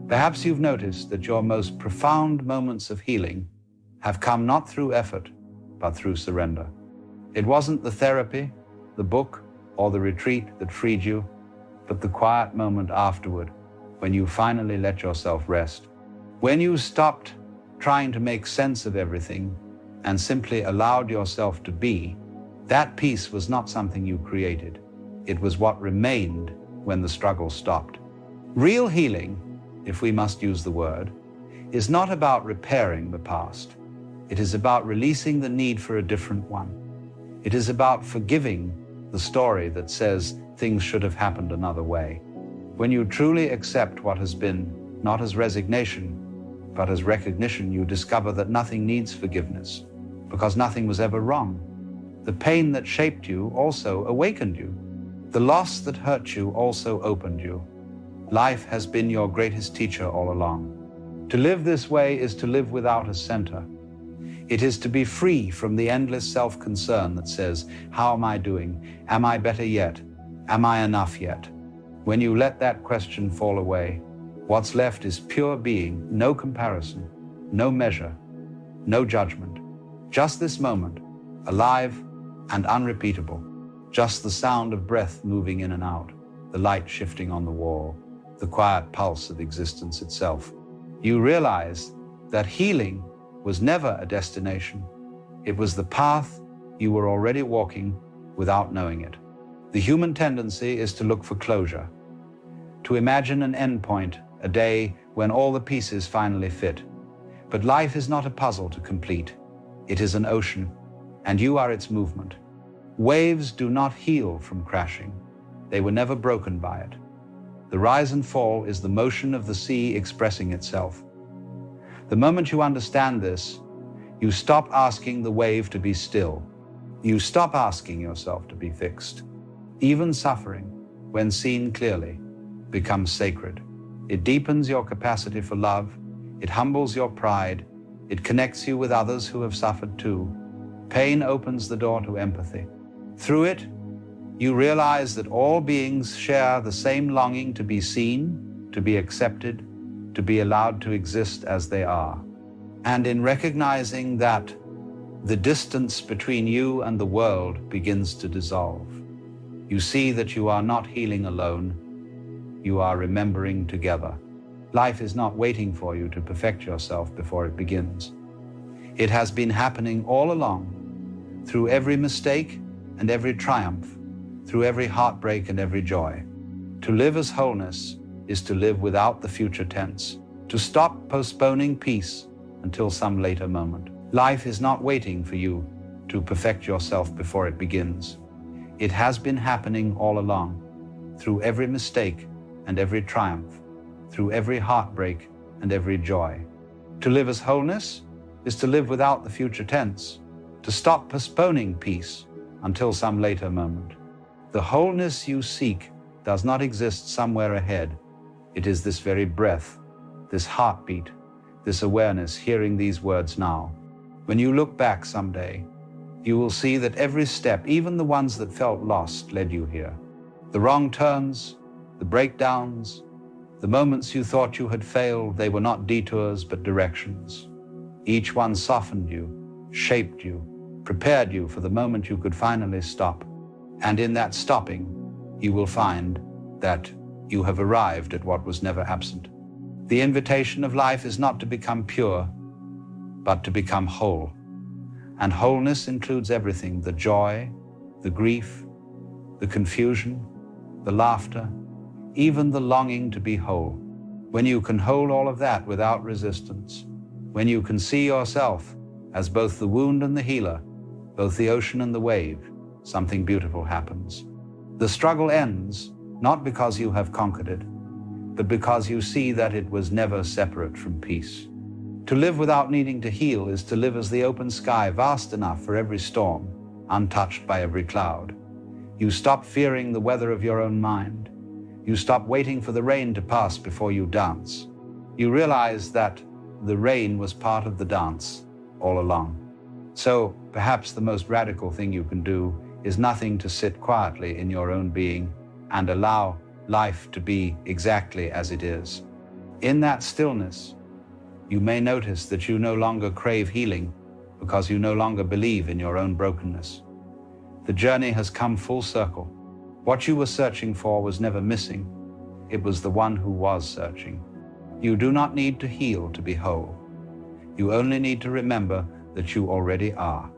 Perhaps you've noticed that your most profound moments of healing have come not through effort, but through surrender. It wasn't the therapy, the book, or the retreat that freed you, but the quiet moment afterward, when you finally let yourself rest. When you stopped trying to make sense of everything and simply allowed yourself to be, that peace was not something you created. It was what remained when the struggle stopped. Real healing, if we must use the word, is not about repairing the past. It is about releasing the need for a different one. It is about forgiving the story that says things should have happened another way. When you truly accept what has been, not as resignation, but as recognition, you discover that nothing needs forgiveness, because nothing was ever wrong. The pain that shaped you also awakened you. The loss that hurt you also opened you. Life has been your greatest teacher all along. To live this way is to live without a center. It is to be free from the endless self-concern that says, how am I doing? Am I better yet? Am I enough yet? When you let that question fall away, what's left is pure being, no comparison, no measure, no judgment. Just this moment, alive and unrepeatable. Just the sound of breath moving in and out, the light shifting on the wall, the quiet pulse of existence itself. You realize that healing was never a destination. It was the path you were already walking without knowing it. The human tendency is to look for closure, to imagine an endpoint, a day when all the pieces finally fit. But life is not a puzzle to complete. It is an ocean, and you are its movement. Waves do not heal from crashing. They were never broken by it. The rise and fall is the motion of the sea expressing itself. The moment you understand this, you stop asking the wave to be still. You stop asking yourself to be fixed. Even suffering, when seen clearly, becomes sacred. It deepens your capacity for love. It humbles your pride. It connects you with others who have suffered too. Pain opens the door to empathy. Through it, you realize that all beings share the same longing to be seen, to be accepted, to be allowed to exist as they are. And in recognizing that, the distance between you and the world begins to dissolve. You see that you are not healing alone. You are remembering together. Life is not waiting for you to perfect yourself before it begins. It has been happening all along, through every mistake and every triumph, through every heartbreak and every joy. To live as wholeness is to live without the future tense, to stop postponing peace until some later moment. Life is not waiting for you to perfect yourself before it begins. It has been happening all along, through every mistake and every triumph, through every heartbreak and every joy. To live as wholeness is to live without the future tense, to stop postponing peace until some later moment. The wholeness you seek does not exist somewhere ahead. It is this very breath, this heartbeat, this awareness hearing these words now. When you look back someday, you will see that every step, even the ones that felt lost, led you here. The wrong turns, the breakdowns, the moments you thought you had failed, they were not detours but directions. Each one softened you, shaped you, prepared you for the moment you could finally stop. And in that stopping, you will find that you have arrived at what was never absent. The invitation of life is not to become pure, but to become whole. And wholeness includes everything: the joy, the grief, the confusion, the laughter, even the longing to be whole. When you can hold all of that without resistance, when you can see yourself as both the wound and the healer, both the ocean and the wave, something beautiful happens. The struggle ends not because you have conquered it, but because you see that it was never separate from peace. To live without needing to heal is to live as the open sky, vast enough for every storm, untouched by every cloud. You stop fearing the weather of your own mind. You stop waiting for the rain to pass before you dance. You realize that the rain was part of the dance all along. So perhaps the most radical thing you can do is nothing to sit quietly in your own being and allow life to be exactly as it is. In that stillness, you may notice that you no longer crave healing because you no longer believe in your own brokenness. The journey has come full circle. What you were searching for was never missing. It was the one who was searching. You do not need to heal to be whole. You only need to remember that you already are.